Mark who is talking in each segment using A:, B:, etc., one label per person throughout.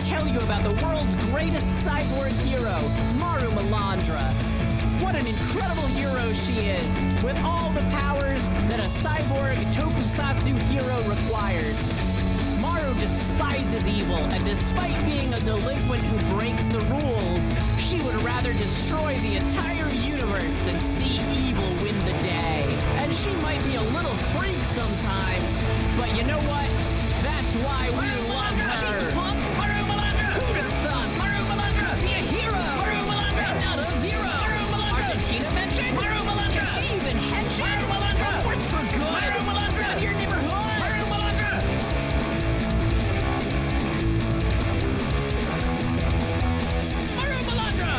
A: tell you about the world's greatest cyborg hero, Marumalandra. What an incredible hero she is, with all the powers that a cyborg tokusatsu hero requires. Maru despises evil, and despite being a delinquent who breaks the rules, she would rather destroy the entire universe than see evil win the day. And she might be a little freak sometimes, but you know what? That's why we love her. She's a punk. Marumalandra. Who'd have thought? Marumalandra. Be a hero. Marumalandra. Not a zero. Marumalandra. Argentina mentioned. Marumalandra. Can she even hench? Marumalandra. A force for good. Marumalandra. Out your neighborhood. Marumalandra. Marumalandra.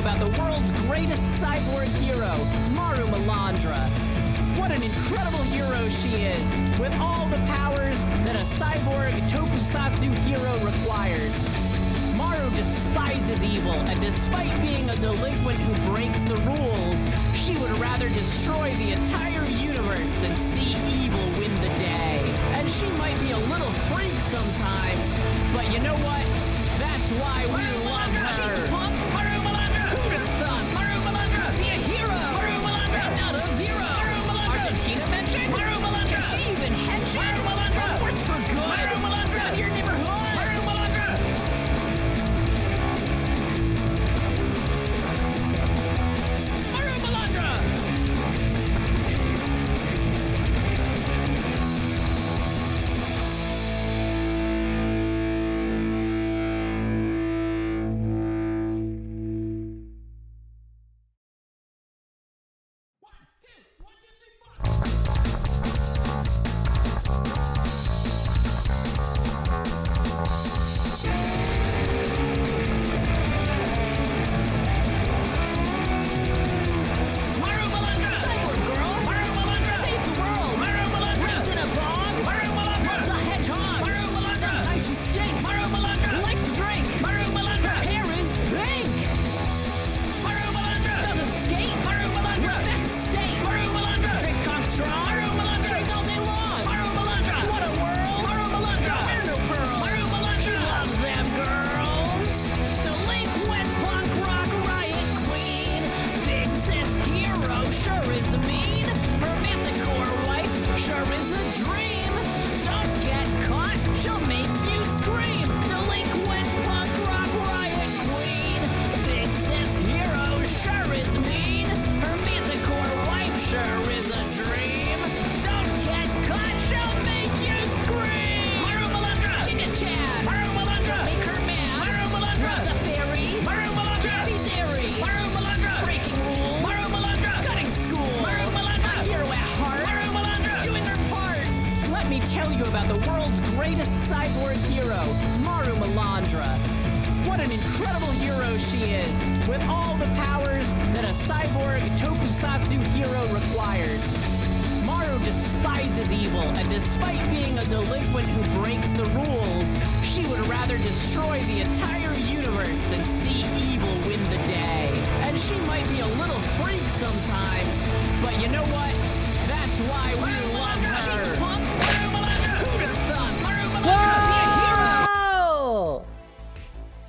A: About the world's greatest cyborg hero, Marumalandra. What an incredible hero she is, with all the powers that a cyborg tokusatsu hero requires. Maru despises evil, and despite being a delinquent who breaks the rules, she would rather destroy the entire universe than see evil win the day. And she might be a little freak sometimes, but you know what? That's why we love her. She's a punk. Who'd have thought? Marumalandra. Be a hero. Marumalandra. Not a zero. Argentina mentioned. Marumalandra. Can she even hench? Marumalandra. A force for good. Marumalandra. Out your neighborhood. Marumalandra. Marumalandra. with all the powers that a cyborg tokusatsu hero requires. Maru despises evil, and despite being a delinquent who breaks the rules, she would rather destroy the entire universe than see evil win the day. And she might be a little freak sometimes, but you know what? That's why we love her. She's a punk. Who'd have thought Marumalandra would be a hero?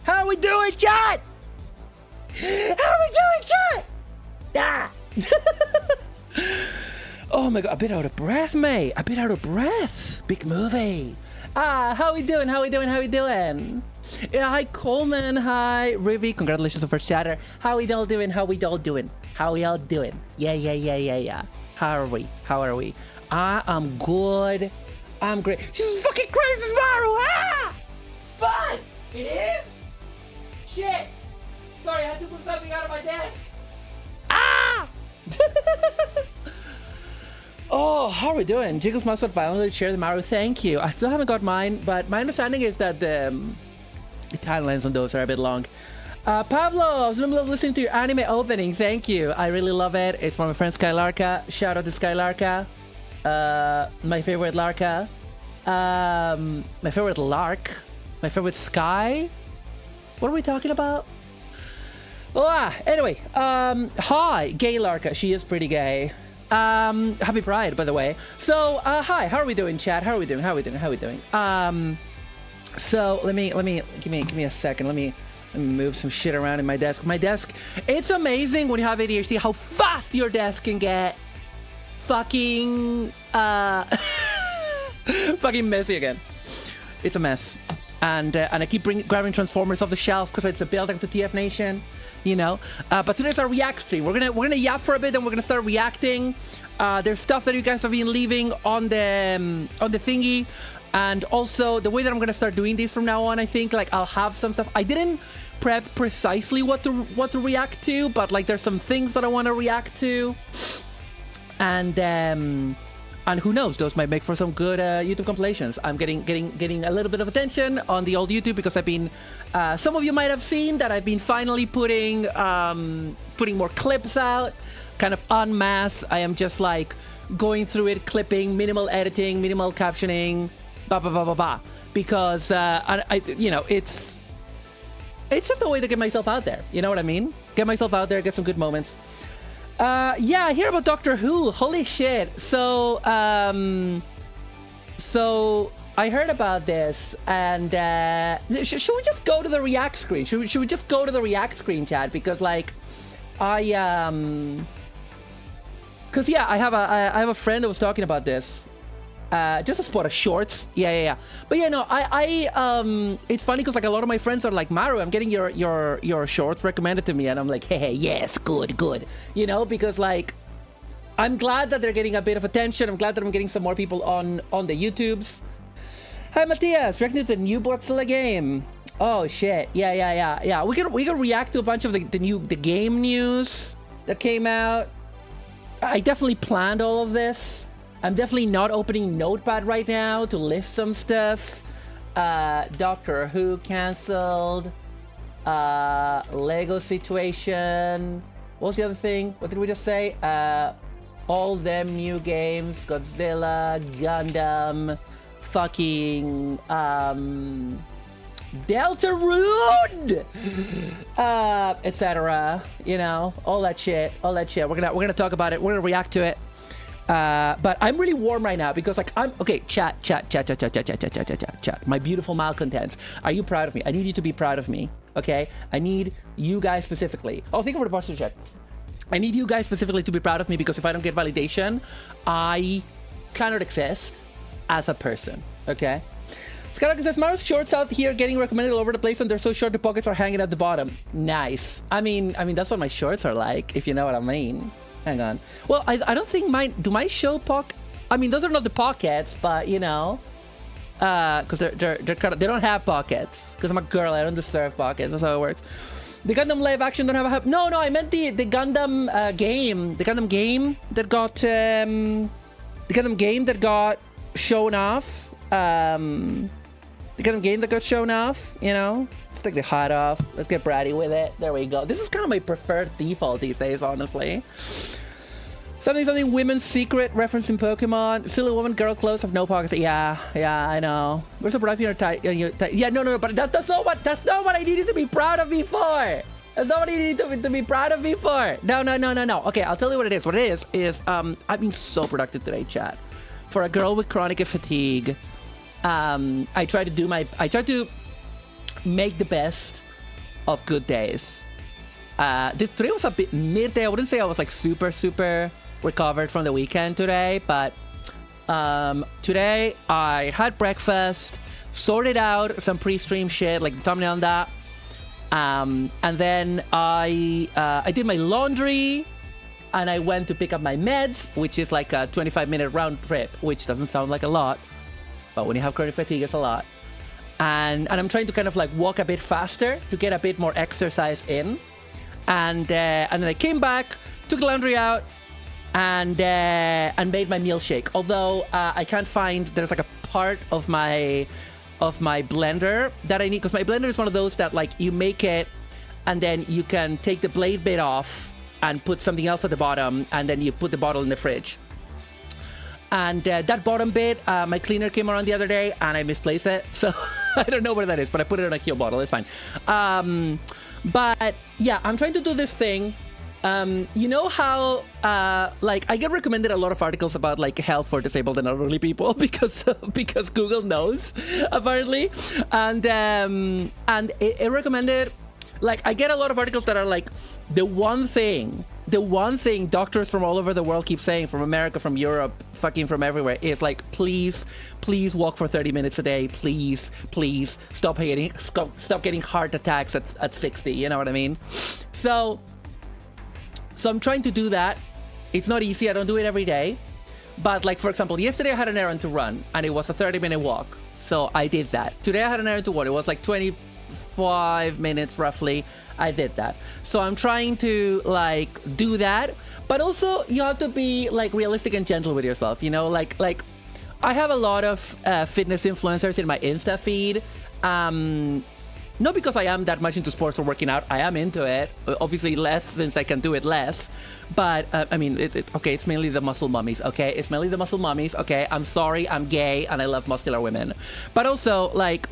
B: How are we doing, chat? How are we doing, chat? Ah. Oh my god, a bit out of breath, mate. A bit out of breath. Big movie. How we doing? How we doing? How we doing? Yeah, hi Coleman. Hi Rivi. Congratulations on first chatter. How we all doing? How we all doing? How we all doing? Yeah. How are we? How are we? I am good. I'm great. She's fucking crazy, Maru. Ah! Fuck! It is? Shit! Sorry, I had to put something out of my desk. Ah! Oh, how are we doing? Jiggles must have finally shared the Maru. Thank you. I still haven't got mine, but my understanding is that the timelines on those are a bit long. Pablo, I was in the middle of listening to your anime opening. Thank you. I really love it. It's from my friend Skylarka. Shout out to Skylarka. My favorite Larka. My favorite Lark. My favorite Sky. What are we talking about? Anyway, hi, gay Larka. She is pretty gay. Happy Pride, by the way. So, hi, how are we doing, chat? How are we doing? How are we doing? How are we doing? So let me give me a second. Let me move some shit around in my desk. My desk, it's amazing when you have ADHD how fast your desk can get fucking fucking messy again. It's a mess. And I keep grabbing Transformers off the shelf because it's a build-up to TF Nation, you know. But today's our react stream. We're gonna yap for a bit, and we're gonna start reacting. There's stuff that you guys have been leaving on the thingy, and also the way that I'm gonna start doing these from now on. I think like I'll have some stuff. I didn't prep precisely what to react to, but like there's some things that I want to react to, and who knows, those might make for some good YouTube compilations. I'm getting a little bit of attention on the old YouTube because I've been, some of you might have seen that I've been finally putting more clips out, kind of en masse. I am just like going through it, clipping, minimal editing, minimal captioning, because you know, it's just a way to get myself out there. You know what I mean? Get myself out there, get some good moments. Yeah, I hear about Doctor Who. Holy shit. So I heard about this, and should we just go to the react screen? Should we just go to the react screen, chat? Because like because yeah, I have a friend that was talking about this. Just a spot of shorts. Yeah. But yeah, no, it's funny because like a lot of my friends are like, Maru, I'm getting your shorts recommended to me, and I'm like, hey, yes, good. You know, because like I'm glad that they're getting a bit of attention. I'm glad that I'm getting some more people on the YouTubes. Hi, Matthias, reacting to the new Godzilla game. Oh shit. Yeah. We can react to a bunch of the game news that came out. I definitely planned all of this. I'm definitely not opening Notepad right now to list some stuff. Doctor Who cancelled. Lego situation. What was the other thing? What did we just say? All them new games. Godzilla, Gundam, fucking Deltarune, etc. You know, all that shit. We're gonna talk about it. We're gonna react to it. But I'm really warm right now because like okay, chat. My beautiful malcontents. Are you proud of me? I need you to be proud of me. Okay? I need you guys specifically. Oh, thank you for the posture chat. I need you guys specifically to be proud of me because if I don't get validation, I cannot exist as a person. Okay? Skylark says, Maru's shorts out here getting recommended all over the place and they're so short the pockets are hanging at the bottom. Nice. I mean that's what my shorts are like, if you know what I mean. Hang on. Well, I don't think do my show I mean, those are not the pockets, but you know, because they're kind of, they don't have pockets. Because I'm a girl, I don't deserve pockets. That's how it works. The Gundam live action don't have a no. I meant the Gundam game. The Gundam game that got shown off. The Gundam game that got shown off. You know, let's take the hat off. Let's get bratty with it. There we go. This is kind of my preferred default these days, honestly. Something women's secret referencing Pokemon. Silly woman, girl clothes have no pockets. Yeah, I know. We're so proud of your tight. Yeah, no, but that's not what I needed to be proud of me for. That's not what I needed to be proud of me for. No. Okay, I'll tell you what it is. What it is I've been so productive today, chat. For a girl with chronic fatigue, I try to make the best of good days. Today was a bit midday. I wouldn't say I was like super recovered from the weekend today, but today I had breakfast, sorted out some pre-stream shit like the thumbnail and that, and then I did my laundry, and I went to pick up my meds, which is like a 25-minute round trip, which doesn't sound like a lot, but when you have chronic fatigue, it's a lot. And I'm trying to kind of like walk a bit faster to get a bit more exercise in. And then I came back, took the laundry out, and made my milkshake. Although I can't find, there's like a part of my blender that I need, because my blender is one of those that like you make it, and then you can take the blade bit off and put something else at the bottom, and then you put the bottle in the fridge. And that bottom bit, my cleaner came around the other day, and I misplaced it. So I don't know where that is, but I put it in a Keel bottle. It's fine. But yeah, I'm trying to do this thing. You know how like I get recommended a lot of articles about like health for disabled and elderly people because Google knows apparently, and it recommended, like, I get a lot of articles that are like the one thing doctors from all over the world keep saying, from America, from Europe, fucking from everywhere, is like, please walk for 30 minutes a day, please stop getting heart attacks at 60, you know what I mean? So I'm trying to do that. It's not easy, I don't do it every day, but like, for example, yesterday I had an errand to run and it was a 30-minute walk, so I did that. Today I had an errand to run, it was like 25 minutes roughly. I did that. So I'm trying to like do that, but also you have to be like realistic and gentle with yourself, you know, like I have a lot of fitness influencers in my Insta feed, not because I am that much into sports or working out. I am into it, obviously less since I can do it less, but I mean, okay, it's mainly the muscle mummies, okay? It's mainly the muscle mummies, okay? I'm sorry, I'm gay and I love muscular women, but also like,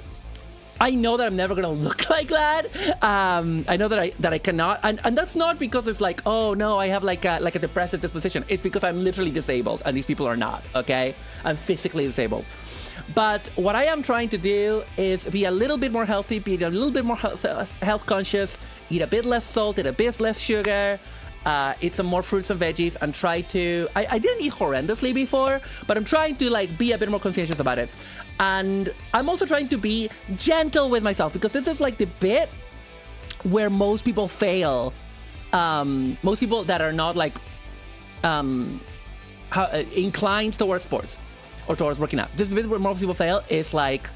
B: I know that I'm never gonna look like that. I know that I cannot, and that's not because it's like, oh no, I have like a depressive disposition. It's because I'm literally disabled, and these people are not. Okay, I'm physically disabled. But what I am trying to do is be a little bit more healthy, be a little bit more health conscious, eat a bit less salt, eat a bit less sugar. Eat some more fruits and veggies, and try to, I didn't eat horrendously before, but I'm trying to like be a bit more conscientious about it. And I'm also trying to be gentle with myself, because this is like the bit where most people fail. Most people that are not like inclined towards sports or towards working out. This is the bit where most people fail, is like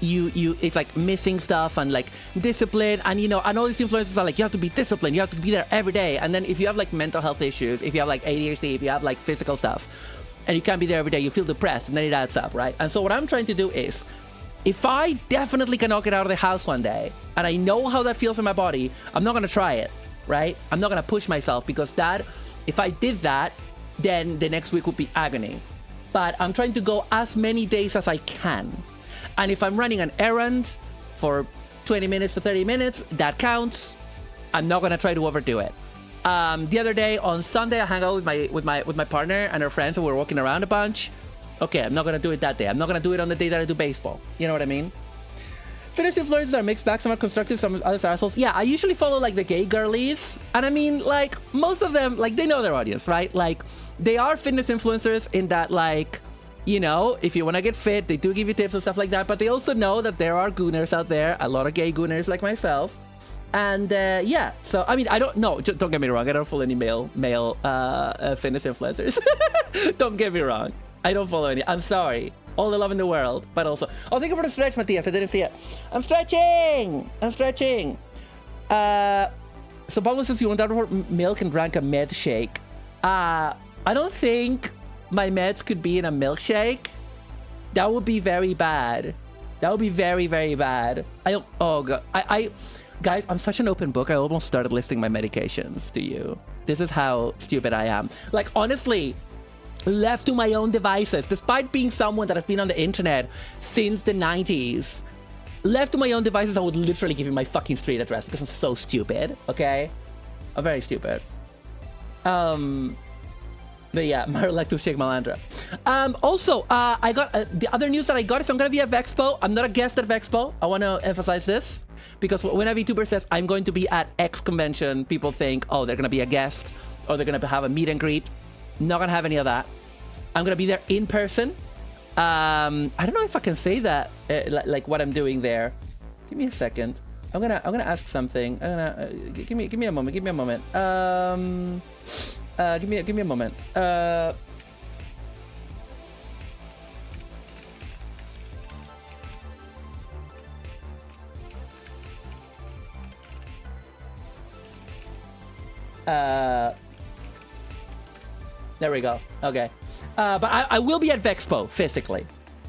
B: it's like missing stuff and like discipline, and you know, and all these influencers are like, you have to be disciplined, you have to be there every day. And then if you have like mental health issues, if you have like ADHD, if you have like physical stuff, and you can't be there every day, you feel depressed, and then it adds up, right? And so what I'm trying to do is, if I definitely cannot get out of the house one day, and I know how that feels in my body, I'm not gonna try it, right? I'm not gonna push myself, because that, if I did that, then the next week would be agony. But I'm trying to go as many days as I can. And if I'm running an errand for 20 minutes to 30 minutes, that counts. I'm not gonna try to overdo it. The other day on Sunday, I hung out with my partner and her friends, and we were walking around a bunch. Okay, I'm not gonna do it that day. I'm not gonna do it on the day that I do baseball. You know what I mean? Fitness influencers are mixed back. Some are constructive, some others are assholes. Yeah, I usually follow like the gay girlies, and I mean, like, most of them, like, they know their audience, right? Like, they are fitness influencers in that, like, you know, if you want to get fit, they do give you tips and stuff like that, but they also know that there are gooners out there, a lot of gay gooners like myself. And yeah, so I mean, I don't know, don't get me wrong, I don't follow any male fitness influencers. Don't get me wrong, I don't follow any. I'm sorry, all the love in the world, but also, oh, thank you for the stretch, Matthias, I didn't see it. I'm stretching. So Pablo says you went out for milk and drank a med shake. I don't think my meds could be in a milkshake. That would be very bad. That would be very, very bad. Oh god, guys, I'm such an open book. I almost started listing my medications to you. This is how stupid I am. Like, honestly, left to my own devices, despite being someone that has been on the internet since the 90s, left to my own devices, I would literally give you my fucking street address because I'm so stupid, okay? I'm very stupid. But yeah, Maru like to shake Malandra. Also, I got the other news that I got is I'm gonna be at Vexpo. I'm not a guest at Vexpo. I want to emphasize this because when a VTuber says I'm going to be at X convention, people think, oh, they're gonna be a guest or they're gonna have a meet and greet. Not gonna have any of that. I'm gonna be there in person. I don't know if I can say that, like what I'm doing there. Give me a second. I'm gonna ask something. I'm gonna give me a moment. Give me a moment. Give me a moment. There we go. Okay. But I will be at Vexpo physically.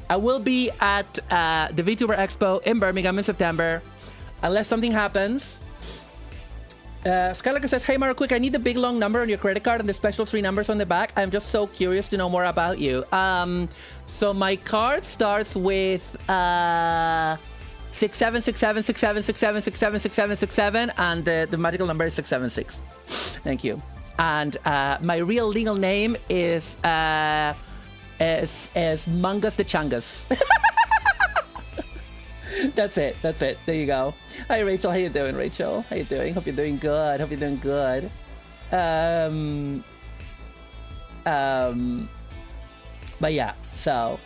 B: I will be at the VTuber Expo in Birmingham in September, unless something happens. Skylarker says, hey Maru, quick, I need the big long number on your credit card and the special 3 numbers on the back. I'm just so curious to know more about you. So my card starts with 67676767676767, and the magical number is 676. Thank you. And my real legal name is Mangas the Changas. That's it. That's it. There you go. Hi, Rachel. How you doing, Rachel? How you doing? Hope you're doing good. Hope you're doing good. But yeah. So,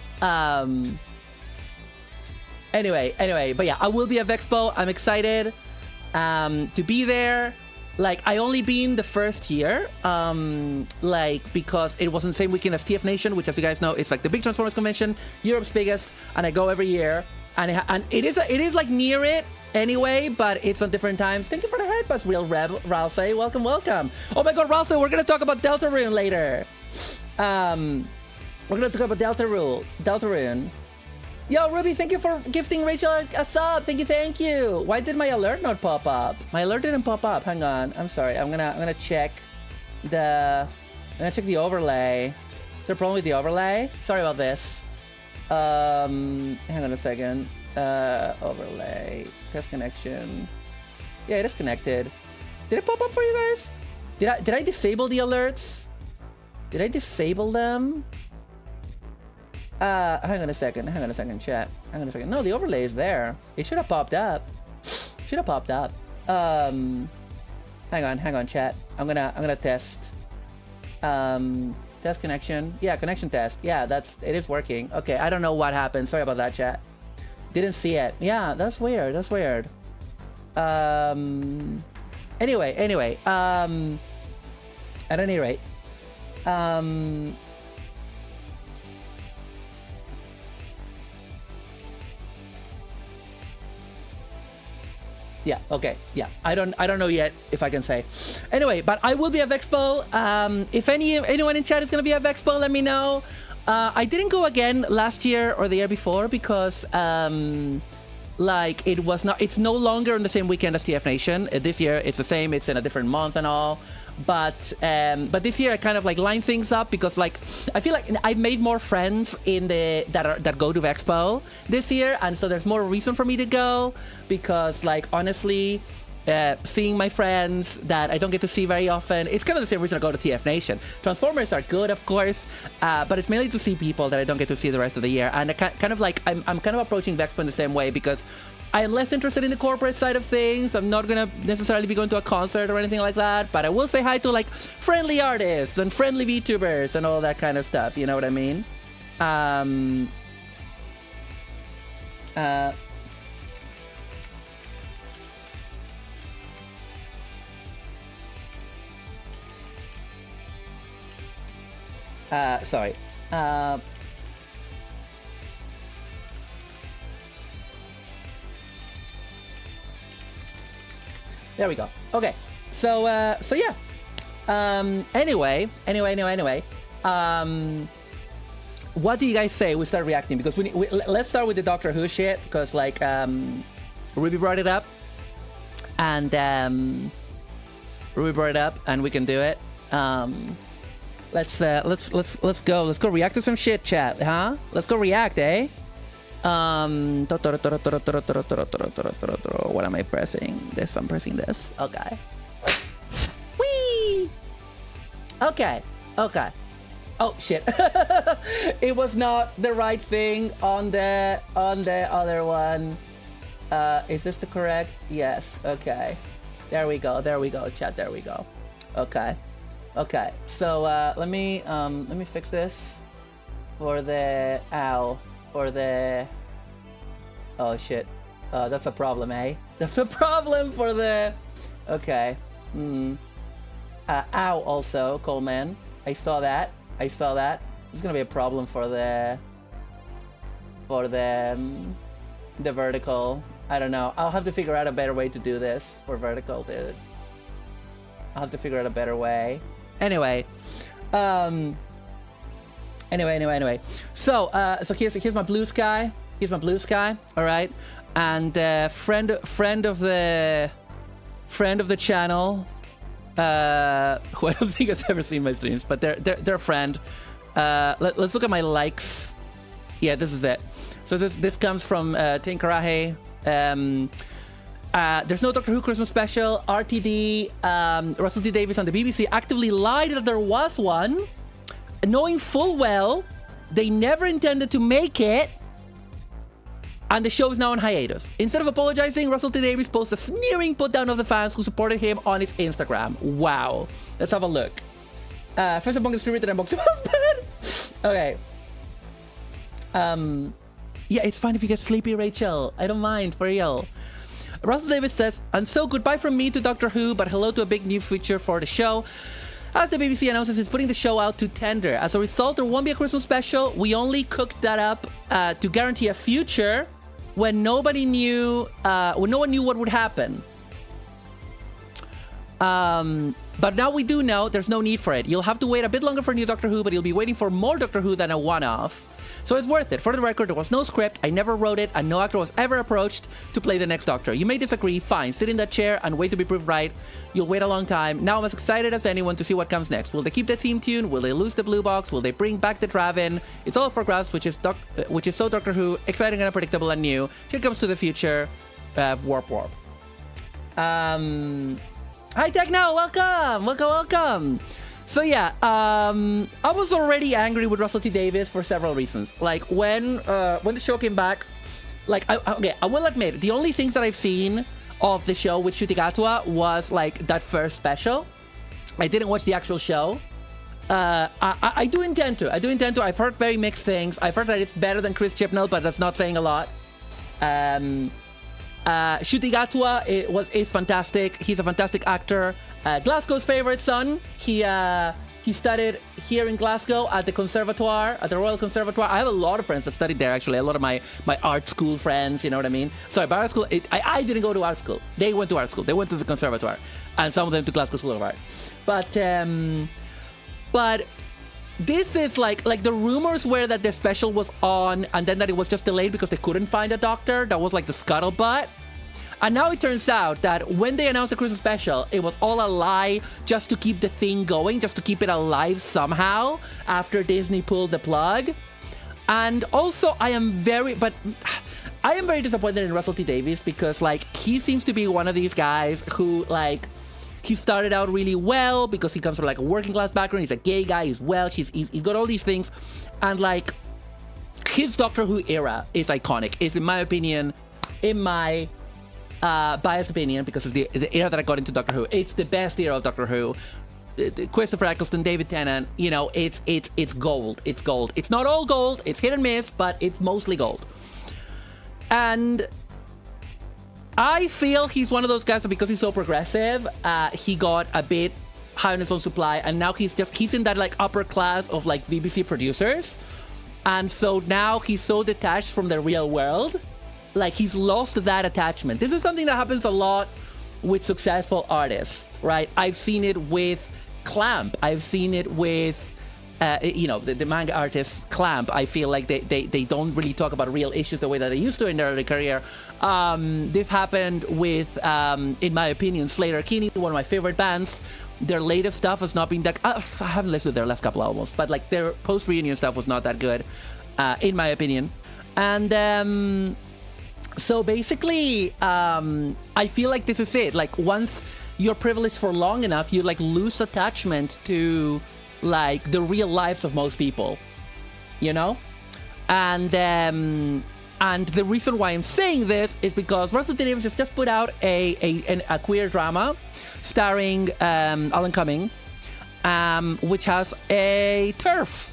B: anyway. But yeah, I will be at Vexpo. I'm excited to be there. Like, I only been the first year, like, because it wasn't the same weekend as TF Nation, which, as you guys know, it's like the big Transformers convention, Europe's biggest, and I go every year. And it is like near it anyway, but it's on different times. Thank you for the headbuds, Real Reb, Ralsei. Welcome. Oh my god, Ralsei, we're gonna talk about Deltarune later. We're gonna talk about Deltarune. Yo, Ruby, thank you for gifting Rachel a sub. Thank you. Why did my alert not pop up? My alert didn't pop up. Hang on. I'm sorry. I'm gonna check the overlay. Is there a problem with the overlay? Sorry about this. Hang on a second. Overlay. Test connection. Yeah, it is connected. Did it pop up for you guys? Did I disable the alerts? Did I disable them? Hang on a second, chat. Hang on a second. No, the overlay is there. It should have popped up. Hang on, chat. I'm gonna test. Test connection. Yeah, connection test. Yeah, it is working. Okay, I don't know what happened. Sorry about that, chat. Didn't see it. Yeah, that's weird. Anyway. At any rate. Yeah, okay. Yeah, I don't know yet if I can say. Anyway, but I will be at Vexpo. If anyone in chat is going to be at Vexpo, let me know. I didn't go again last year or the year before because like it's no longer on the same weekend as TF Nation. This year it's the same, it's in a different month and all. But this year I kind of like line things up because like I feel like I've made more friends that go to Vexpo this year, and so there's more reason for me to go because like honestly, seeing my friends that I don't get to see very often, it's kind of the same reason I go to TF Nation. Transformers are good, of course, but it's mainly to see people that I don't get to see the rest of the year. And I kind of like I'm kind of approaching Vexpo in the same way because I am less interested in the corporate side of things. I'm not gonna necessarily be going to a concert or anything like that, but I will say hi to like friendly artists and friendly VTubers and all that kind of stuff. You know what I mean? Sorry. There we go. Okay. So yeah. Anyway. What do you guys say we start reacting? Because let's start with the Doctor Who shit. Because like Ruby brought it up, and Ruby brought it up, and we can do it. Let's go. Let's go react to some shit, chat, huh? Let's go react, eh? What am I pressing? This. I'm pressing this. Okay. Whee! Okay. Okay. Oh shit! It was not the right thing on the other one. Is this the correct? Yes. Okay. There we go. There we go, chat. There we go. Okay. Okay. So let me fix this for the for the. Oh shit. That's a problem, eh? That's a problem for the. Okay. Ow. Also, Coleman. I saw that. I saw that. This is gonna be a problem for the vertical. I don't know. I'll have to figure out a better way to do this for vertical, dude. I'll have to figure out a better way. Anyway. Anyway. So here's my blue sky. Here's my blue sky. All right. And friend of the channel. Who I don't think has ever seen my streams, but they're a friend. Let's look at my likes. Yeah, this is it. So this comes from Tinkarahe. There's no Doctor Who Christmas special. RTD, Russell T Davies on the BBC actively lied that there was one, knowing full well they never intended to make it, and the show is now on hiatus. Instead of apologizing, Russell T Davies posts a sneering put-down of the fans who supported him on his Instagram. Wow. Let's have a look. First among the streamer that I'm booked to husband. Okay. Yeah, it's fine if you get sleepy, Rachel. I don't mind, for real. Russell Davies says, and so goodbye from me to Doctor Who, but hello to a big new feature for the show. As the BBC announces it's putting the show out to tender. As a result, there won't be a Christmas special. We only cooked that up to guarantee a future when nobody knew, when no one knew what would happen. But now we do know there's no need for it. You'll have to wait a bit longer for new Doctor Who, but you'll be waiting for more Doctor Who than a one-off. So it's worth it. For the record, there was no script, I never wrote it, and no actor was ever approached to play the next Doctor. You may disagree, fine. Sit in that chair and wait to be proved right. You'll wait a long time. Now I'm as excited as anyone to see what comes next. Will they keep the theme tune? Will they lose the blue box? Will they bring back the Draven? It's all for grabs, which is so Doctor Who, exciting and unpredictable and new. Here comes to the future. Warp. Hi Techno, welcome. So yeah, I was already angry with Russell T Davies for several reasons. Like when the show came back, like I will admit the only things that I've seen of the show with Ncuti Gatwa was like that first special. I didn't watch the actual show. I do intend to. I've heard very mixed things. I've heard that it's better than Chris Chibnall, but that's not saying a lot. Ncuti Gatwa is fantastic. He's a fantastic actor. Glasgow's favorite son. He studied here in Glasgow at the Conservatoire, at the Royal Conservatoire. I have a lot of friends that studied there, actually. A lot of my art school friends, you know what I mean? Sorry, but art school, I didn't go to art school. They went to art school. They went to the Conservatoire. And some of them to Glasgow School of Art. But this is like the rumors were that the special was on and then that it was just delayed because they couldn't find a doctor. That was like the scuttlebutt. And now it turns out that when they announced the Christmas special, it was all a lie just to keep the thing going, just to keep it alive somehow after Disney pulled the plug. And also, I am very disappointed in Russell T Davies because like he seems to be one of these guys who like he started out really well because he comes from like a working class background. He's a gay guy. He's Welsh. He's got all these things, and like his Doctor Who era is iconic. Is in my opinion, biased opinion, because it's the era that I got into Doctor Who. It's the best era of Doctor Who. Christopher Eccleston, David Tennant, you know, it's gold. It's gold. It's not all gold. It's hit and miss, but it's mostly gold. And I feel he's one of those guys that because he's so progressive, he got a bit high on his own supply, and now he's in that like upper class of like BBC producers, and so now he's so detached from the real world. Like, he's lost that attachment. This is something that happens a lot with successful artists, right? I've seen it with Clamp. I've seen it with you know, the manga artists clamp. I feel like they don't really talk about real issues the way that they used to in their early career. This happened with, in my opinion, Sleater-Kinney, one of my favorite bands. Their latest stuff has not been that... I haven't listened to their last couple albums, but like their post-reunion stuff was not that good, in my opinion. And so basically, I feel like this is it. Like once you're privileged for long enough, you like lose attachment to like the real lives of most people, you know? And the reason why I'm saying this is because Russell T. Davies has just put out a queer drama starring Alan Cumming, which has a TERF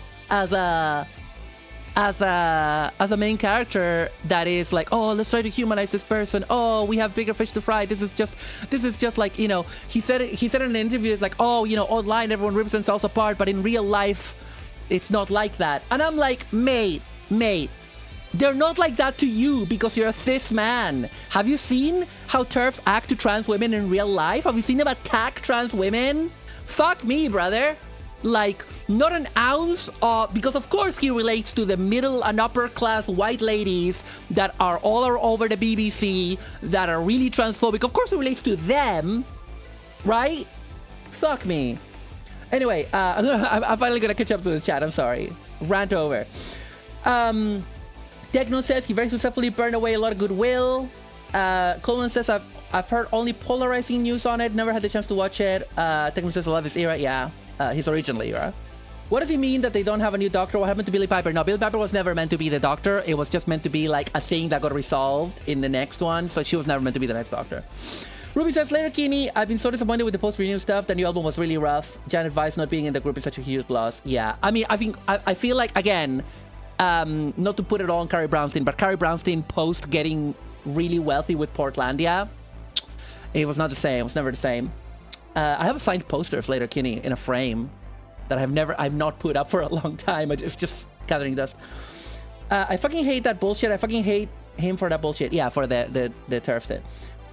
B: as a main character that is like, oh, let's try to humanize this person. Oh, we have bigger fish to fry. This is just like, you know, he said in an interview, it's like, oh, you know, online everyone rips themselves apart, but in real life, it's not like that. And I'm like, mate, they're not like that to you because you're a cis man. Have you seen how TERFs act to trans women in real life? Have you seen them attack trans women? Fuck me, brother. Like, not an ounce of... Because, of course, he relates to the middle and upper class white ladies that are all over the BBC, that are really transphobic. Of course, he relates to them, right? Fuck me. Anyway, I'm finally gonna catch up to the chat. I'm sorry. Rant over. Techno says he very successfully burned away a lot of goodwill. Colin says I've heard only polarizing news on it. Never had the chance to watch it. Techno says I love his era. Yeah. His original era. What does he mean that they don't have a new Doctor? What happened to Billie Piper? No, Billie Piper was never meant to be the Doctor. It was just meant to be like a thing that got resolved in the next one. So she was never meant to be the next Doctor. Ruby says, Sleater-Kinney, I've been so disappointed with the post-reunion stuff. The new album was really rough. Janet Weiss not being in the group is such a huge loss. Yeah, I mean, I feel like, again, not to put it all on Carrie Brownstein, but Carrie Brownstein post getting really wealthy with Portlandia, it was not the same. It was never the same. I have a signed poster of Sleater-Kinney in a frame that I've not put up for a long time. It's just gathering dust. I fucking hate that bullshit. I fucking hate him for that bullshit. Yeah, for the TERFs thing.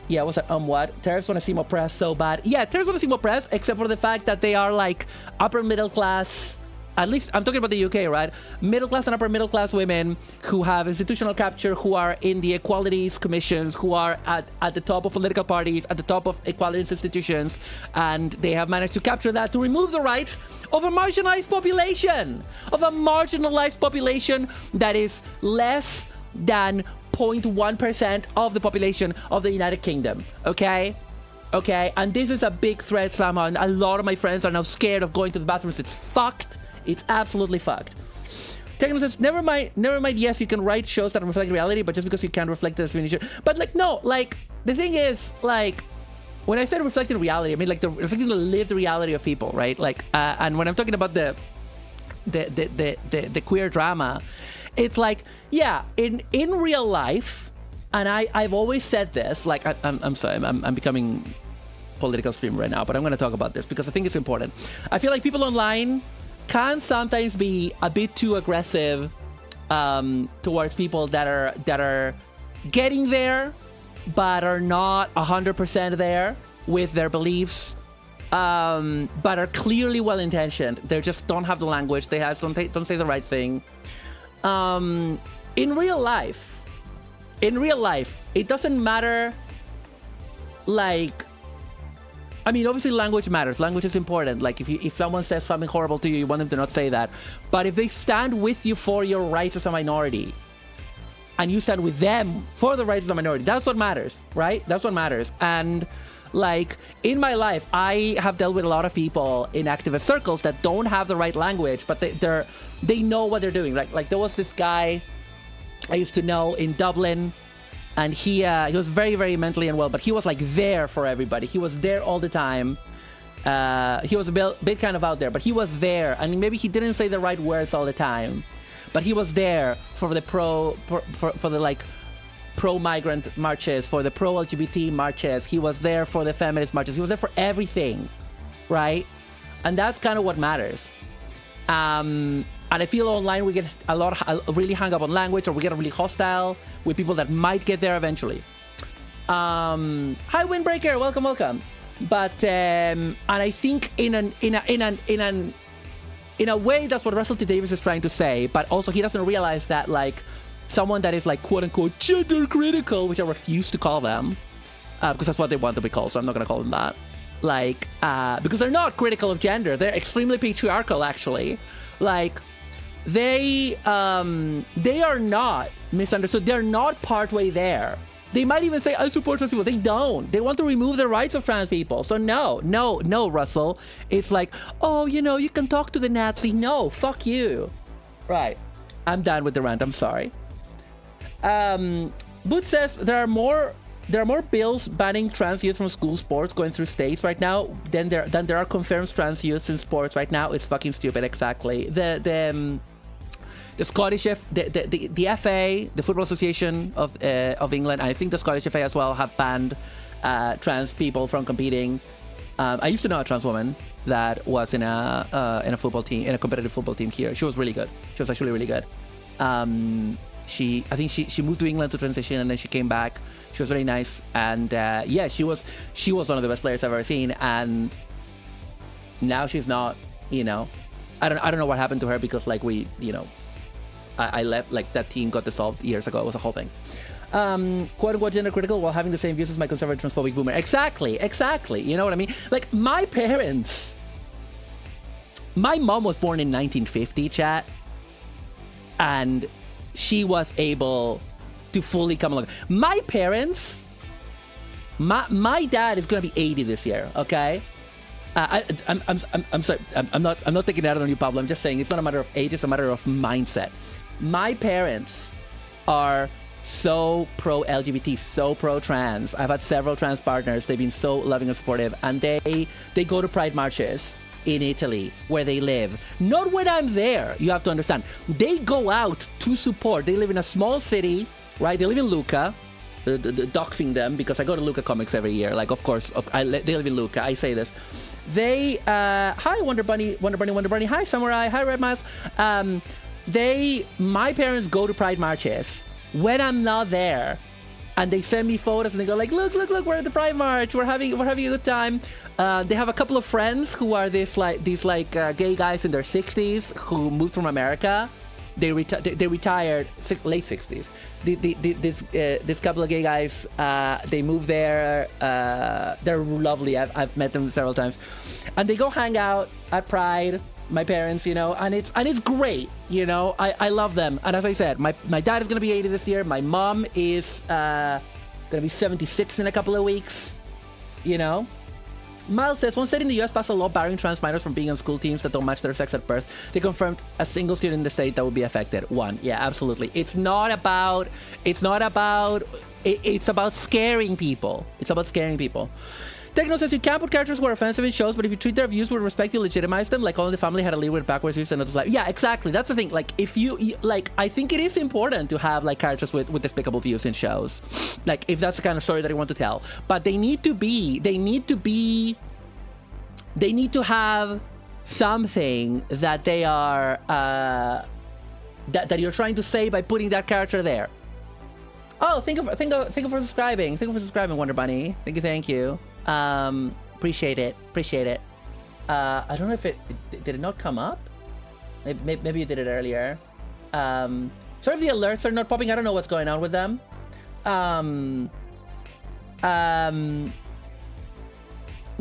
B: Yeah, what's that? What? TERFs want to seem oppressed so bad. Yeah, TERFs want to seem oppressed, except for the fact that they are like upper middle class. At least I'm talking about the UK, right? Middle class and upper middle class women who have institutional capture, who are in the equalities commissions, who are at the top of political parties, at the top of equalities institutions, and they have managed to capture that to remove the rights of a marginalized population, that is less than 0.1% of the population of the United Kingdom. Okay, and this is a big threat somehow, and a lot of my friends are now scared of going to the bathrooms. It's fucked. It's absolutely fucked. Techno says, never mind, yes, you can write shows that reflect reality, but just because you can't reflect this finisher. But like, no, like, the thing is, like, when I said reflecting reality, I mean like reflecting the lived reality of people, right? Like, and when I'm talking about the queer drama, it's like, yeah, in real life, and I've always said this, like, I'm sorry, I'm becoming political streamer right now, but I'm going to talk about this because I think it's important. I feel like people online can sometimes be a bit too aggressive towards people that are getting there, but are not 100% there with their beliefs, but are clearly well-intentioned. They just don't have the language. They don't say the right thing. In real life, it doesn't matter. Like, I mean, obviously language matters. Language is important. Like if someone says something horrible to you, you want them to not say that. But if they stand with you for your rights as a minority, and you stand with them for the rights of the minority, that's what matters, right? That's what matters. And like in my life, I have dealt with a lot of people in activist circles that don't have the right language, but they know what they're doing. Like there was this guy I used to know in Dublin. And he was very, very mentally unwell, but he was like there for everybody. He was there all the time. He was a bit kind of out there, but he was there. And maybe he didn't say the right words all the time, but he was there for the pro-migrant marches, for the pro-LGBT marches. He was there for the feminist marches. He was there for everything, right? And that's kind of what matters. And I feel online we get really hung up on language, or we get really hostile with people that might get there eventually. Hi, Windbreaker, welcome. But and I think in an in a way, that's what Russell T Davies is trying to say, but also he doesn't realize that, like, someone that is, like, quote-unquote gender critical, which I refuse to call them, because that's what they want to be called, so I'm not going to call them that. Like, because they're not critical of gender. They're extremely patriarchal, actually. Like, they are not misunderstood. They're not partway there. They might even say, I support trans people. They don't. They want to remove the rights of trans people. So no, Russell. It's like, oh, you know, you can talk to the Nazi. No, fuck you. Right. I'm done with the rant. I'm sorry. Boot says there are more bills banning trans youth from school sports going through states right now than there are confirmed trans youths in sports right now. It's fucking stupid. Exactly. The Scottish the FA, the Football Association of England, and I think the Scottish FA as well, have banned trans people from competing. I used to know a trans woman that was in a football team, in a competitive football team here. She was really good. She was actually really good. I think she moved to England to transition, and then she came back. She was really nice, and yeah, she was one of the best players I've ever seen. And now she's not. You know, I don't know what happened to her, because like I left, like that team got dissolved years ago. It was a whole thing. Quote unquote gender critical while having the same views as my conservative transphobic boomer. Exactly. You know what I mean? Like, my parents. My mom was born in 1950, chat, and she was able to fully come along. My parents. My dad is gonna be 80 this year. Okay. I'm sorry. I'm not taking that on you, Pablo. I'm just saying it's not a matter of age. It's a matter of mindset. My parents are so pro LGBT, so pro trans. I've had several trans partners. They've been so loving and supportive, and they go to pride marches in Italy where they live. Not when I'm there. You have to understand. They go out to support. They live in a small city, right? They live in Lucca. Doxing them because I go to Lucca Comics every year. Like, of course, they live in Lucca. I say this. They hi Wonder Bunny. Hi Samurai. Hi Red Miles. My parents go to pride marches when I'm not there, and they send me photos and they go like, look, we're at the pride march. We're having a good time. They have a couple of friends who are these gay guys in their 60s who moved from America. They retired late 60s. This couple of gay guys, they moved there. They're lovely. I've met them several times, and they go hang out at Pride. My parents, you know, and it's great. You know, I love them. And as I said, my dad is gonna be 80 this year. My mom is gonna be 76 in a couple of weeks. You know. Miles says, one state in the US passed a law barring trans minors from being on school teams that don't match their sex at birth. They confirmed a single student in the state that would be affected. One. Yeah, absolutely. It's about scaring people. It's about scaring people. Techno says, you can't put characters who are offensive in shows, but if you treat their views with respect, you legitimize them. Like All in the Family had a lead with backwards views and others like, yeah, exactly. That's the thing. Like, if you like, I think it is important to have like characters with despicable views in shows. Like, if that's the kind of story that you want to tell. But they need to have something that they are that you're trying to say by putting that character there. Oh, thank you for subscribing. Thank you for subscribing, Wonder Bunny. Thank you. Appreciate it. I don't know if did it not come up? Maybe you did it earlier. Sorry if the alerts are not popping. I don't know what's going on with them.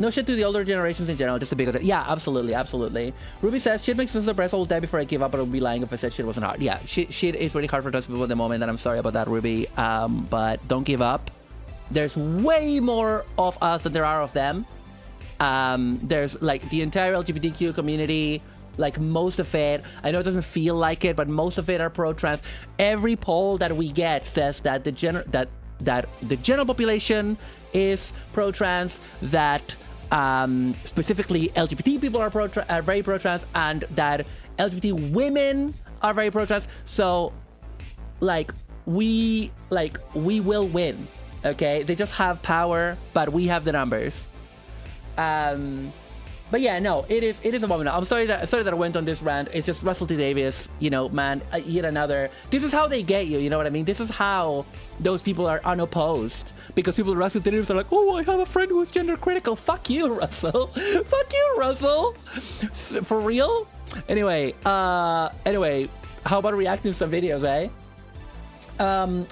B: No shit to the older generations in general, just a big... Yeah, absolutely. Ruby says, shit makes sense the breast. I will die before I give up, but I would be lying if I said shit wasn't hard. Yeah, shit is really hard for trans people at the moment, and I'm sorry about that, Ruby. But don't give up. There's way more of us than there are of them. There's, like, the entire LGBTQ community, like, most of it, I know it doesn't feel like it, but most of it are pro-trans. Every poll that we get says that the general population is pro-trans, that specifically LGBT people are very pro-trans, and that LGBT women are very pro-trans. So, like, we will win. Okay, they just have power, but we have the numbers. But yeah, no, it is a moment. I'm sorry that I went on this rant. It's just Russell T Davies, you know, man, yet another. This is how they get you. You know what I mean? This is how those people are unopposed, because people at Russell T Davies are like, oh, I have a friend who's gender critical. Fuck you, Russell. Fuck you, Russell. For real? Anyway, how about reacting to some videos, eh?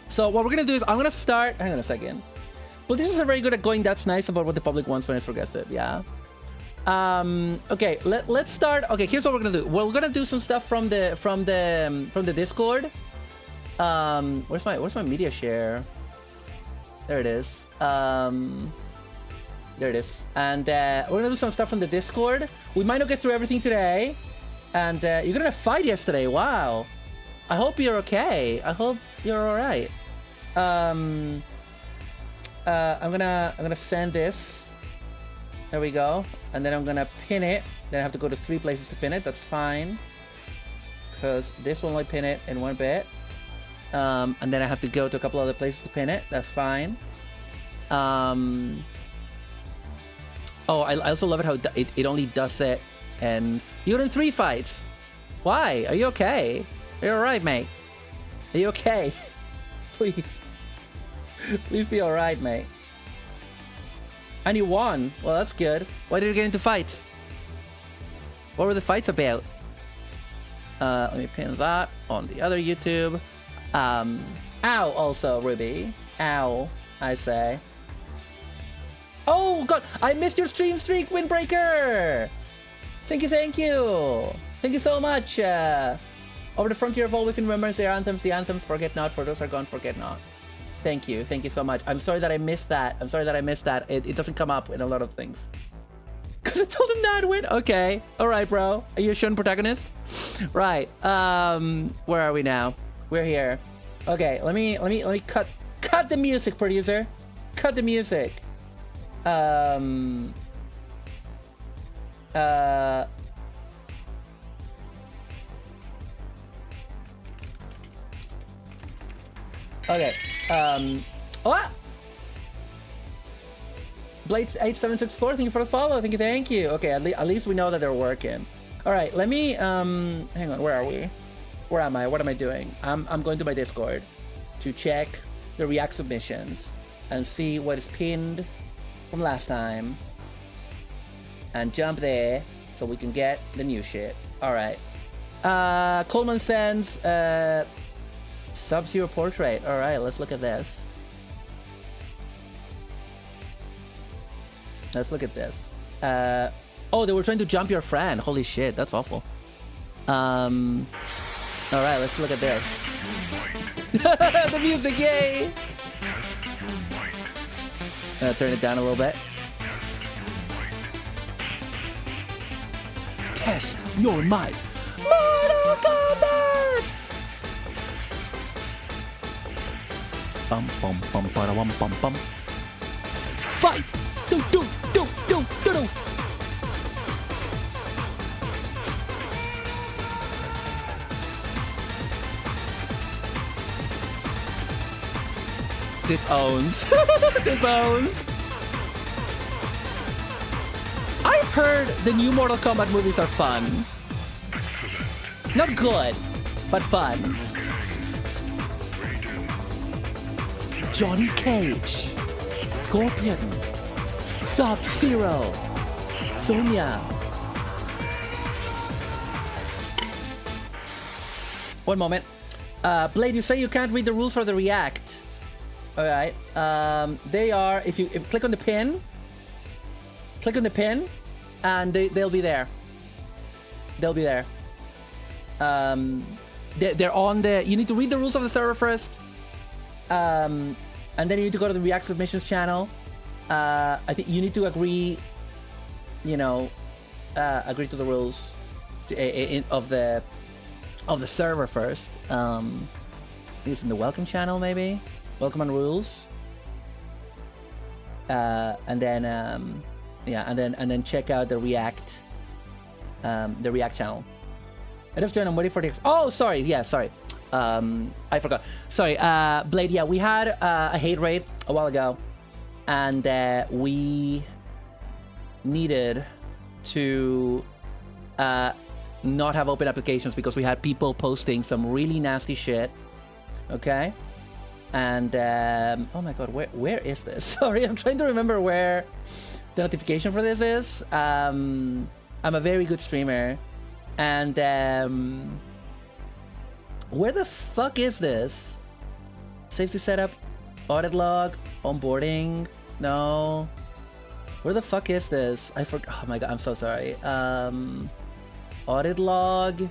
B: So what we're gonna do is I'm gonna start. Hang on a second. Well, this is a very good at going. That's nice about what the public wants when it's progressive. Yeah. Okay. Let's start. Okay. Here's what we're gonna do. We're gonna do some stuff from the Discord. Where's my media share? There it is. There it is. And we're gonna do some stuff from the Discord. We might not get through everything today. And you're gonna fight yesterday. Wow. I hope you're okay. I hope you're all right. I'm gonna send this. There we go. And then I'm gonna pin it. Then I have to go to 3 places to pin it. That's fine. Because this will only pin it in 1 bit. And then I have to go to a couple other places to pin it. That's fine. Oh, I also love it how it only does it. And you're in 3 fights. Why? Are you okay? Are you alright, mate? Are you okay? Please. Please be alright, mate. And you won. Well, that's good. Why did you get into fights? What were the fights about? Let me pin that on the other YouTube. Ow, also, Ruby. Ow, I say. Oh, God. I missed your stream streak, Windbreaker. Thank you, thank you. Thank you so much. Over the frontier of always in remembrance, their anthems, the anthems, forget not, for those are gone, forget not. Thank you so much. I'm sorry that I missed that. I'm sorry that I missed that. It doesn't come up in a lot of things. Because I told him that win. Okay. All right, bro. Are you a Shun protagonist? Right. Where are we now? We're here. Okay, let me cut the music, producer. Cut the music. Okay. What? Blades8764, thank you for the follow. Thank you. Okay, at least we know that they're working. All right, let me hang on. Where are we? Where am I? What am I doing? I'm going to my Discord to check the React submissions and see what is pinned from last time, and jump there so we can get the new shit. All right. Coleman sends Sub-Zero portrait. All right, let's look at this. Let's look at this. Oh, they were trying to jump your friend. Holy shit, that's awful. All right, let's look at this. The music, yay! Turn it down a little bit. Test your might. Mortal Kombat! Bum bum bum bada bum bum bum. Fight! Do do do do do do. This owns. This owns. I've heard the new Mortal Kombat movies are fun. Not good, but fun. Johnny Cage, Scorpion, Sub-Zero, Sonya. One moment. Blade, you say you can't read the rules for the React. All right. They are, if you click on the pin, and they'll be there. They'll be there. They're on the. You need to read the rules of the server first, and then you need to go to the React submissions channel. I think you need to agree. You know, agree to the rules of the server first. I think it's in the welcome channel, maybe. Welcome and rules. And then yeah, and then check out the React channel. I just joined. I'm waiting for the. Oh, sorry. Yeah, sorry. I forgot. Sorry, Blade. Yeah, we had a hate raid a while ago, and we needed to not have open applications because we had people posting some really nasty shit. Okay. And oh my god, where is this? Sorry, I'm trying to remember where the notification for this is. I'm a very good streamer, And where the fuck is this? Safety setup, audit log, onboarding. No. Where the fuck is this? I forgot. Oh my god, I'm so sorry. Audit log.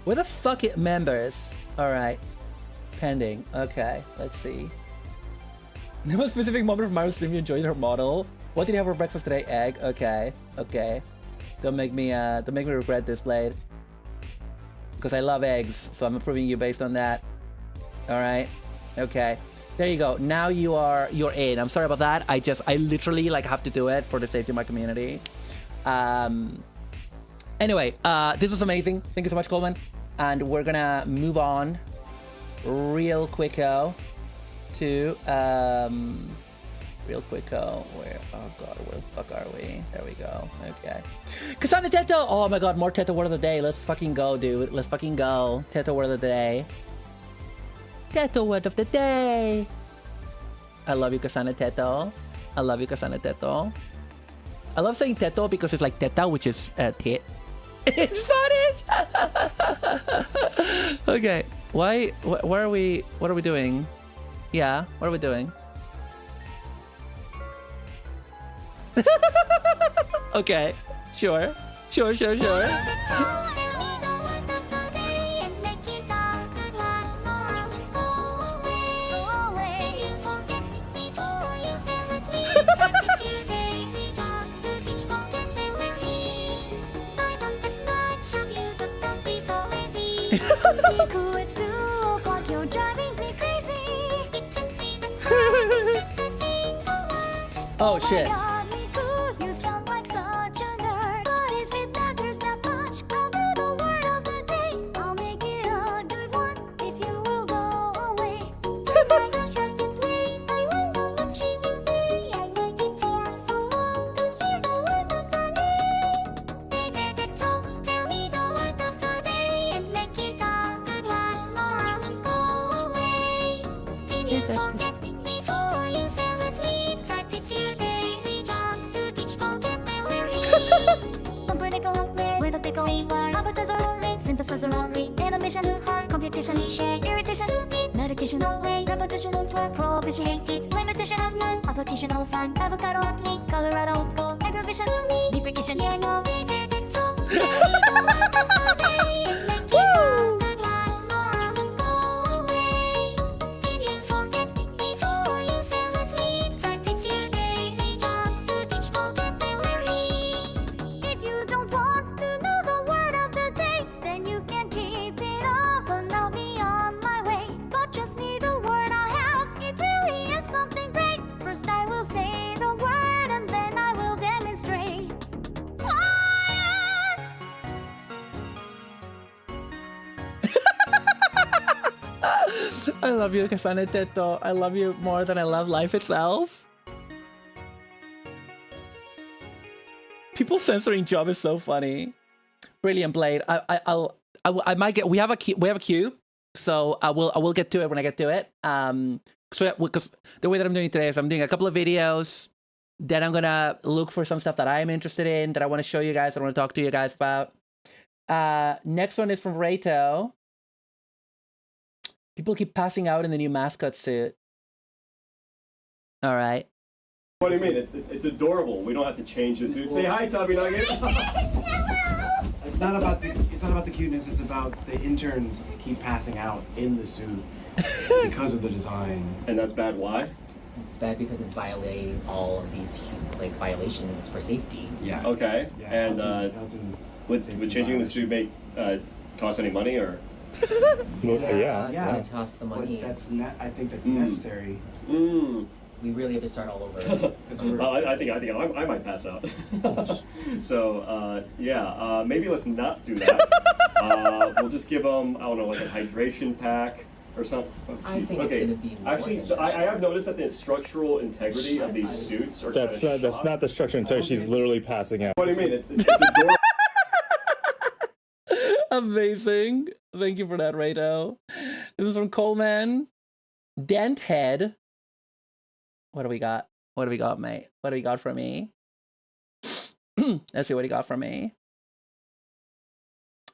B: Where the fuck it members? All right. Pending. Okay, let's see. There was a specific moment of Maru's stream you enjoyed her model. What did you have for breakfast today? Egg. Okay. Okay. Don't make me regret this, Blade. Because I love eggs, so I'm approving you based on that. All right. Okay. There you go. Now you're in. I'm sorry about that. I literally like have to do it for the safety of my community. Anyway, this was amazing. Thank you so much, Coleman. And we're gonna move on real quicko to real quicko. Where? Oh god, where the fuck are we? There we go. Okay. Kasana Teto. Oh my god, more Teto word of the day. Let's fucking go, dude. Let's fucking go. Teto word of the day. Teto word of the day. I love you, Kasana Teto. I love you, Kasana Teto. I love saying Teto because it's like teta, which is tit. In Spanish. Okay. Why? Where are we? What are we doing? Yeah. What are we doing? Okay. Sure. Sure. Sure. Sure. Oh shit.
C: You sound like such a nerd. But if it matters that much, I'll do the word of the day. I'll make it a good one if you will go away. My gosh, I can't wait. I wonder what she can say. I'm waiting for so long to hear the word of the day. Baby, tell me the word of the day and make it a good one, or I will go away. Did you forget before you fell asleep that it's your daily job to teach vocabulary? Unpredictable with a pickle, appetizer only, synthesizer only, animation, hard computation, shake, irritation, medication only, repetition on 12, prohibition, hate it, limitation of none, application of fun, avocado only, Colorado gold, aggravation only, deprecation, yeah, no, baby, talk, make it a good one, or I will go away. Did you forget before you fell asleep that it's your daily job to teach vocabulary? If you don't want to know the word of the day, then you can keep it up and I'll be on my way. But trust me, the word I have, it really is something great. First I will say the word and then I will demonstrate. Quiet!
B: I love you, Kasane Teto. I love you more than I love life itself. People censoring job is so funny. Brilliant, Blade. I might get. We have a queue, so I will get to it when I get to it. So because the way that I'm doing it today is I'm doing a couple of videos, then I'm gonna look for some stuff that I'm interested in that I want to show you guys. That I want to talk to you guys about. Next one is from Rato. People keep passing out in the new mascot suit. All right.
D: What do you mean? It's adorable. We don't have to change the suit. Say hi, Tubby Nugget.
E: It's not about the cuteness. It's about the interns keep passing out in the suit because of the design.
D: And that's bad. Why?
F: It's bad because it's violating all of these like violations for safety.
E: Yeah.
D: Okay.
E: Yeah,
D: And
E: health and
D: would
E: safety
D: changing the suit make cost any money or?
E: Yeah.
F: It's gonna cost some money.
E: But I think that's necessary.
F: We really have to start all over.
D: I think I might pass out. So yeah, maybe let's not do that. We'll just give them, I don't know, like a hydration pack or something. Oh,
F: I think
D: okay.
F: it's gonna be more
D: Actually,
F: than
D: I have noticed that the structural integrity of these suits are
G: That's not the structure until she's literally passing out.
D: What do you mean? It's adorable.
B: Amazing. Thank you for that, Rado. This is from Coleman. Dent head. What do we got? What do we got, mate? What do we got for me? Let's see what he got for me.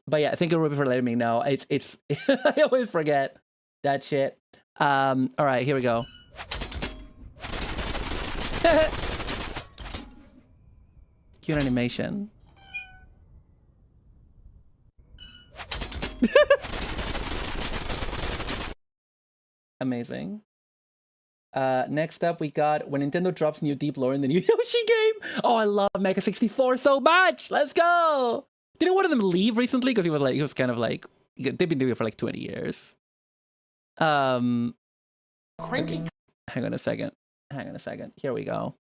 B: But yeah, thank you, Ruby, for letting me know. It's I always forget that shit. All right, here we go. Cute animation. Amazing. Next up, we got when Nintendo drops new deep lore in the new Yoshi game. Oh, I love Mecha 64 so much. Let's go. Didn't one of them leave recently because he was kind of like they've been doing it for like 20 years. Cranky. Hang on a second. Here we go.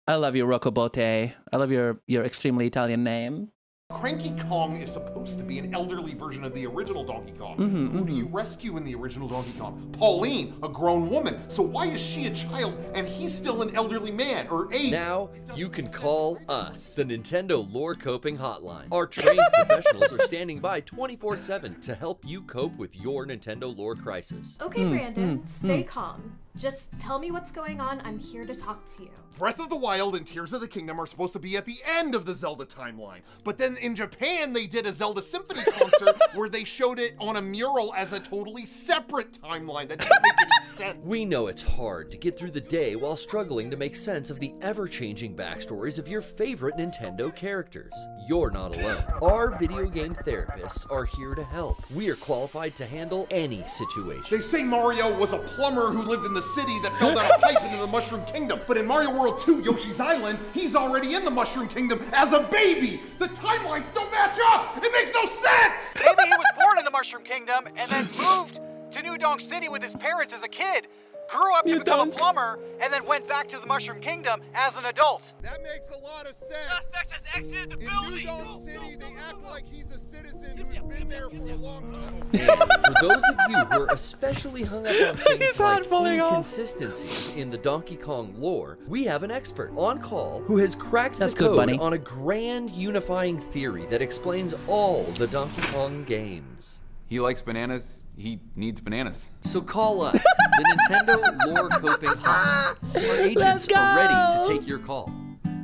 B: I love you, Roccobote. I love your extremely Italian name.
H: Cranky Kong is supposed to be an elderly version of the original Donkey Kong. Who do you rescue in the original Donkey Kong? Pauline, a grown woman. So why is she a child and he's still an elderly man or age?
I: Now you can call us, the Nintendo Lore Coping Hotline. Our trained professionals are standing by 24/7 to help you cope with your Nintendo lore crisis.
J: Okay, Brandon, stay calm. Just tell me what's going on. I'm here to talk to you.
H: Breath of the Wild and Tears of the Kingdom are supposed to be at the end of the Zelda timeline. But then in Japan, they did a Zelda Symphony concert where they showed it on a mural as a totally separate timeline. That doesn't make any sense.
I: We know it's hard to get through the day while struggling to make sense of the ever-changing backstories of your favorite Nintendo characters. You're not alone. Our video game therapists are here to help. We are qualified to handle any situation.
H: They say Mario was a plumber who lived in the city that fell down a pipe into the Mushroom Kingdom. But in Mario World 2, Yoshi's Island, he's already in the Mushroom Kingdom as a baby. The timelines don't match up. It makes no sense.
K: Maybe he was born in the Mushroom Kingdom and then moved to New Donk City with his parents as a kid, grew up to become a plumber, and then went back to the Mushroom Kingdom as an adult.
H: That makes a lot of sense.
K: Suspect has exited the building.
H: In New Donk City, they act like he's a citizen who's been there for a long time.
I: And for those of you who are especially hung up on things like inconsistencies in the Donkey Kong lore, we have an expert on call who has cracked the code on a grand unifying theory that explains all the Donkey Kong games.
L: He likes bananas, he needs bananas.
I: So call us, the Nintendo Lore Coping Hotline. Our agents are ready to take your call.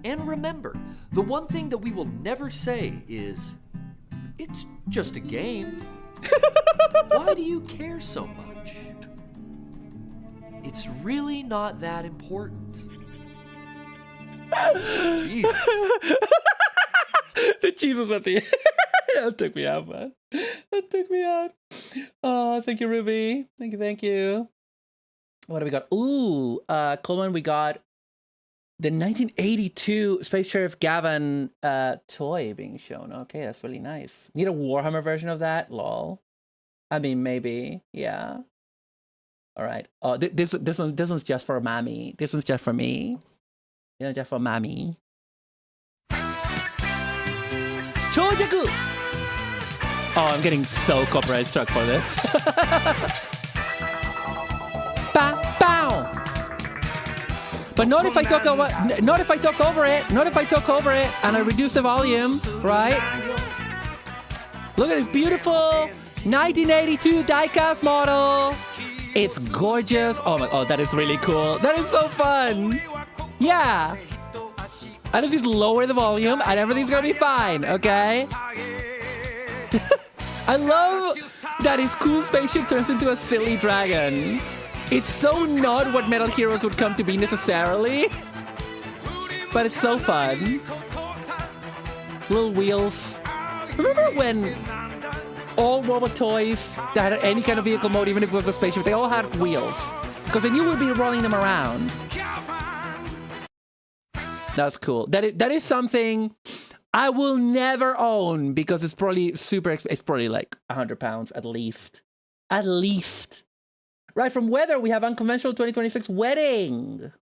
I: And remember, the one thing that we will never say is, it's just a game. Why do you care so much? It's really not that important. Jesus.
B: The Jesus at the end. That took me out, man. That took me out. Oh, thank you, Ruby. Thank you. What have we got? Ooh, Coleman, we got the 1982 Space Sheriff Gavin toy being shown. Okay, that's really nice. Need a Warhammer version of that? Lol. I mean, maybe. Yeah. All right. Oh, this one's just for mommy. This one's just for me. Yeah, just for mommy. Chojaku! Oh, I'm getting so copyright struck for this. Bow. But not if I talk over it. Not if I talk over it and I reduce the volume, right? Look at this beautiful 1982 diecast model. It's gorgeous. Oh my god, that is really cool. That is so fun. Yeah. I just need to lower the volume and everything's gonna be fine, okay? I love that his cool spaceship turns into a silly dragon. It's so not what Metal Heroes would come to be necessarily, but it's so fun. Little wheels. Remember when all robot toys that had any kind of vehicle mode, even if it was a spaceship, they all had wheels? Because they knew we'd be rolling them around. That's cool. That is something I will never own because it's probably super expensive. It's probably like £100 at least. At least. Right, from Weather, we have Unconventional 2026 Wedding.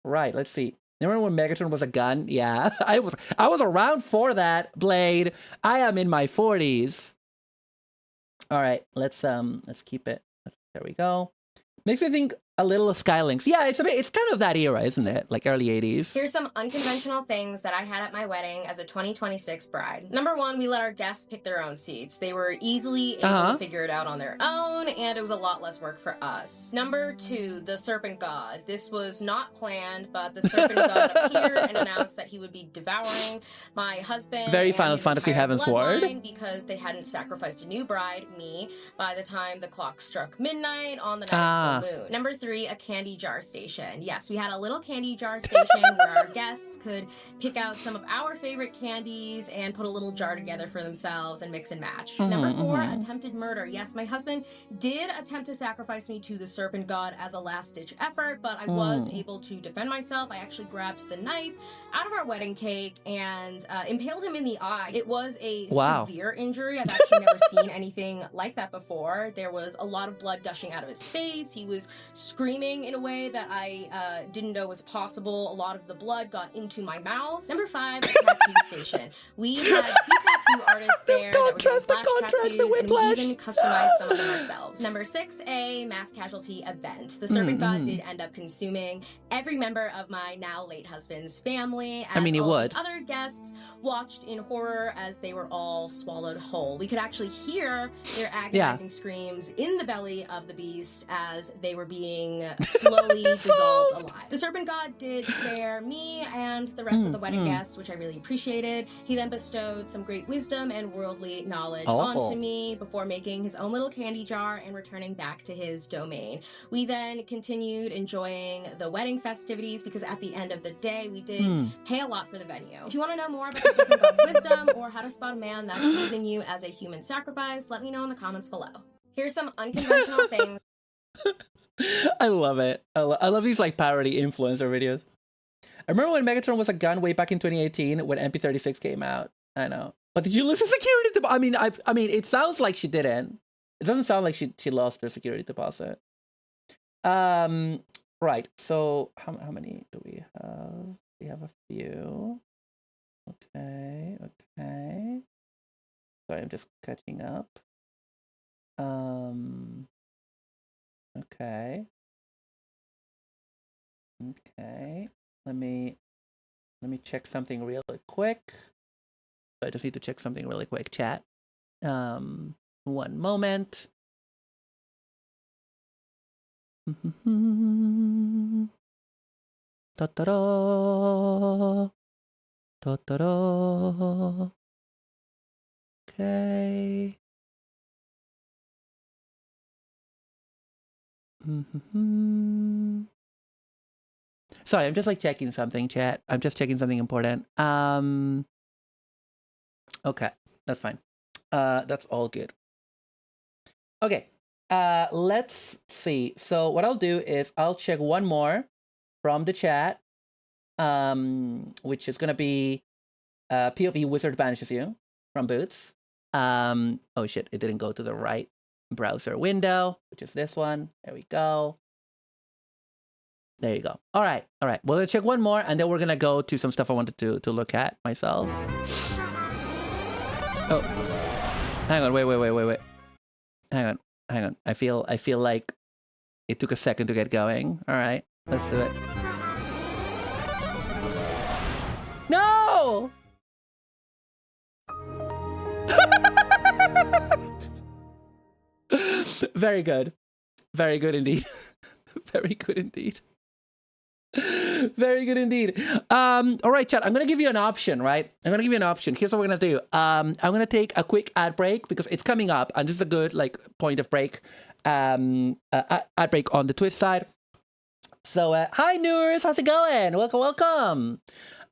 B: Right, let's see. Remember when Megatron was a gun? Yeah, I was around for that, Blade. I am in my 40s. All right, let's keep it. There we go. Makes me think A little Skylinks. Yeah, it's kind of that era, isn't it? Like early 80s.
M: Here's some unconventional things that I had at my wedding as a 2026 bride. Number one, we let our guests pick their own seats. They were easily able to figure it out on their own, and it was a lot less work for us. Number two, the serpent god. This was not planned, but the serpent god appeared and announced that he would be devouring my husband.
B: Very Final Fantasy Heavensward.
M: Because they hadn't sacrificed a new bride, me, by the time the clock struck midnight on the night of the moon. Number three, a candy jar station. Yes, we had a little candy jar station where our guests could pick out some of our favorite candies and put a little jar together for themselves and mix and match. Number four, attempted murder. Yes, my husband did attempt to sacrifice me to the serpent god as a last-ditch effort, but I was able to defend myself. I actually grabbed the knife out of our wedding cake and impaled him in the eye. It was a severe injury. I've actually never seen anything like that before. There was a lot of blood gushing out of his face. He was screaming in a way that I didn't know was possible. A lot of the blood got into my mouth. Number five, a tattoo station. We had 2 tattoo artists there that were doing flash tattoos, and we even customized some of them ourselves. Number six, a mass casualty event. The serpent god did end up consuming every member of my now late husband's family. As
B: he
M: all
B: would.
M: The other guests watched in horror as they were all swallowed whole. We could actually hear their agonizing screams in the belly of the beast as they were being slowly dissolved alive. The serpent god did spare me and the rest of the wedding guests, which I really appreciated. He then bestowed some great wisdom and worldly knowledge onto me before making his own little candy jar and returning back to his domain. We then continued enjoying the wedding festivities because at the end of the day, we did pay a lot for the venue. If you want to know more about the serpent god's wisdom or how to spot a man that's using you as a human sacrifice, let me know in the comments below. Here's some unconventional things.
B: I love it. I love these like parody influencer videos. I remember when Megatron was a gun way back in 2018 when MP36 came out. I know. But did you lose the security deposit? I mean, it sounds like she didn't. It doesn't sound like she lost her security deposit. Right. So how many do we have? We have a few. Okay. Sorry, I'm just catching up. Okay. Let me check something really quick. I just need to check something really quick, chat. One moment. Ta-ta-da. Ta-ta-da. Okay. Sorry, I'm just like checking something, chat. I'm just checking something important. Okay, that's fine. That's all good. Okay, let's see. So what I'll do is I'll check one more from the chat, which is gonna be POV Wizard Banishes You from Boots. Oh shit, it didn't go to the right browser window, which is this one. There we go. There you go. All right. Well, let's check one more, and then we're gonna go to some stuff I wanted to look at myself. Oh, hang on. Wait. Hang on. I feel like it took a second to get going. All right, let's do it. No. Very good indeed. Very good indeed. Very good indeed. All right, chat. I'm gonna give you an option, right? Here's what we're gonna do. I'm gonna take a quick ad break because it's coming up, and this is a good like point of break. Ad break on the Twitch side. So, hi Noors, how's it going? Welcome.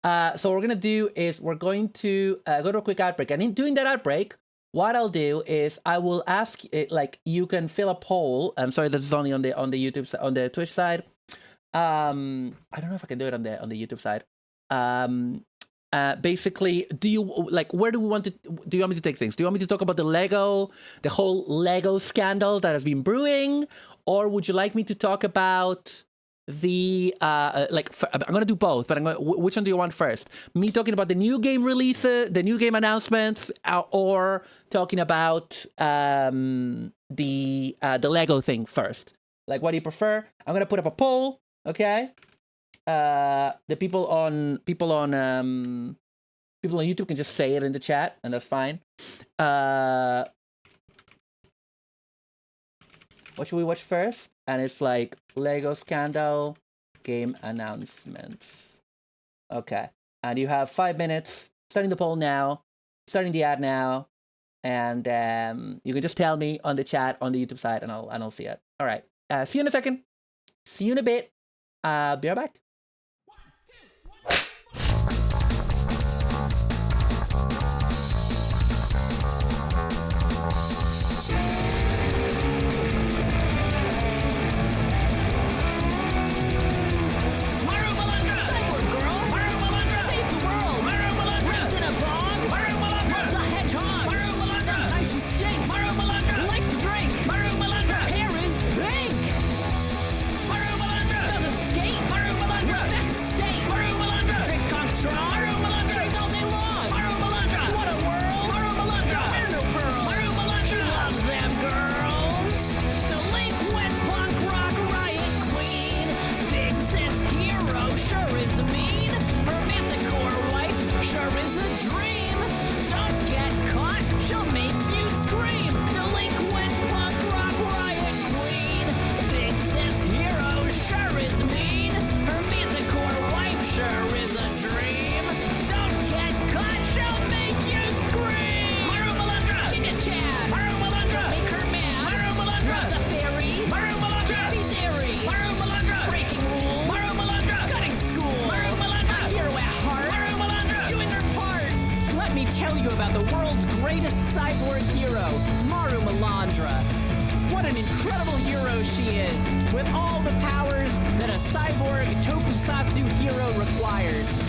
B: So what we're gonna do is we're going to go to a quick ad break, and in doing that ad break, what I'll do is I will ask it like you can fill a poll. I'm sorry, this is only on the YouTube on the Twitch side. I don't know if I can do it on the YouTube side. Basically, do you like where do you want me to take things? Do you want me to talk about the whole Lego scandal that has been brewing, or would you like me to talk about the I'm gonna do both, but which one do you want first? Me talking about the new game releases, the new game announcements, or talking about the Lego thing first? Like, what do you prefer? I'm gonna put up a poll, okay? The people on YouTube can just say it in the chat, and that's fine. What should we watch first? And it's like Lego Scandal, game announcements. Okay, and you have 5 minutes. Starting the poll now. Starting the ad now, and you can just tell me on the chat on the YouTube side, and I'll see it. All right. See you in a second. See you in a bit. Be right back. About the world's greatest cyborg hero, Marumalandra. What an incredible hero she is, with all the powers that a cyborg tokusatsu hero requires.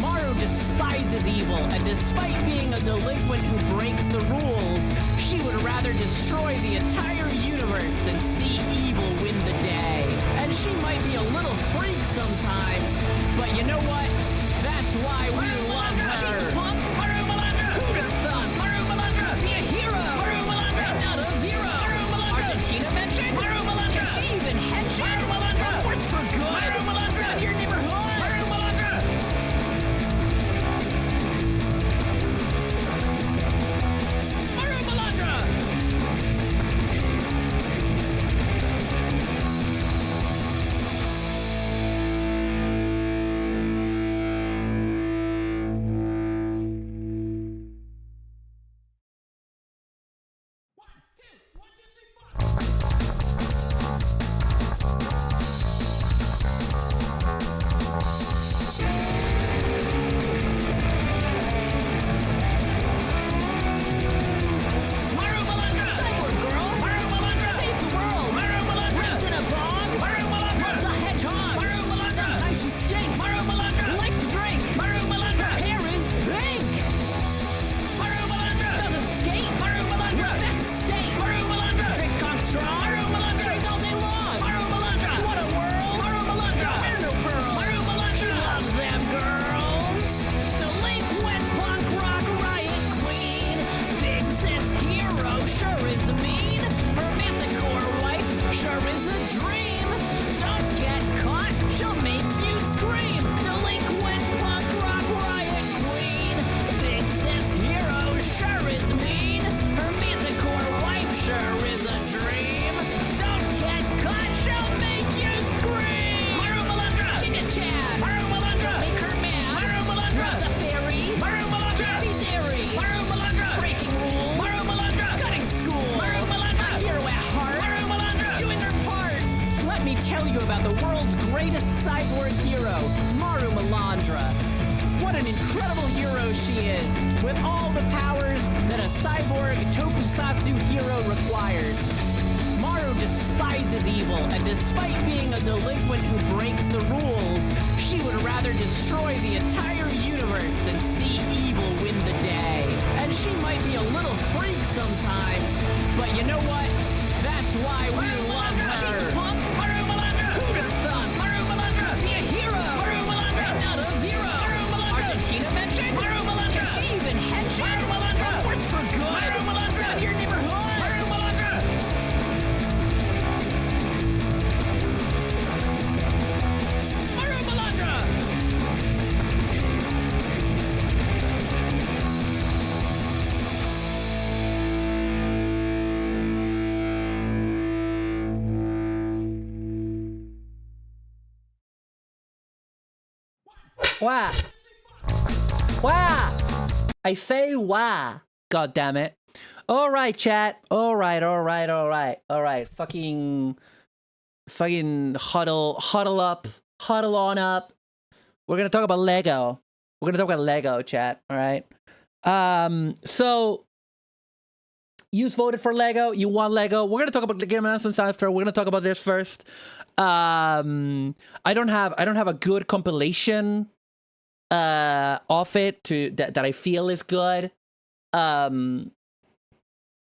B: Maru despises evil, and despite being a delinquent who breaks the rules, she would rather destroy the entire universe than see evil win the day. And she might be a little freak sometimes, but you know what? That's why we love her. She's a punk. Who'da thought? Marumalandra, be a hero. Marumalandra, not a zero. Argentina mentioned. Marumalandra, can she even hench? Marumalandra, force for good. Marumalandra, in your neighborhood. Marumalandra. Marumalandra. tokusatsu hero requires. Maru despises evil, and despite being a delinquent who breaks the rules, she would rather destroy the entire universe than see evil win the day. And she might be a little freak sometimes, but you know what? That's why we love her. She's a punk. Marumalandra. Who'da thought? Marumalandra. Be a hero. Marumalandra. Not a zero. Marumalandra. Argentina mentioned. Marumalandra. Can she even hench? Marumalandra. Force for good. Marumalandra. In your neighborhood. Marumalandra. Wah. Wah. I say wah. God damn it. All right, chat. All right. Fucking huddle up. Huddle on up. We're going to talk about Lego. We're going to talk about Lego, chat. All right. So you voted for Lego. You want Lego. We're going to talk about the game announcements after. We're going to talk about this first. I don't have a good compilation of it that I feel is good.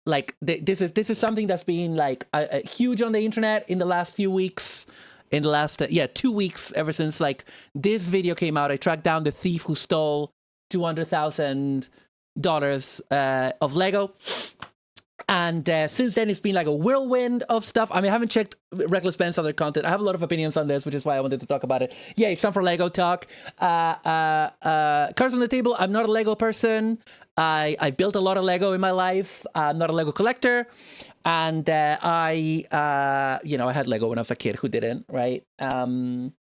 B: Like this is something that's been like huge on the internet in the last few weeks. In the last 2 weeks, ever since like this video came out, I tracked down the thief who stole $200,000 of Lego. And since then, it's been like a whirlwind of stuff. I mean, I haven't checked Reckless Ben's other content. I have a lot of opinions on this, which is why I wanted to talk about it. Yeah, it's time for Lego talk. Cards on the table. I'm not a Lego person. I built a lot of Lego in my life. I'm not a Lego collector. And I had Lego when I was a kid. Who didn't, right? And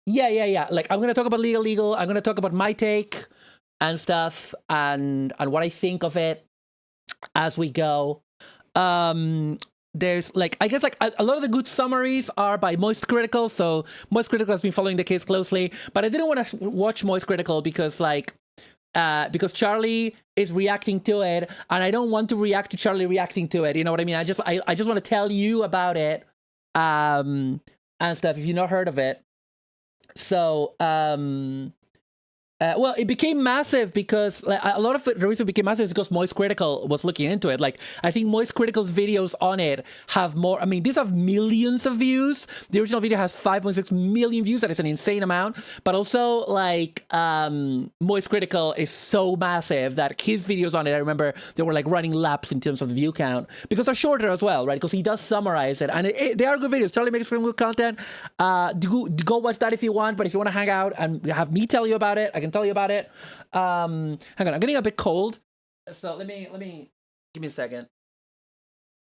B: yeah. Like, I'm going to talk about legal. I'm going to talk about my take and stuff and what I think of it as we go. There's like, I guess like a lot of the good summaries are by Moist Critical. So Moist Critical has been following the case closely, but I didn't want to watch Moist Critical because because Charlie is reacting to it, and I don't want to react to Charlie reacting to it. You know what I mean? I just want to tell you about it, and stuff if you've not heard of it. So, well, it became massive because like, a lot of the reason it became massive is because Moist Critical was looking into it. Like, I think Moist Critical's videos on it have more. I mean, these have millions of views. The original video has 5.6 million views. That is an insane amount. But also, like, Moist Critical is so massive that his videos on it, I remember they were like running laps in terms of the view count because they're shorter as well, right? Because he does summarize it, and they are good videos. Charlie makes some good content. Go watch that if you want. But if you want to hang out and have me tell you about it, I can tell you about it. Hang on, I'm getting a bit cold, so let me give me a second.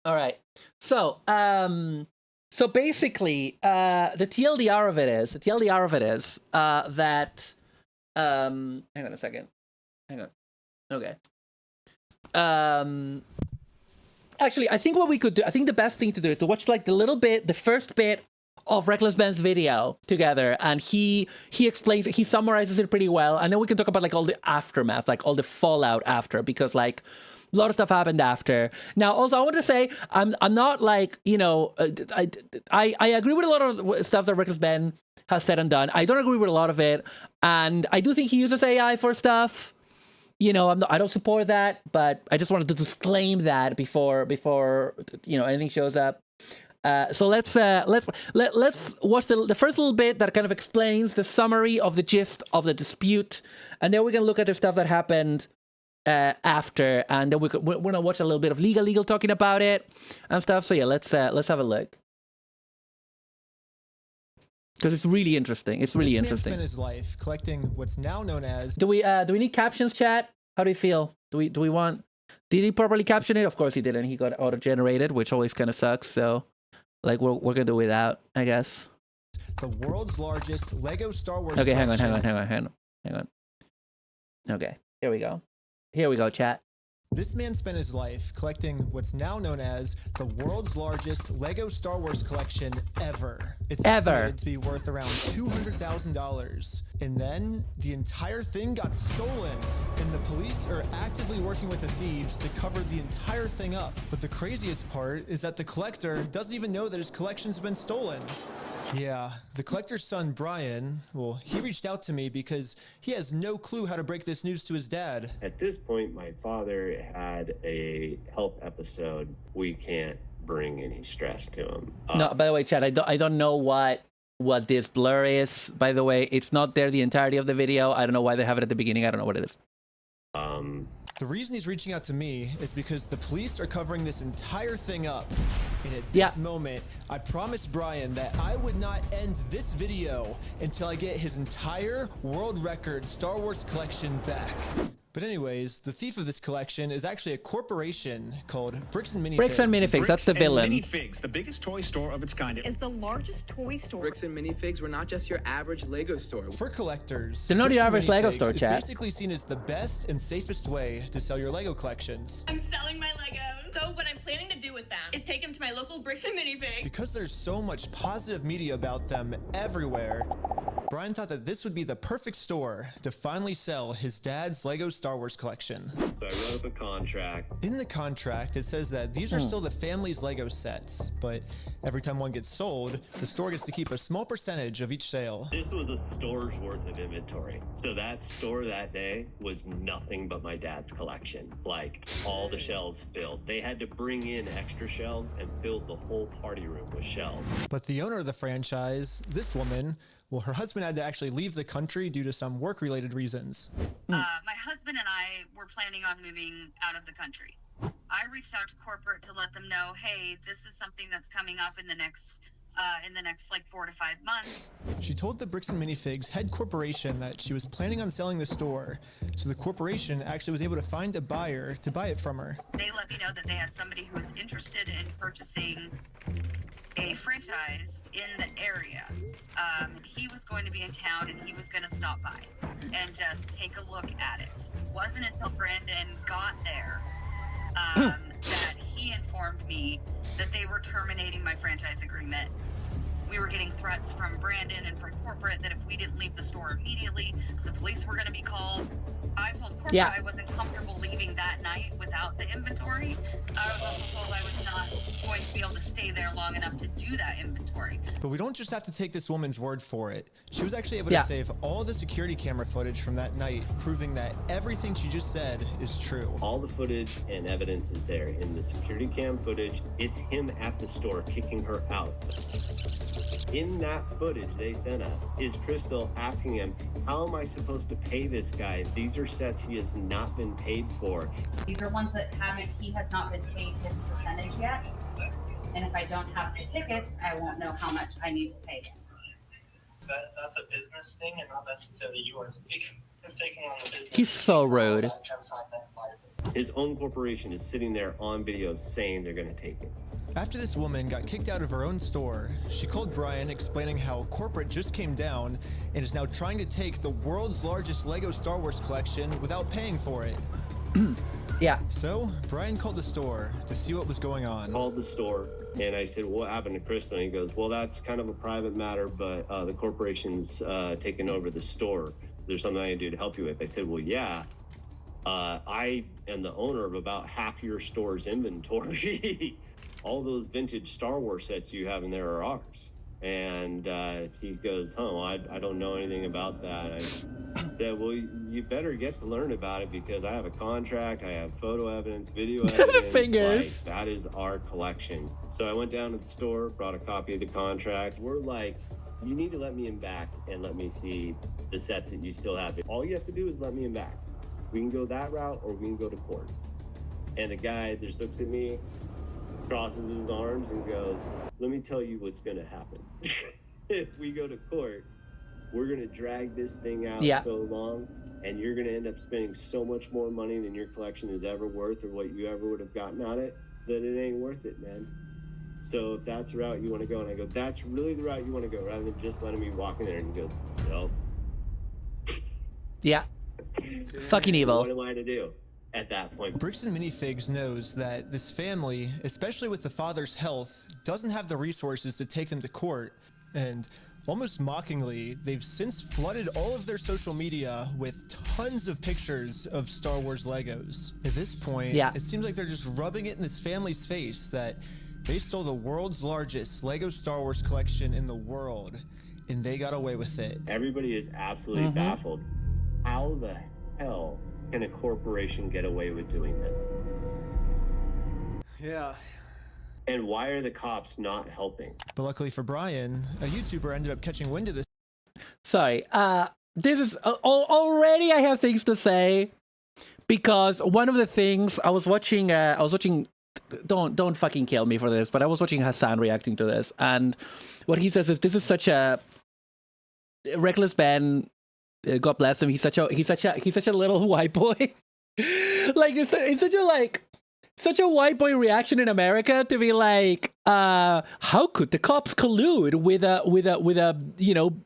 B: All right, so basically the TLDR of it is that hang on a second, okay. Actually, I think what we could do, I think the best thing to do is to watch like the first bit of Reckless Ben's video together, and he explains it, he summarizes it pretty well, and then we can talk about like all the aftermath, like all the fallout after, because like a lot of stuff happened after. Now, also, I want to say I'm not like, you know, I agree with a lot of stuff that Reckless Ben has said and done. I don't agree with a lot of it, and I do think he uses AI for stuff. You know, I don't support that, but I just wanted to disclaim that before you know anything shows up. So let's watch the first little bit that kind of explains the summary of the gist of the dispute, and then we can look at the stuff that happened after, and then we're gonna watch a little bit of legal talking about it and stuff. So yeah, let's have a look because it's really interesting. It's really interesting.
N: Spent his life collecting what's now known as.
B: Do we need captions, chat? How do you feel? Do we want? Did he properly caption it? Of course he didn't. He got auto-generated, which always kind of sucks. So. Like, we're gonna do without, I guess.
N: The world's largest Lego Star Wars.
B: Okay, hang on. Okay, here we go, chat.
N: This man spent his life collecting what's now known as the world's largest Lego Star Wars collection ever. It's estimated to be worth around $200,000. And then the entire thing got stolen, and the police are actively working with the thieves to cover the entire thing up. But the craziest part is that the collector doesn't even know that his collection's been stolen. Yeah, the collector's son, Brian, well, he reached out to me because he has no clue how to break this news to his dad.
O: At this point, my father had a health episode. We can't bring any stress to him.
B: No, by the way, Chad, I don't know what this blur is, by the way. It's not there the entirety of the video. I don't know why they have it at the beginning. I don't know what it is.
N: The reason he's reaching out to me is because the police are covering this entire thing up. And at this moment, I promised Brian that I would not end this video until I get his entire world record Star Wars collection back. But anyways, the thief of this collection is actually a corporation called Bricks and Minifigs.
B: Bricks and Minifigs, that's the villain.
P: Minifigs, the biggest toy store of its kind.
Q: Is the largest toy store.
R: Bricks and Minifigs were not just your average Lego store.
N: For collectors,
B: they're not
N: Bricks
B: your
N: and
B: average Lego
N: Minifigs
B: store,
N: is
B: chat.
N: basically seen as the best and safest way to sell your Lego collections.
S: I'm selling my Legos. So what I'm planning to do with them is take them to my local Bricks and Minifigs.
N: Because there's so much positive media about them everywhere, Brian thought that this would be the perfect store to finally sell his dad's Lego Star Wars collection.
O: So I wrote up a contract.
N: In the contract, it says that these are still the family's Lego sets, but every time one gets sold, the store gets to keep a small percentage of each sale.
O: This was a store's worth of inventory. So that store that day was nothing but my dad's collection. Like, all the shelves filled. They had to bring in extra shelves and filled the whole party room with shelves.
N: But the owner of the franchise, this woman, well, her husband had to actually leave the country due to some work-related reasons.
T: My husband and I were planning on moving out of the country. I reached out to corporate to let them know, hey, this is something that's coming up in the next like 4 to 5 months.
N: She told the Bricks and Minifigs head corporation that she was planning on selling the store, so the corporation actually was able to find a buyer to buy it from her.
T: They let me know that they had somebody who was interested in purchasing a franchise in the area. He was going to be in town and he was going to stop by and just take a look at it. Wasn't until Brandon got there that he informed me that they were terminating my franchise agreement. We were getting threats from Brandon and from corporate that if we didn't leave the store immediately, the police were going to be called. I told corporate I wasn't comfortable leaving that night without the inventory. I was also told I was not going to be able to stay there long enough to do that inventory.
N: But we don't just have to take this woman's word for it. She was actually able to save all the security camera footage from that night, proving that everything she just said is true.
O: All the footage and evidence is there. In the security cam footage, it's him at the store kicking her out. In that footage they sent us is Crystal asking him, how am I supposed to pay this guy? These are sets he has not been paid for.
U: These are ones that he has not been paid his percentage yet. And if I don't have my tickets, I won't know how much I need to pay him.
V: That's a business thing and not necessarily yours. He's taking on the business.
B: He's so rude.
O: His own corporation is sitting there on video saying they're going to take it.
N: After this woman got kicked out of her own store, she called Brian explaining how corporate just came down and is now trying to take the world's largest Lego Star Wars collection without paying for it. So Brian called the store to see what was going on.
O: Called the store and I said, what happened to Crystal? And he goes, well, that's kind of a private matter, but the corporation's taking over the store. There's something I can do to help you with. I said, well, yeah. I am the owner of about half your store's inventory. All those vintage Star Wars sets you have in there are ours. And he goes, I don't know anything about that. I said, well, you better get to learn about it because I have a contract, I have photo evidence, video evidence.
B: The fingers.
O: Like, that is our collection. So I went down to the store, brought a copy of the contract. We're like, you need to let me in back and let me see the sets that you still have. All you have to do is let me in back. We can go that route or we can go to court. And the guy just looks at me, crosses his arms and goes, let me tell you what's going to happen. If we go to court, we're going to drag this thing out so long and you're going to end up spending so much more money than your collection is ever worth or what you ever would have gotten out of it, that it ain't worth it, man. So if that's the route you want to go, and I go, that's really the route you want to go, rather than just letting me walk in there. And he goes, no.
B: Fucking evil.
O: What am I to do at that point?
N: Bricks and Minifigs knows that this family, especially with the father's health, doesn't have the resources to take them to court, and almost mockingly, they've since flooded all of their social media with tons of pictures of Star Wars Legos. At this point, it seems like they're just rubbing it in this family's face that they stole the world's largest Lego Star Wars collection in the world, and they got away with it.
O: Everybody is absolutely baffled. How the hell can a corporation get away with doing this?
E: Yeah.
O: And why are the cops not helping?
N: But luckily for Brian, a YouTuber ended up catching wind of this.
B: Sorry, this is already I have things to say because one of the things I was watching, don't fucking kill me for this, but I was watching Hassan reacting to this, and what he says is this is such a reckless Ben. God bless him. He's such a little white boy. Like it's such a white boy reaction in America to be like, how could the cops collude with a you know,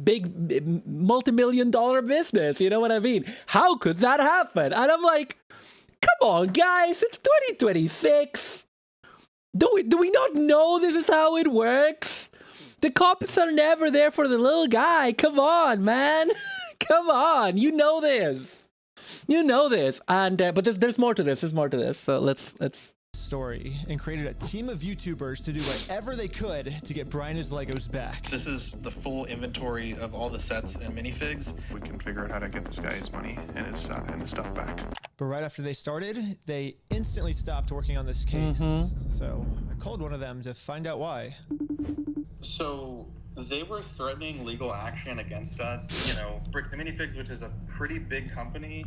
B: big multi-million-dollar business? You know what I mean? How could that happen? And I'm like, come on, guys, it's 2026. Do we not know this is how it works? The cops are never there for the little guy. Come on, man. Come on. You know this. You know this. And but there's more to this. There's more to this. So let's
N: story and created a team of YouTubers to do whatever they could to get Brian his Legos back.
A: This is the full inventory of all the sets and minifigs.
Q: We can figure out how to get this guy his money and his stuff back.
N: But right after they started, they instantly stopped working on this case. So I called one of them to find out why.
A: So they were threatening legal action against us. You know, Bricks and Minifigs, which is a pretty big company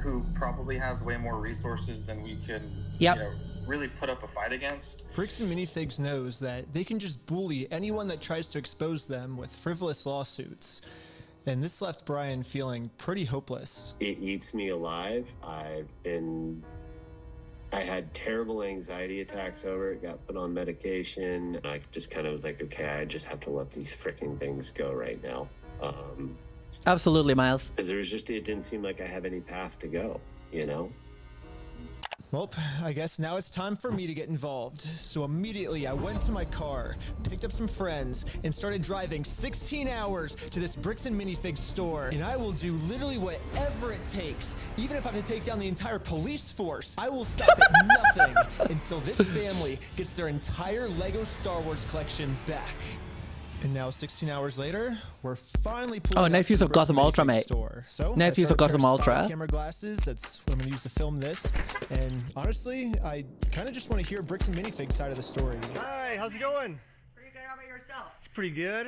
A: who probably has way more resources than we can you know, really put up a fight against.
N: Bricks and Minifigs knows that they can just bully anyone that tries to expose them with frivolous lawsuits. And this left Brian feeling pretty hopeless.
O: It eats me alive. I had terrible anxiety attacks over it, got put on medication. I just kind of was like, okay, I just have to let these freaking things go right now.
B: Absolutely, Miles.
O: Because it didn't seem like I have any path to go, you know?
N: Well, I guess now it's time for me to get involved. So immediately I went to my car, picked up some friends, and started driving 16 hours to this Bricks and Minifigs store. And I will do literally whatever it takes. Even if I have to take down the entire police force, I will stop at nothing until this family gets their entire Lego Star Wars collection back. And now 16 hours later, we're finally pulling
B: nice use of Gotham Ultra, mate.
N: So
B: nice use of Gotham Ultra.
N: Camera glasses, that's what I'm gonna use to film this. And honestly, I kind of just want to hear Bricks and Minifigs side of the story.
W: Hi, how's it going?
S: Pretty good. How about yourself?
W: It's pretty good.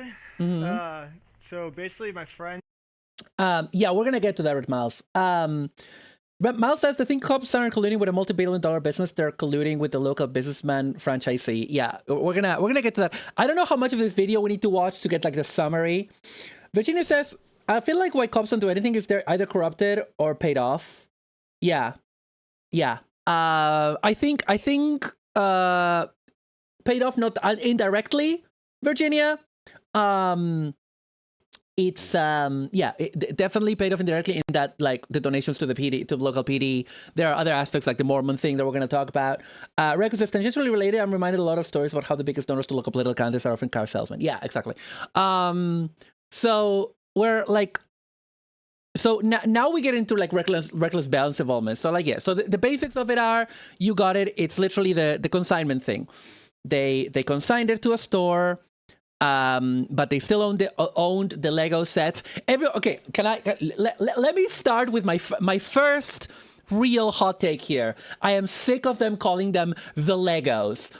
W: So basically my friend...
B: yeah, we're gonna get to that with Miles. But Miles says the thing cops aren't colluding with a multi-billion-dollar business; they're colluding with the local businessman franchisee. Yeah, we're gonna get to that. I don't know how much of this video we need to watch to get like the summary. Virginia says, "I feel like why cops don't do anything is they're either corrupted or paid off." Yeah. I think paid off not indirectly, Virginia. It's it definitely paid off indirectly in that, like, the donations to the PD, to the local PD. There are other aspects like the Mormon thing that we're going to talk about. Reco says, tangentially related, I'm reminded a lot of stories about how the biggest donors to local political candidates are often car salesmen. Yeah, exactly. So we're like, so now we get into like reckless balance involvement. So like, yeah, so the basics of it are, you got it. It's literally the consignment thing. They consigned it to a store. But they still owned the Lego sets. Okay, let me start with my first real hot take here. I am sick of them calling them the Legos.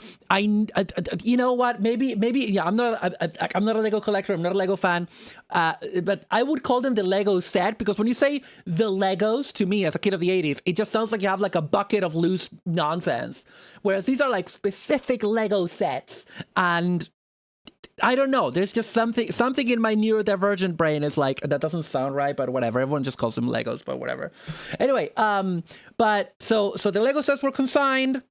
B: You know what? Maybe yeah. I'm not a Lego collector. I'm not a Lego fan. But I would call them the Lego set, because when you say the Legos, to me as a kid of the 80s, it just sounds like you have like a bucket of loose nonsense. Whereas these are like specific Lego sets, and I don't know. There's just something in my neurodivergent brain is like, that doesn't sound right, but whatever. Everyone just calls them Legos, but whatever. Anyway, but so the Lego sets were consigned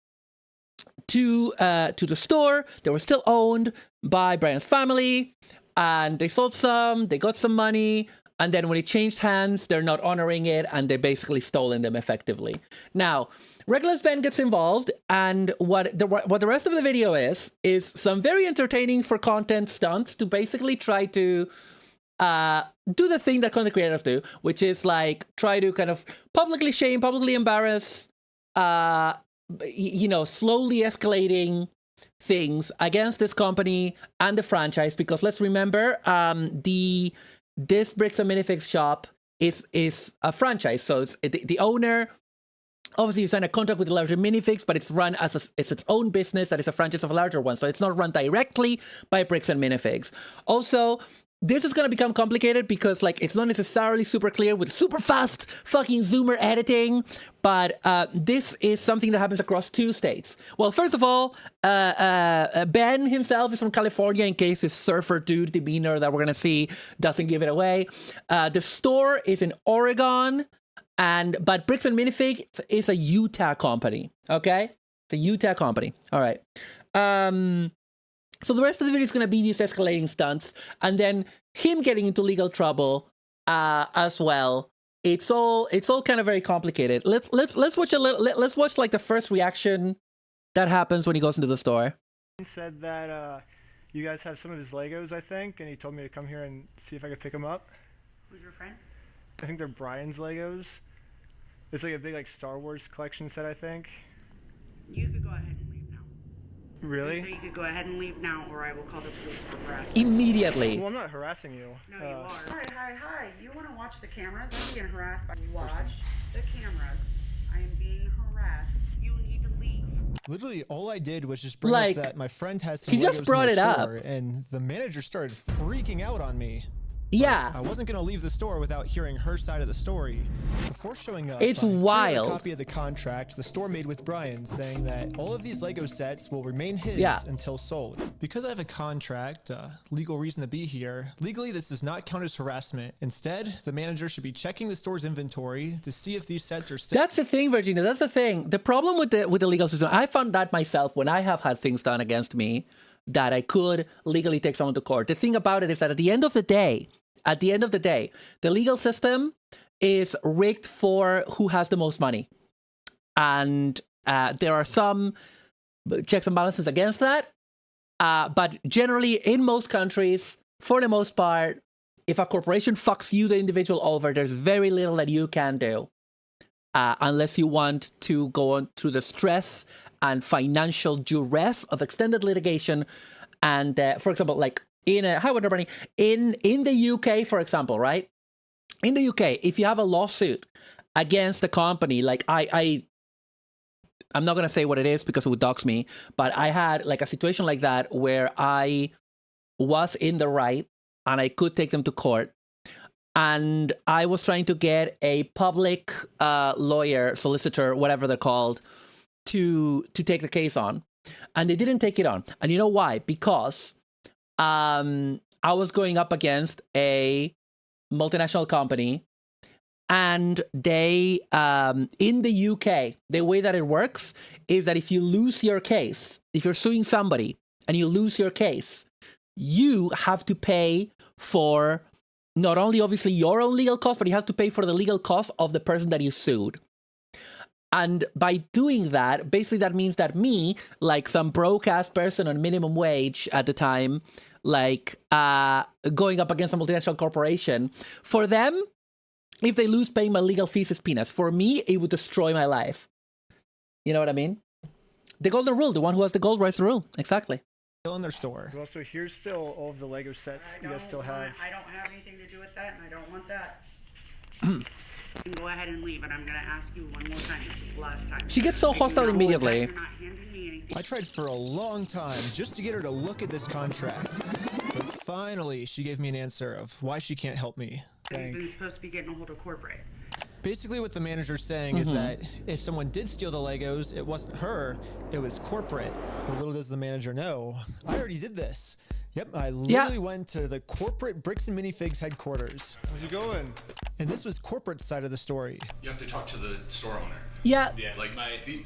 B: to the store. They were still owned by Brian's family, and they sold some. They got some money, and then when it changed hands, they're not honoring it, and they basically stolen them effectively. Now, Reckless Ben gets involved, and what the rest of the video is some very entertaining for content stunts to basically try to do the thing that content creators do, which is like try to kind of publicly shame, publicly embarrass, you know, slowly escalating things against this company and the franchise. Because let's remember, this Bricks and Minifigs shop is a franchise, so it's the owner. Obviously, you sign a contract with the larger Minifigs, but it's run as its own business that is a franchise of a larger one. So it's not run directly by Bricks and Minifigs. Also, this is going to become complicated because, like, it's not necessarily super clear with super fast fucking zoomer editing, but this is something that happens across 2 states. Well, first of all, Ben himself is from California, in case his surfer dude demeanor that we're going to see doesn't give it away. The store is in Oregon. But Bricks and Minifigs is a Utah company, okay? It's a Utah company. All right. So the rest of the video is going to be these escalating stunts, and then him getting into legal trouble as well. It's all kind of very complicated. Let's watch a little. Let's watch like the first reaction that happens when he goes into the store.
W: He said that you guys have some of his Legos, I think, and he told me to come here and see if I could pick them up.
U: Who's your friend?
W: I think they're Brian's Legos. It's like a big like Star Wars collection set, I think.
U: You could go ahead and leave now.
W: Really?
U: So you could go ahead and leave now, or I will call the police for harassment.
B: Immediately.
W: Well, I'm not harassing you.
U: No, you are. Hi. You want to watch the cameras? I'm being harassed by you. Watch the cameras. I am being harassed. You need to leave.
N: Literally, all I did was just bring
B: Like,
N: up that my friend has some
B: he
N: Legos
B: just brought
N: in the
B: it
N: store,
B: up.
N: and the manager started freaking out on me.
B: Yeah.
N: I wasn't gonna leave the store without hearing her side of the story. Before showing up,
B: It's
N: I created
B: wild.
N: a copy of the contract the store made with Brian, saying that all of these Lego sets will remain his until sold. Because I have a contract, legal reason to be here. Legally, this does not count as harassment. Instead, the manager should be checking the store's inventory to see if these sets are still.
B: That's the thing, Virginia. That's the thing. The problem with the legal system, I found that myself when I have had things done against me that I could legally take someone to court. The thing about it is that at the end of the day, the legal system is rigged for who has the most money. And there are some checks and balances against that. But generally, in most countries, for the most part, if a corporation fucks you, the individual, over, there's very little that you can do. Unless you want to go on through the stress and financial duress of extended litigation. And for example, like in the UK, for example, right? In the UK, if you have a lawsuit against a company, like I'm not going to say what it is because it would dox me, but I had like a situation like that where I was in the right and I could take them to court. And I was trying to get a public lawyer, solicitor, whatever they're called, to take the case on. And they didn't take it on. And you know why? Because I was going up against a multinational company. And they, in the UK, the way that it works is that if you lose your case, if you're suing somebody and you lose your case, you have to pay for not only obviously your own legal costs, but you have to pay for the legal costs of the person that you sued. And by doing that, basically that means that me, like some broke-ass person on minimum wage at the time, like going up against a multinational corporation, for them, if they lose paying my legal fees is peanuts. For me, it would destroy my life. You know what I mean? The golden rule, the one who has the gold writes the rule. Exactly.
N: In their store.
W: Well, so here's still all of the Lego sets you guys still have.
U: I don't have anything to do with that, and I don't want that. You can go ahead and leave, and I'm going to ask you one more time. This is the last time.
B: She gets so hostile immediately.
U: You're not handing me anything.
N: I tried for a long time just to get her to look at this contract. But finally, she gave me an answer of why she can't help me.
U: He's been supposed to be getting a hold of corporate.
N: Basically what the manager's saying is that if someone did steal the Legos, it wasn't her, it was corporate. But little does the manager know, I already did this. Yep, I literally went to the corporate Bricks and Minifigs headquarters.
W: How's it going?
N: And this was corporate side of the story.
C: You have to talk to the store owner.
B: Yeah.
C: Like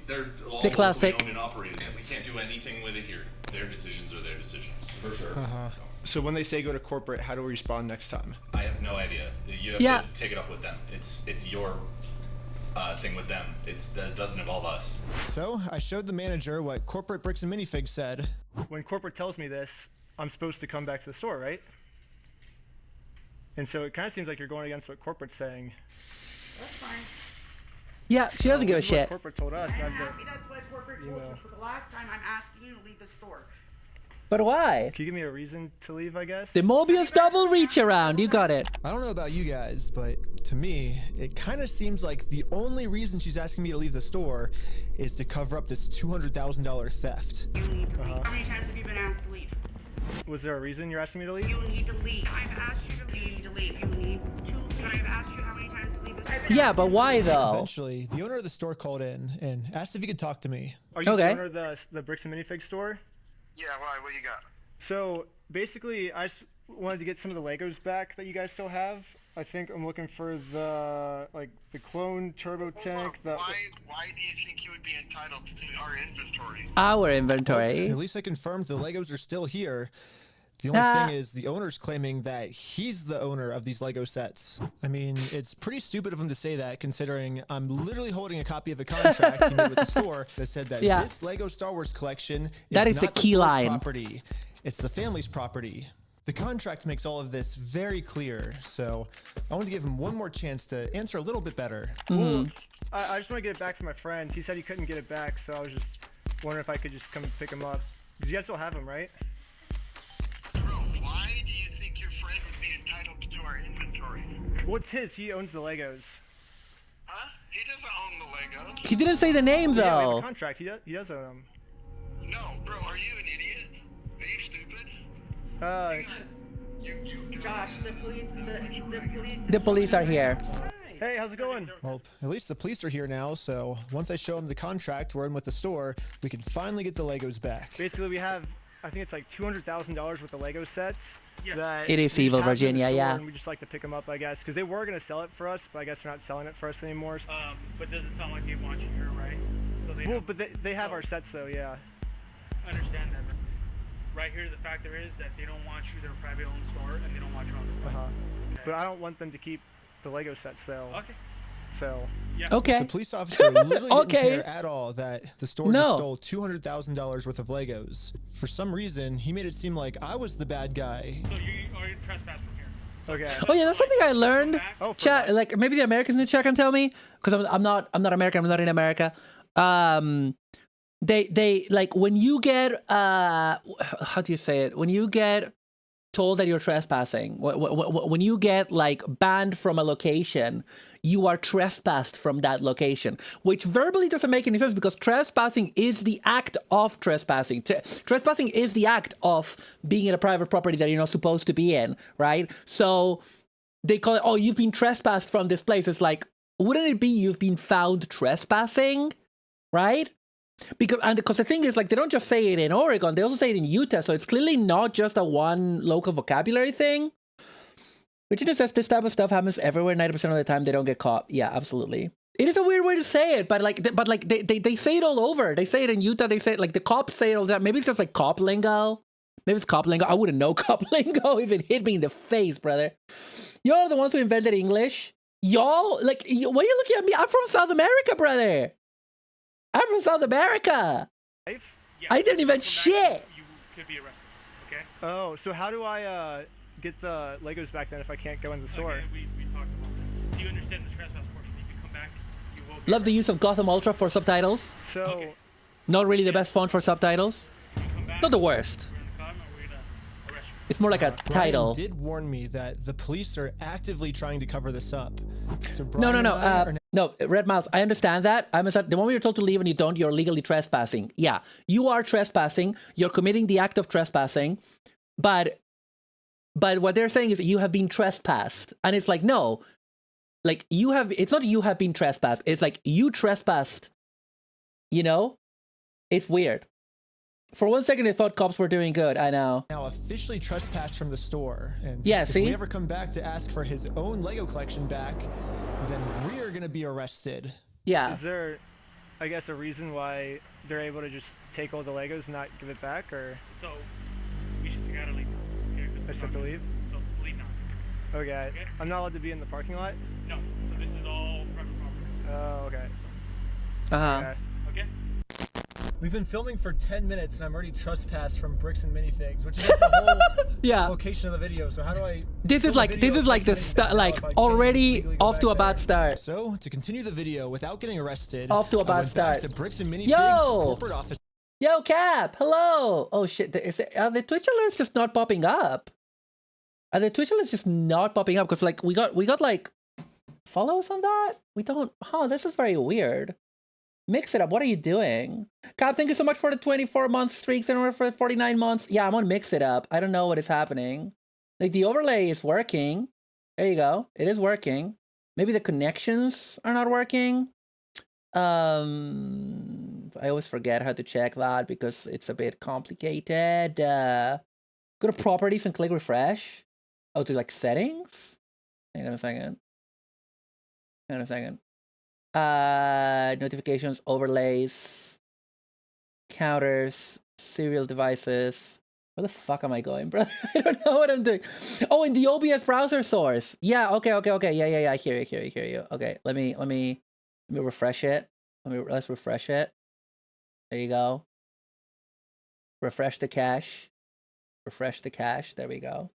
C: they're all
B: the classic.
C: owned and operated. We can't do anything with it here. Their decisions are their decisions. For sure.
W: So when they say go to corporate, how do we respond next time?
C: I have no idea. You have to take it up with them. It's your thing with them. That doesn't involve us.
N: So I showed the manager what corporate Bricks and Minifigs said.
W: When corporate tells me this, I'm supposed to come back to the store, right? And so it kind of seems like you're going against what corporate's saying.
U: That's fine.
B: Yeah, she doesn't give a shit.
W: Corporate told us.
U: I'm happy that's what corporate told you. For the last time, I'm asking you to leave the store.
B: But why?
W: Can you give me a reason to leave, I guess?
B: The Mobius double reach around. You got it.
N: I don't know about you guys, but to me, it kind of seems like the only reason she's asking me to leave the store is to cover up this $200,000 theft.
U: You need to leave. How many times have you been asked to leave?
W: Was there a reason you're asking me to leave?
U: You need to leave. I've asked you to leave. You need to leave. You need to. I've asked you how many times to leave.
B: Yeah, but why though?
N: Eventually, the owner of the store called in and asked if he could talk to me.
W: Are you the owner of the Bricks and Minifigs store?
V: Yeah, why? What you got?
W: So basically, I just wanted to get some of the Legos back that you guys still have. I think I'm looking for the clone turbo tank.
D: Why do you think you would be entitled to our inventory?
B: Our inventory.
N: At least I confirmed the Legos are still here. The only thing is the owner's claiming that he's the owner of these Lego sets. I mean, it's pretty stupid of him to say that, considering I'm literally holding a copy of a contract he made with the store that said that this Lego Star Wars collection is not the key line. Property. It's the family's property. The contract makes all of this very clear, so I want to give him one more chance to answer a little bit better.
W: Well, I just want to get it back to my friend. He said he couldn't get it back, so I was just wondering if I could just come and pick him up. Because you guys still have him, right?
D: Why do you think your friend would be entitled to our inventory?
W: Well, it's his. He owns the Legos.
D: Huh? He doesn't own the Legos.
B: He didn't say the name though.
W: Yeah, we have a contract. He does own them.
D: No, bro, are you an idiot? Are you stupid?
U: Josh, the police.
B: The police are here.
W: Hey, how's it going?
N: Well, at least the police are here now, so once I show him the contract we're in with the store, we can finally get the Legos back.
W: Basically, we have, I think it's like $200,000 worth of Lego sets. That
B: It is evil, Virginia, yeah.
W: And we just like to pick them up, I guess, because they were gonna sell it for us, but I guess they're not selling it for us anymore.
F: But does it sound like they want you here, right? So they.
W: Well, but they have our sets though, yeah.
F: I understand that. But right here, the factor is that they don't want you. They're a private owned store, and they don't want you on the site. Okay.
W: But I don't want them to keep the Lego sets though.
F: Okay.
W: So.
F: Yeah.
B: Okay.
N: The police officer literally didn't care at all that the store just stole $200,000 worth of Legos. For some reason, he made it seem like I was the bad guy.
F: So you are trespassing from here.
W: Okay.
B: Oh yeah, that's something I learned. Chat, like maybe the Americans in the chat can tell me, because I'm not American. I'm not in America. They like when you get how do you say it? When you get told that you're trespassing, when you get like banned from a location, you are trespassed from that location, which verbally doesn't make any sense because trespassing is the act of trespassing. Trespassing is the act of being in a private property that you're not supposed to be in, right? So they call it, oh, you've been trespassed from this place. It's like, wouldn't it be you've been found trespassing, right? Because the thing is, like, they don't just say it in Oregon, they also say it in Utah, so it's clearly not just a one local vocabulary thing. Virginia says this type of stuff happens everywhere. 90% of the time they don't get caught. Yeah, absolutely. It is a weird way to say it, but they say it all over. They say it in Utah. They say it, like, the cops say it all the time. Maybe it's just like cop lingo. Maybe it's cop lingo. I wouldn't know cop lingo if it hit me in the face, brother. Y'all are the ones who invented English. Y'all, like, why are you looking at me? I'm from South America, brother. I'm from South America. I didn't invent shit.
F: You could be arrested. Okay.
W: Oh, so how do I get the Legos back then if I can't go in the store?
F: Okay, we talked about that. Do you understand the trespass portion? If you come back, you will be
B: Love the use of Gotham Ultra for subtitles.
W: So,
B: not really the best font for subtitles. Not the worst. It's more like a title.
N: Brian did warn me that the police are actively trying to cover this up. So
B: No, Red Mouse, I understand that. The moment you're told to leave and you don't, you're legally trespassing. Yeah, you are trespassing. You're committing the act of trespassing. But what they're saying is you have been trespassed. And it's like, no. Like, it's not you have been trespassed. It's like you trespassed. You know? It's weird. For one second, I thought cops were doing good. I know.
N: Now officially trespassed from the store. And
B: yeah,
N: if we ever come back to ask for his own Lego collection back, then we're going to be arrested.
B: Yeah.
W: Is there, I guess, a reason why they're able to just take all the Legos and not give it back, or?
F: So, we just gotta leave. Okay,
W: I just have to leave?
F: So, leave now.
W: Okay. I'm not allowed to be in the parking lot?
F: No. So, this is all private property.
W: Oh, okay.
B: Uh-huh.
F: Okay.
N: We've been filming for 10 minutes and I'm already trespassed from Bricks and Minifigs, which is like the whole location of the video. So how do I?
B: This is like the start, like already off to a bad start.
N: So to continue the video without getting arrested,
B: off to a bad start.
N: To Bricks and Minifigs corporate office.
B: Yo, Cap, hello. Oh shit, are the Twitch alerts just not popping up? Are the Twitch alerts just not popping up? Because like we got like follows on that. We don't. Huh? This is very weird. Mix it up. What are you doing? Cap, thank you so much for the 24-month streaks and for 49 months. Yeah, I'm on Mix It Up. I don't know what is happening. Like, the overlay is working. There you go. It is working. Maybe the connections are not working. I always forget how to check that because it's a bit complicated. Go to properties and click refresh. Oh, to like settings? Hang on a second. Hang on a second. Notifications, overlays, counters, serial devices. Where the fuck am I going, brother? I don't know what I'm doing. Oh, in the OBS browser source. Yeah, okay. Yeah. I hear you. Okay, let me refresh it. Let's refresh it. There you go. Refresh the cache. There we go.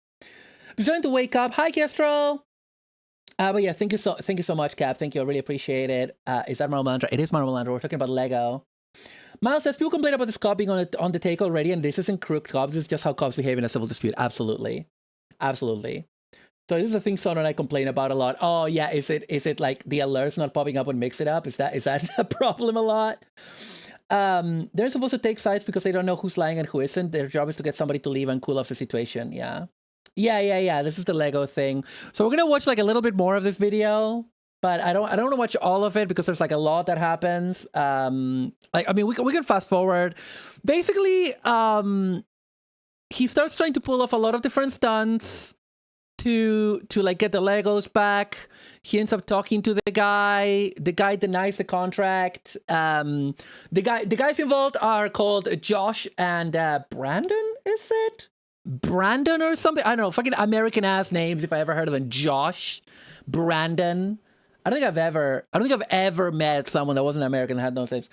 B: I'm starting to wake up. Hi, Kestrel. But yeah, thank you so much, Cap. Thank you. I really appreciate it. Is that Marumalandra? It is Marumalandra. We're talking about Lego. Miles says, people complain about this cop being on the take already, and this isn't crooked cops. This is just how cops behave in a civil dispute. Absolutely. So this is a thing Son and I complain about a lot. Oh yeah, is it like the alerts not popping up when mix it up? Is that a problem a lot? They're supposed to take sides because they don't know who's lying and who isn't. Their job is to get somebody to leave and cool off the situation. Yeah. This is the Lego thing. So we're gonna watch like a little bit more of this video, but I don't want to watch all of it because there's like a lot that happens. We can fast forward. Basically, he starts trying to pull off a lot of different stunts to like get the Legos back. He ends up talking to the guy. The guy denies the contract. The guys involved are called Josh and Brandon. Is it Brandon or something? I don't know. Fucking American ass names if I ever heard of them. Josh, Brandon. I don't think I've ever met someone that wasn't American that had those names.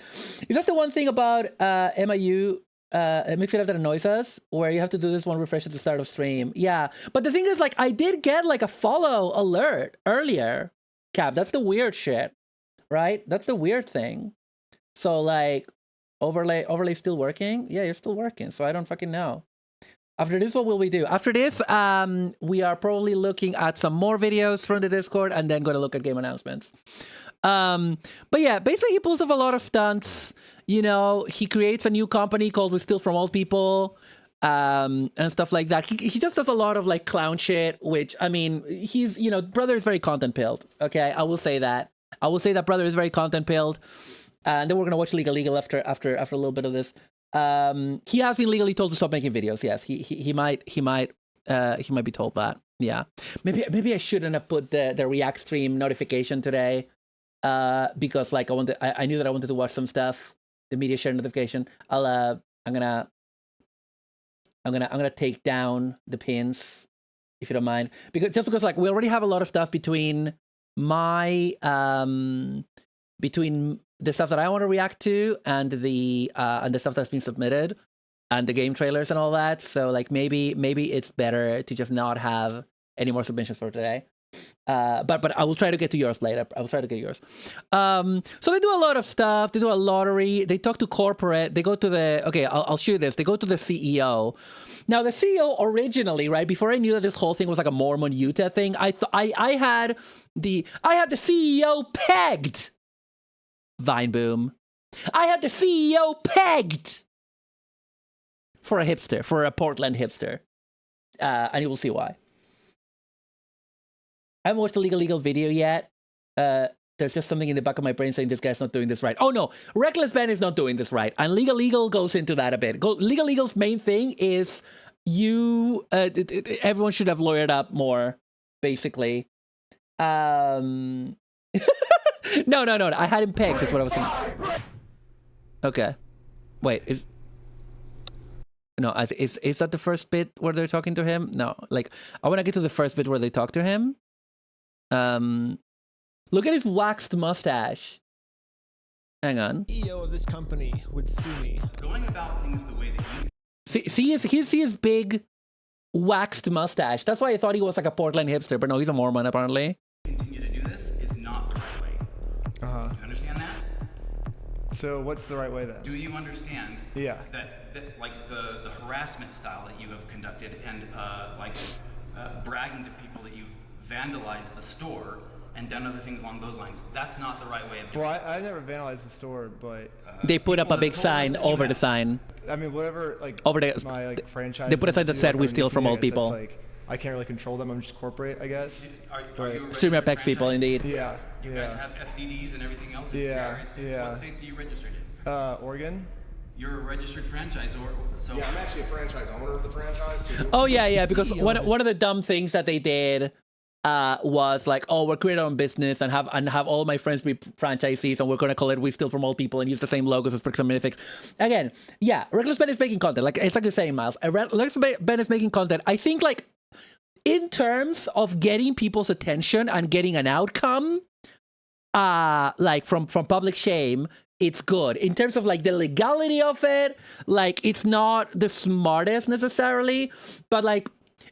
B: Is that the one thing about MIU? Mix it up that annoys us, where you have to do this one refresh at the start of stream. Yeah, but the thing is, like, I did get like a follow alert earlier, Cap. That's the weird shit, right? That's the weird thing. So like, overlay still working? Yeah, you're still working. So I don't fucking know. After this, what will we do? After this, we are probably looking at some more videos from the Discord and then going to look at game announcements. But yeah, basically he pulls off a lot of stunts. You know, he creates a new company called We Steal From Old People, and stuff like that. He just does a lot of like clown shit, which, I mean, he's, you know, brother is very content pilled. Okay, I will say that. Brother is very content pilled. And then we're gonna watch Legal after a little bit of this. He has been legally told to stop making videos. Yes, he might be told that. Yeah, maybe I shouldn't have put the React stream notification today, because like I knew that I wanted to watch some stuff. The media share notification. I'm gonna take down the pins if you don't mind, because like we already have a lot of stuff between my between the stuff that I want to react to and the stuff that's been submitted and the game trailers and all that. So like maybe it's better to just not have any more submissions for today. But I will try to get to yours later. I will try to get yours. So they do a lot of stuff. They do a lottery. They talk to corporate. They go to the, okay, I'll show you this. They go to the CEO. Now the CEO originally, right, before I knew that this whole thing was like a Mormon Utah thing, I had the CEO pegged. Vine boom. I had the CEO pegged for a hipster, for a Portland hipster. And you will see why. I haven't watched the Legal video yet. There's just something in the back of my brain saying this guy's not doing this right. Oh no, Reckless Ben is not doing this right. And Legal goes into that a bit. Legal's main thing is everyone should have lawyered up more, basically. No. I had him pegged, is what I was saying. Okay. Wait, is that the first bit where they're talking to him? No, like, I want to get to the first bit where they talk to him. Look at his waxed mustache. Hang on.
N: CEO of this company would sue me.
G: Going about things the way that you
B: see his big waxed mustache. That's why I thought he was like a Portland hipster, but no, he's a Mormon apparently.
G: continue to do this is not the right way. Do you understand that?
W: So what's the right way then?
G: Do you understand?
W: Yeah.
G: That like the harassment style that you have conducted and bragging to people that you've vandalized the store and done other things along those lines. That's not the right way of doing it.
W: Well, I never vandalized the store, but
B: they put up a big sign over the sign.
W: I mean, whatever, like
B: over the
W: my like franchise.
B: They put a sign that said "We steal from old people."
W: Like, I can't really control them. I'm just corporate, I guess.
B: Streamer Pex people, indeed.
W: Yeah.
G: You guys have FDDs and everything else.
W: Yeah.
G: What states are you registered in?
W: Oregon.
G: You're a registered franchisor, so...
Q: Yeah, I'm actually a franchise owner of the franchise.
B: Oh yeah, because one of the dumb things that they did was like, oh, we're creating our own business and have all my friends be franchisees, and we're going to call it We Steal From All People and use the same logos as Bricks and Minifigs. Again, yeah, Reckless Ben is making content. Like, it's like you're saying, Miles. Reckless Ben is making content. I think, like, in terms of getting people's attention and getting an outcome, like from public shame, it's good. In terms of like the legality of it, like it's not the smartest necessarily, but like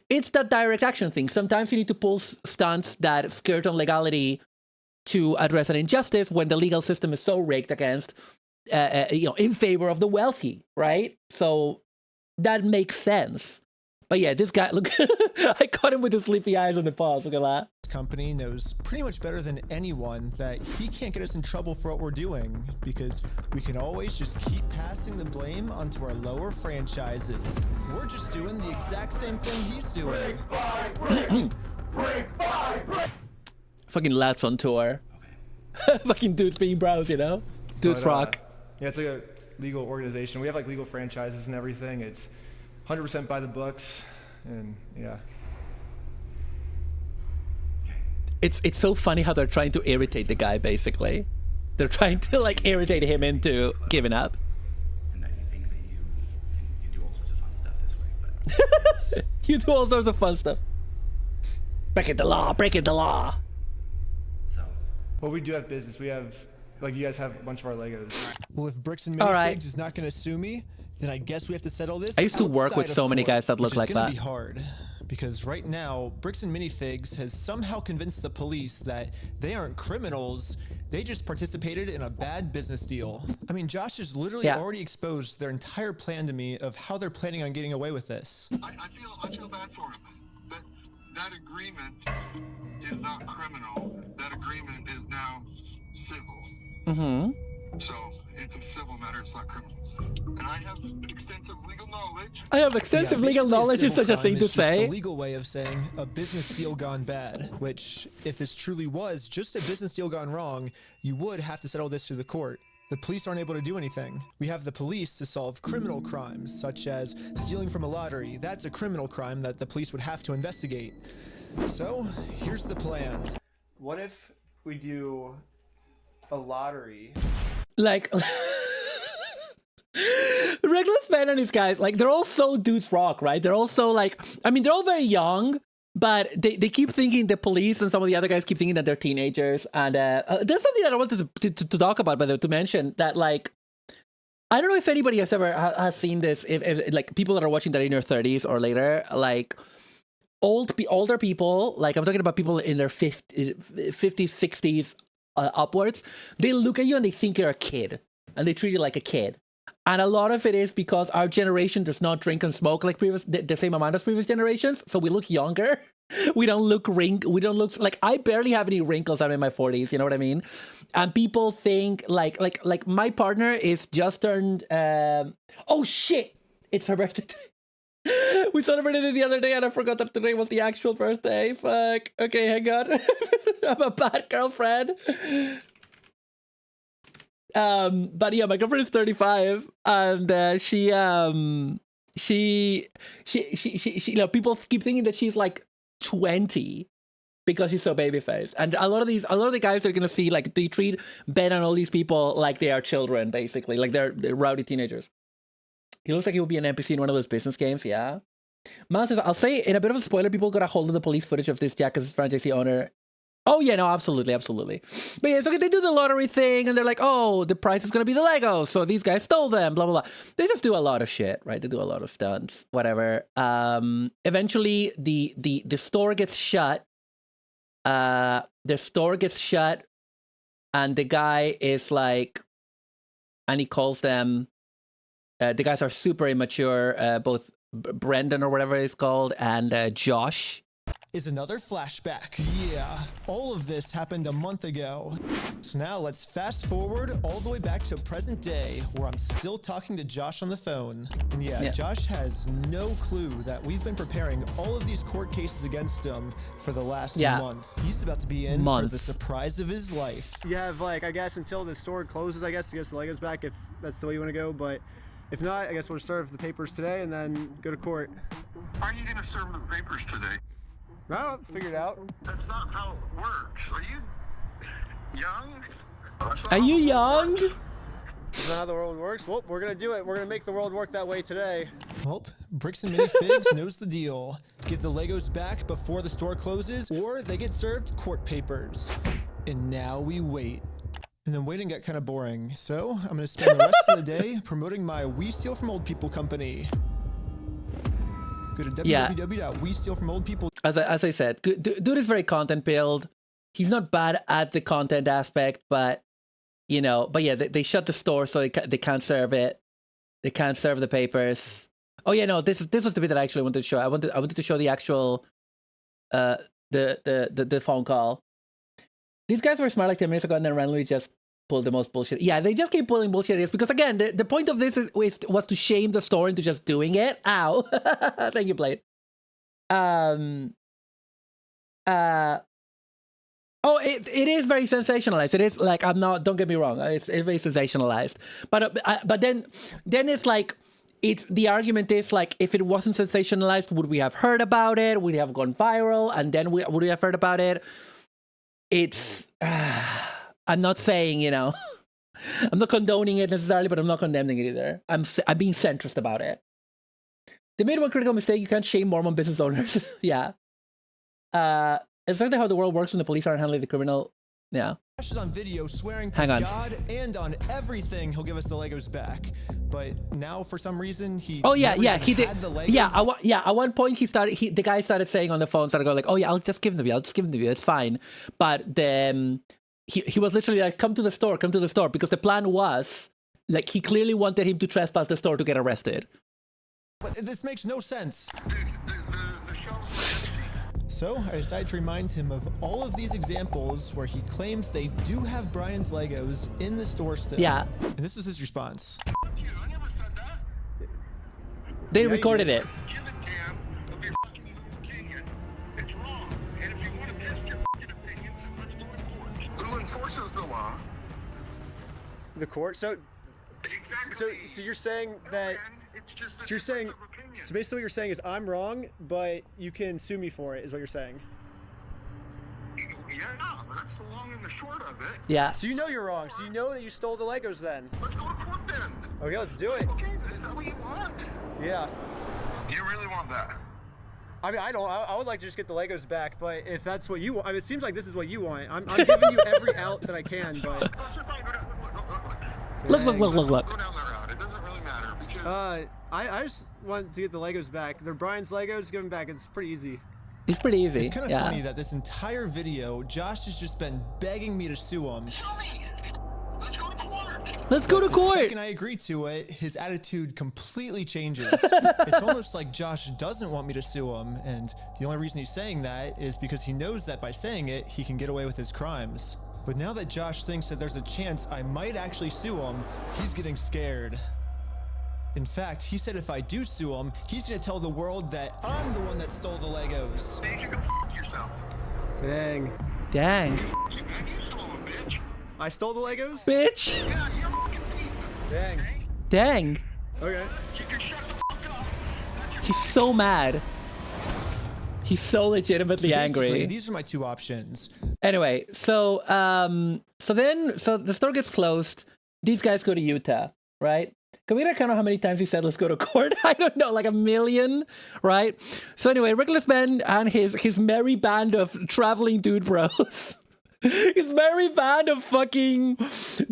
B: it's that direct action thing. Sometimes you need to pull stunts that skirt on legality to address an injustice when the legal system is so rigged against, in favor of the wealthy, right? So that makes sense. But yeah, this guy, look, I caught him with the sleepy eyes on the paws. Look at that.
N: Company knows pretty much better than anyone that he can't get us in trouble for what we're doing, because we can always just keep passing the blame onto our lower franchises. We're just doing the exact same thing he's doing.
B: Fucking lads on tour. Fucking dudes being bros, you know? Dudes rock.
W: Yeah, it's like a legal organization. We have like legal franchises and everything. It's 100% by the books, and yeah.
B: It's so funny how they're trying to irritate the guy, basically. They're trying to like irritate him into giving up.
G: And that you think that you do all sorts of fun stuff this way, but...
B: You do all sorts of fun stuff. Breaking the law, breaking the law.
W: So, well, we do have business. We have, like, you guys have a bunch of our Legos.
N: Well, if Bricks and Minifigs is not going to sue me, then I guess we have to settle this.
B: I used to work with so many guys that look like that.
N: It's gonna be hard, because right now, Bricks and Minifigs has somehow convinced the police that they aren't criminals. They just participated in a bad business deal. I mean, Josh has literally already exposed their entire plan to me of how they're planning on getting away with this.
V: I feel bad for him. That agreement is not criminal. That agreement is now civil.
B: Mm-hmm.
V: So it's a civil matter. It's not criminal. And I have extensive legal knowledge.
B: I have extensive legal knowledge is such a thing to say.
N: The legal way of saying a business deal gone bad, which, if this truly was just a business deal gone wrong, you would have to settle this through the court. The police aren't able to do anything. We have the police to solve criminal crimes, such as stealing from a lottery. That's a criminal crime that the police would have to investigate. So, here's the plan.
W: What if we do a lottery?
B: Like... Reckless Ben and these guys, like, they're all so dudes rock, right? They're all so, like, I mean, they're all very young, but they keep thinking, the police and some of the other guys keep thinking that they're teenagers. And there's something that I wanted to talk about, by the way, to mention, that, like, I don't know if anybody has ever has seen this, if like, people that are watching that in their 30s or later, like, older people, like, I'm talking about people in their 50s, 60s upwards, they look at you and they think you're a kid, and they treat you like a kid. And a lot of it is because our generation does not drink and smoke like the same amount as previous generations, so we look younger. We don't look like, I barely have any wrinkles. I'm in my 40s, you know what I mean? And people think like my partner is just turned. Oh shit! It's her birthday. We celebrated it the other day, and I forgot that today was the actual birthday. Fuck. Okay, hang on. I'm a bad girlfriend. But yeah, my girlfriend is 35, and she, you know, people keep thinking that she's like 20 because she's so baby-faced. And a lot of the guys are gonna see, like, they treat Ben and all these people like they are children, basically, like they're rowdy teenagers. He looks like he will be an NPC in one of those business games, yeah. Man says, I'll say in a bit of a spoiler, people got a hold of the police footage of this Jack as his franchisee owner. Oh, yeah, no, absolutely. But yeah, so they do the lottery thing, and they're like, oh, the prize is going to be the Legos, so these guys stole them, blah, blah, blah. They just do a lot of shit, right? They do a lot of stunts, whatever. Eventually, the store gets shut. The store gets shut, and the guy is like, and he calls them, the guys are super immature, both Brendan or whatever it's called, and Josh.
N: Is another flashback. Yeah, all of this happened a month ago. So now let's fast forward all the way back to present day, where I'm still talking to Josh on the phone. And yeah, Josh has no clue that we've been preparing all of these court cases against him for the last month. He's about to be in for the surprise of his life.
W: You have, like, I guess until the store closes, I guess, to get the Legos back, if that's the way you want to go, but
H: If not, I guess we'll serve the papers today and then go to court.
V: How are you gonna serve the papers today?
H: Well, figure it out.
V: That's not how it works. Are you young?
B: Are you young?
H: Is that how the world works? Well, we're gonna do it. We're gonna make the world work that way today.
N: Well, Bricks and Minifigs knows the deal. Get the Legos back before the store closes, or they get served court papers. And now we wait. And then waiting got kind of boring, so I'm gonna spend the rest of the day promoting my We Steal From Old People company. Go to www.westealfromoldpeople.
B: As I said, dude is very content build. He's not bad at the content aspect, but you know, but yeah, they shut the store, so they can't serve it. They can't serve the papers. Oh yeah, no, this was the bit that I actually wanted to show. I wanted to show the actual the phone call. These guys were smart like 10 minutes ago and then randomly just pulled the most bullshit. Yeah, they just keep pulling bullshit ideas because again, the point of this was to shame the store into just doing it. Ow. Thank you, Blade. Oh, it is very sensationalized. It is like, don't get me wrong, it's very sensationalized. But then it's like, the argument is like, if it wasn't sensationalized, would we have heard about it? Would it have gone viral? And then would we have heard about it? It's, I'm not saying, you know, I'm not condoning it necessarily, but I'm not condemning it either. I'm being centrist about it. They made one critical mistake. You can't shame Mormon business owners. Yeah. It's exactly how the world works when the police aren't handling the criminal. Yeah.
N: Josh is on video swearing to God and on everything he'll give us the Legos back. But now for some reason he
B: he did.
N: The Legos.
B: Yeah, at one point the guy started saying on the phone, started going like, oh yeah, I'll just give them to you, it's fine. But then he was literally like, come to the store, because the plan was like, he clearly wanted him to trespass the store to get arrested.
N: But this makes no sense.
V: Dude, the shelves were empty.
N: So I decided to remind him of all of these examples where he claims they do have Brian's Legos in the store still.
B: Yeah.
N: And this was his response.
V: You, I never said that.
B: They recorded it.
V: Give a damn of your fucking opinion. It's wrong. And if you want to test your fucking opinion, let's go to court. Who enforces the law?
H: The court? So,
V: exactly.
H: So you're saying that...
V: It's just
H: So you're saying... So basically what you're saying is I'm wrong, but you can sue me for it, is what you're saying.
V: Yeah, that's the long and the short of it.
B: Yeah.
H: So you know you're wrong. So you know that you stole the Legos then.
V: Let's go to court then.
H: Okay, let's do it.
V: Okay, is that what you want?
H: Yeah.
V: You really want that?
H: I mean, I don't. I would like to just get the Legos back, but if that's what you want, I mean, it seems like this is what you want. I'm giving you every out that I can, but...
B: Look.
V: Go down that route. It doesn't really matter because...
H: I just want to get the Legos back. They're Brian's Legos. Give them back. It's pretty easy.
B: It's pretty easy.
N: It's kind of funny that this entire video, Josh has just been begging me to sue him.
B: Let's go to court.
N: The second I agree to it, his attitude completely changes. It's almost like Josh doesn't want me to sue him, and the only reason he's saying that is because he knows that by saying it, he can get away with his crimes. But now that Josh thinks that there's a chance I might actually sue him, he's getting scared. In fact, he said if I do sue him, he's gonna tell the world that I'm the one that stole the Legos.
V: Then you can f*** yourself.
H: Dang.
B: Dang.
V: You stole them, bitch.
H: I stole the Legos?
B: Bitch.
V: Yeah, you're a fucking thief.
H: Dang.
B: Dang.
H: Okay.
V: You can shut the fuck up.
B: He's so mad. He's so legitimately angry.
N: These are my two options.
B: Anyway, so the store gets closed. These guys go to Utah, right? Can we count how many times he said, let's go to court? I don't know, like 1 million, right? So anyway, Reckless Ben and his merry band of traveling dude bros. His merry band of fucking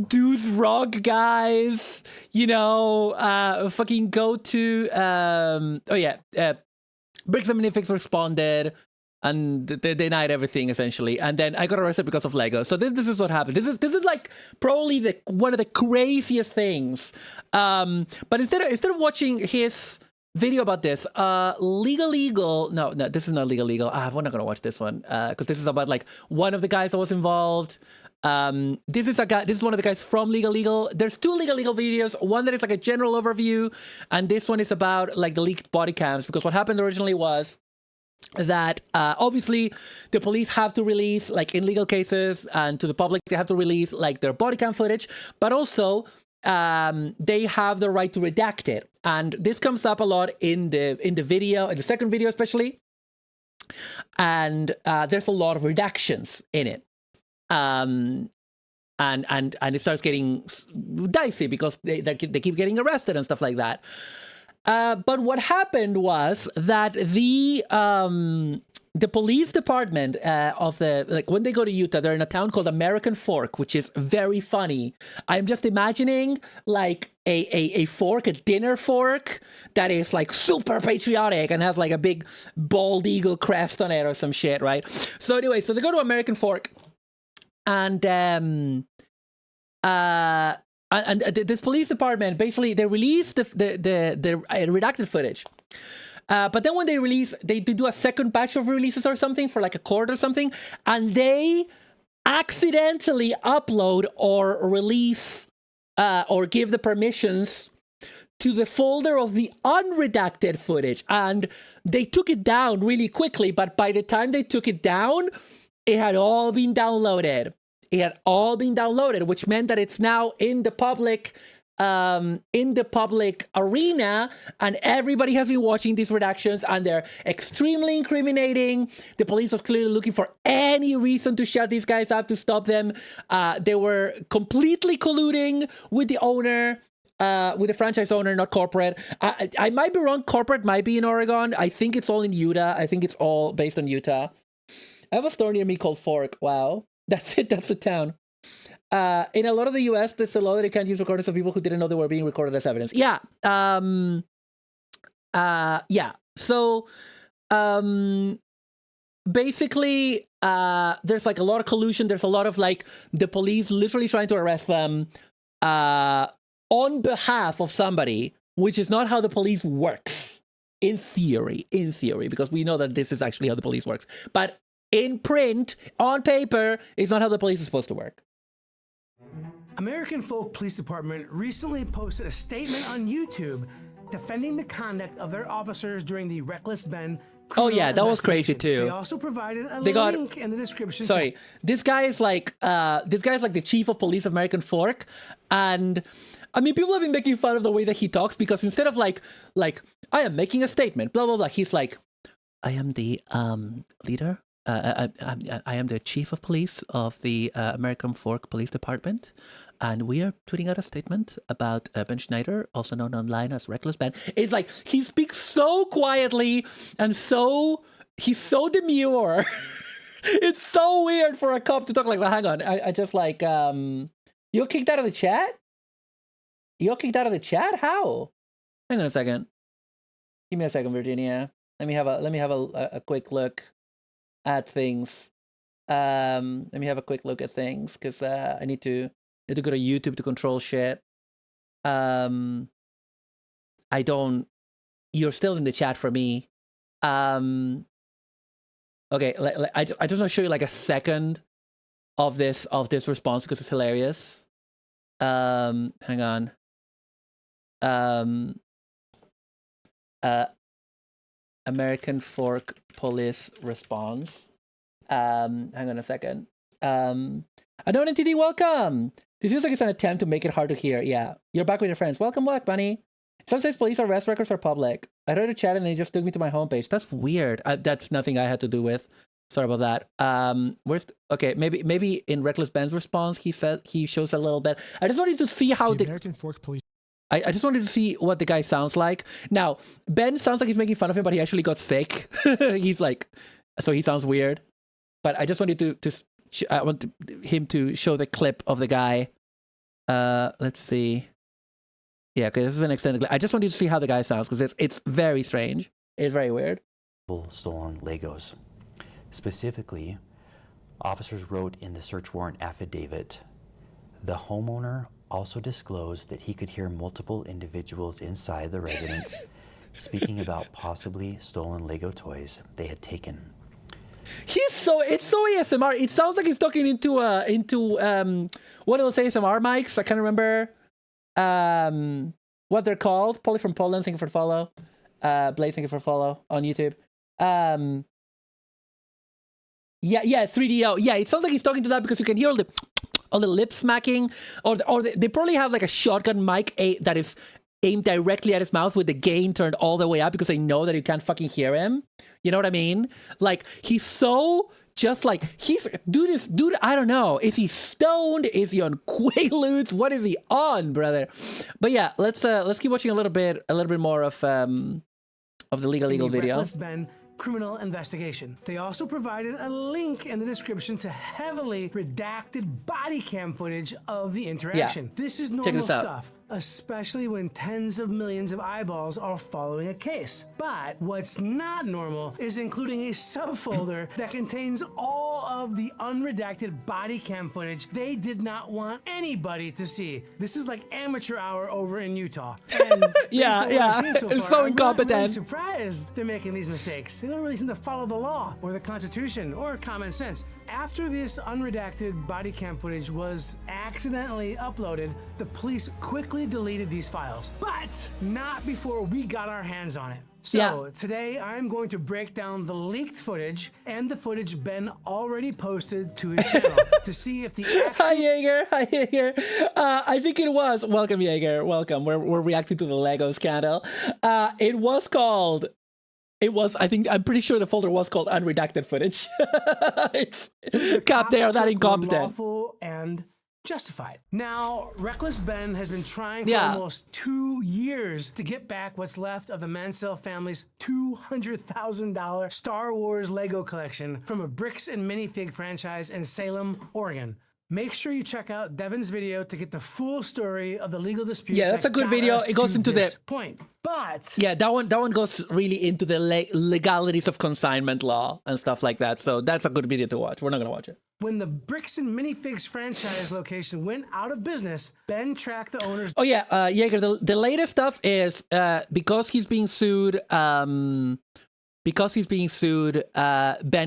B: dudes rock guys, you know, fucking go to, Bricks and Minifigs responded, and they denied everything essentially. And then I got arrested because of Lego. So this is what happened. This is like probably one of the craziest things. But instead of watching his video about this, legal. No, this is not legal. We're not gonna watch this one because this is about like one of the guys that was involved. This is one of the guys from Legal. There's two Legal videos. One that is like a general overview, and this one is about like the leaked body cams, because what happened originally was that obviously the police have to release, like in legal cases and to the public, they have to release like their body cam footage, but also they have the right to redact it. And this comes up a lot in the video, in the second video especially. And there's a lot of redactions in it. And it starts getting dicey because they keep getting arrested and stuff like that. But what happened was that the police department when they go to Utah, they're in a town called American Fork, which is very funny. I'm just imagining like a fork, a dinner fork that is like super patriotic and has like a big bald eagle crest on it or some shit, right? So anyway, so they go to American Fork, and this police department, basically they release the redacted footage. But then when they release, they do a second batch of releases or something for like a court or something, and they accidentally upload or release or give the permissions to the folder of the unredacted footage. And they took it down really quickly, but by the time they took it down, it had all been downloaded. It had all been downloaded, which meant that it's now in the public arena, and everybody has been watching these redactions, and they're extremely incriminating. The police was clearly looking for any reason to shut these guys up, to stop them. They were completely colluding with the owner, with the franchise owner, not corporate. I might be wrong. Corporate might be in Oregon. I think it's all in Utah. I think it's all based on Utah. I have a store near me called Fork. Wow. That's it. That's the town. In a lot of the U.S., there's a law that you can't use recordings of people who didn't know they were being recorded as evidence. Yeah. Yeah. So, basically, there's like a lot of collusion. There's a lot of like the police literally trying to arrest them on behalf of somebody, which is not how the police works. In theory, because we know that this is actually how the police works. But in print, on paper, is not how the police is supposed to work.
J: American Folk Police Department recently posted a statement on YouTube defending the conduct of their officers during the Reckless Ben.
B: Oh yeah, that was crazy too.
J: They also provided a link in the description.
B: Sorry, this guy is like the chief of police of American Fork, and I mean, people have been making fun of the way that he talks, because instead of like I am making a statement, blah blah blah, he's like, I am the leader. I am the chief of police of the American Fork Police Department, and we are putting out a statement about Ben Schneider, also known online as Reckless Ben. It's like he speaks so quietly and he's so demure. It's so weird for a cop to talk like that. Hang on, I just like you got kicked out of the chat? You got kicked out of the chat? How? Hang on a second. Give me a second, Virginia. Let me have a quick look at things. Let me have a quick look at things, because I need to go to YouTube to control shit. You're still in the chat for me. Okay, I just want to show you like a second of this response, because it's hilarious. Hang on. American Fork Police response. Hang on a second. Unknown NTD, welcome. This feels like it's an attempt to make it hard to hear. Yeah, you're back with your friends. Welcome back, Bunny. Sometimes police arrest records are public. I heard a chat and they just took me to my homepage. That's weird. That's nothing I had to do with. Sorry about that. Okay, maybe in Reckless Ben's response, he shows a little bit. I just wanted to see how the
N: American Fork Police.
B: I just wanted to see what the guy sounds like. Now, Ben sounds like he's making fun of him, but he actually got sick. He's like, so he sounds weird. But I just wanted I want him to show the clip of the guy. Let's see. Yeah, okay, this is an extended clip. I just wanted to see how the guy sounds, because it's very strange. It's very weird.
K: Stolen Legos. Specifically, officers wrote in the search warrant affidavit, the homeowner also disclosed that he could hear multiple individuals inside the residence speaking about possibly stolen Lego toys they had taken.
B: It's so ASMR. It sounds like he's talking into one of those ASMR mics. I can't remember what they're called. Polly from Poland, thank you for the follow. Blade, thank you for follow on YouTube. Yeah, 3DO. Yeah, it sounds like he's talking to that, because you can hear all the lip smacking, or they probably have like a shotgun mic that is aimed directly at his mouth with the gain turned all the way up because they know that you can't fucking hear him. You know what I mean? Like, he's so just like, dude, I don't know. Is he stoned? Is he on Quaaludes? What is he on, brother? But yeah, let's keep watching a little bit more of the legal video.
J: Reckless Ben criminal investigation. They also provided a link in the description to heavily redacted body cam footage of the interaction. This is normal stuff, especially when tens of millions of eyeballs are following a case. But what's not normal is including a subfolder that contains all of the unredacted body cam footage they did not want anybody to see. This is like amateur hour over in Utah. And
B: it's so incompetent.
J: I'm really surprised they're making these mistakes. They don't really seem to follow the law or the Constitution or common sense. After this unredacted body cam footage was accidentally uploaded, the police quickly deleted these files, but not before we got our hands on it. So today I'm going to break down the leaked footage and the footage Ben already posted to his channel to see if the
B: Hi Jaeger, hi Jaeger. I think it was, welcome Jaeger, welcome. We're reacting to the Lego scandal. I'm pretty sure the folder was called unredacted footage. It's Cap, they are that incompetent.
J: Lawful and justified. Now, Reckless Ben has been trying for almost 2 years to get back what's left of the Mansell family's $200,000 Star Wars Lego collection from a bricks and minifig franchise in Salem, Oregon. Make sure you check out Devin's video to get the full story of the legal dispute.
B: Yeah, that's a good video. It goes into the
J: point. But
B: yeah, that one goes really into the legalities of consignment law and stuff like that. So that's a good video to watch. We're not gonna watch it.
J: When the Bricks and Minifigs franchise location went out of business, Ben tracked the owners.
B: Oh yeah, Jaeger. The latest stuff is because he's being sued. Ben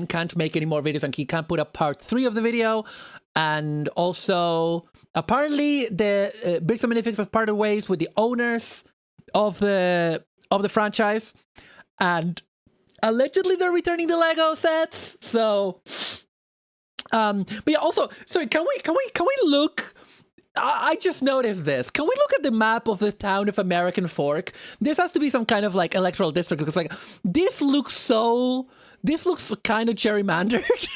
B: can't make any more videos and he can't put up part 3 of the video. And also, apparently, the Bricks and Minifigs have parted ways with the owners of the franchise, and allegedly they're returning the Lego sets. So, but yeah, also, sorry, can we look? I just noticed this. Can we look at the map of the town of American Fork? This has to be some kind of like electoral district because like this looks kind of gerrymandered.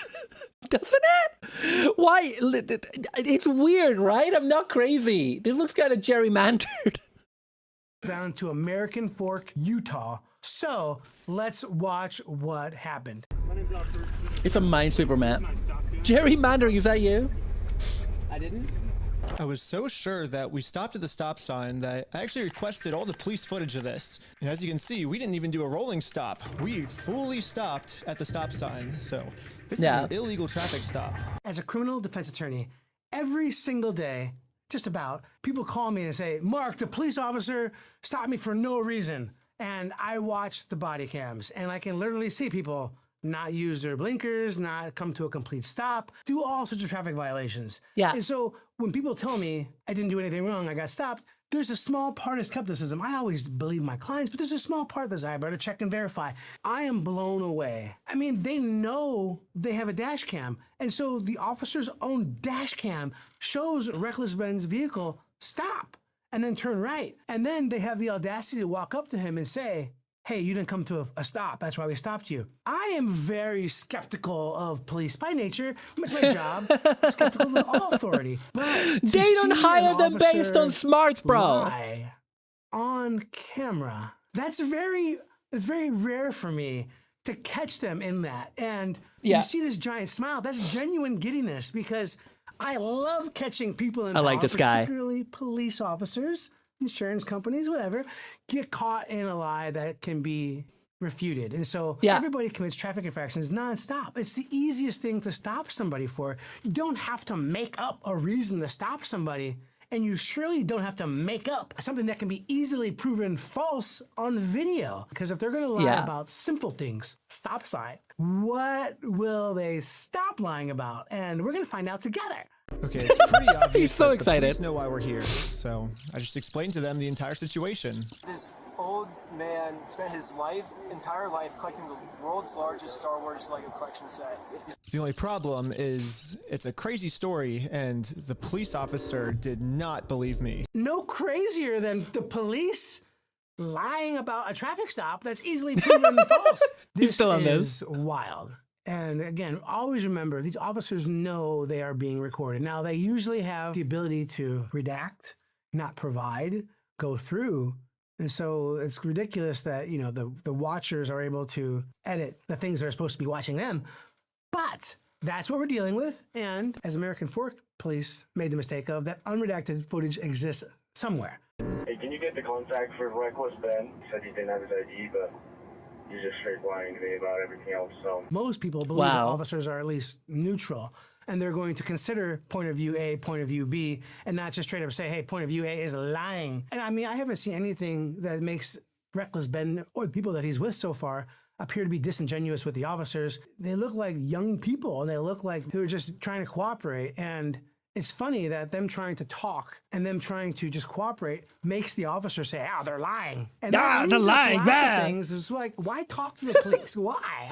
B: Doesn't it? Why? It's weird, right? I'm not crazy. This looks kind of gerrymandered.
J: Down to American Fork, Utah. So let's watch what happened.
B: It's a minesweeper map. Gerrymandering, is that you?
N: I didn't. I was so sure that we stopped at the stop sign that I actually requested all the police footage of this. And as you can see, we didn't even do a rolling stop. We fully stopped at the stop sign. So this is an illegal traffic stop.
J: As a criminal defense attorney, every single day, just about, people call me and say, Mark, the police officer stopped me for no reason. And I watch the body cams and I can literally see people not use their blinkers, not come to a complete stop, do all sorts of traffic violations.
B: Yeah.
J: And so when people tell me I didn't do anything wrong, I got stopped, there's a small part of skepticism. I always believe my clients, but there's a small part that's I better check and verify. I am blown away. I mean, they know they have a dash cam. And so the officer's own dash cam shows Reckless Ben's vehicle stop and then turn right. And then they have the audacity to walk up to him and say, hey, you didn't come to a stop. That's why we stopped you. I am very skeptical of police by nature. It's my job. Skeptical of all authority. But
B: they don't hire them based on smarts, bro.
J: On camera. It's very rare for me to catch them in that. And you see this giant smile. That's genuine giddiness because I love catching people in power, particularly police officers, insurance companies, whatever, get caught in a lie that can be refuted. And so everybody commits traffic infractions nonstop. It's the easiest thing to stop somebody for. You don't have to make up a reason to stop somebody. And you surely don't have to make up something that can be easily proven false on video. Because if they're going to lie about simple things, stop sign, what will they stop lying about? And we're going to find out together.
N: Okay, it's pretty obvious.
B: He's so
N: that
B: excited.
N: The police know why we're here, so I just explained to them the entire situation.
I: This old man spent his entire life collecting the world's largest Star Wars Lego collection set.
N: The only problem is it's a crazy story, and the police officer did not believe me.
J: No crazier than the police lying about a traffic stop that's easily proven false.
B: He's still on
J: this is wild. And again, always remember, these officers know they are being recorded. Now, they usually have the ability to redact, not provide, go through. And so it's ridiculous that, you know, the watchers are able to edit the things that are supposed to be watching them. But that's what we're dealing with. And as American Fork Police made the mistake of, that unredacted footage exists somewhere.
L: Hey, can you get the contact for Reckless Ben? He said he didn't have his ID, but he's just straight lying to me about everything else. So
J: most people believe that officers are at least neutral, and they're going to consider point of view A, point of view B, and not just straight up say, hey, point of view A is lying. And I mean, I haven't seen anything that makes Reckless Ben or the people that he's with so far appear to be disingenuous with the officers. They look like young people, and they look like they're just trying to cooperate. And it's funny that them trying to talk and them trying to just cooperate makes the officer say, "Oh, they're lying." And that
B: they're
J: leads us to
B: lying.
J: lots of things. It's like, why talk to the police? Why?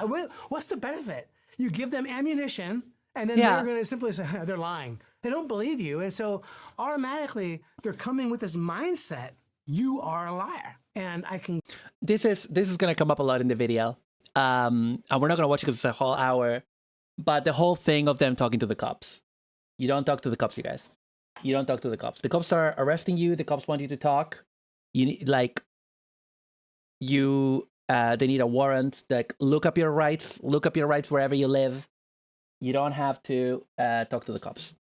J: What's the benefit? You give them ammunition, and then they're going to simply say, "They're lying." They don't believe you, and so automatically they're coming with this mindset: you are a liar. And I can.
B: This is going to come up a lot in the video, and we're not going to watch it because it's a whole hour. But the whole thing of them talking to the cops. You don't talk to the cops, you guys. You don't talk to the cops. The cops are arresting you. The cops want you to talk. You need, they need a warrant. Like, look up your rights. Look up your rights wherever you live. You don't have to talk to the cops.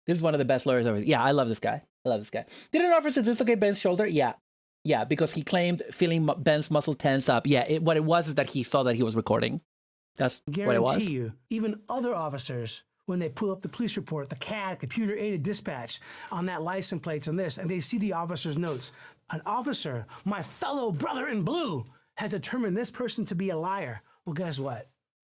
B: This is one of the best lawyers ever. Yeah, I love this guy. I love this guy. Did an officer dislocate Ben's shoulder? Yeah. Yeah, because he claimed feeling Ben's muscle tense up. Yeah, what it was is that he saw that he was recording. That's what it was.
J: Guarantee you, even other officers, when they pull up the police report, the CAD, computer-aided dispatch, on that license plates and this, and they see the officer's notes. An officer, my fellow brother in blue, has determined this person to be a liar. Well, guess what?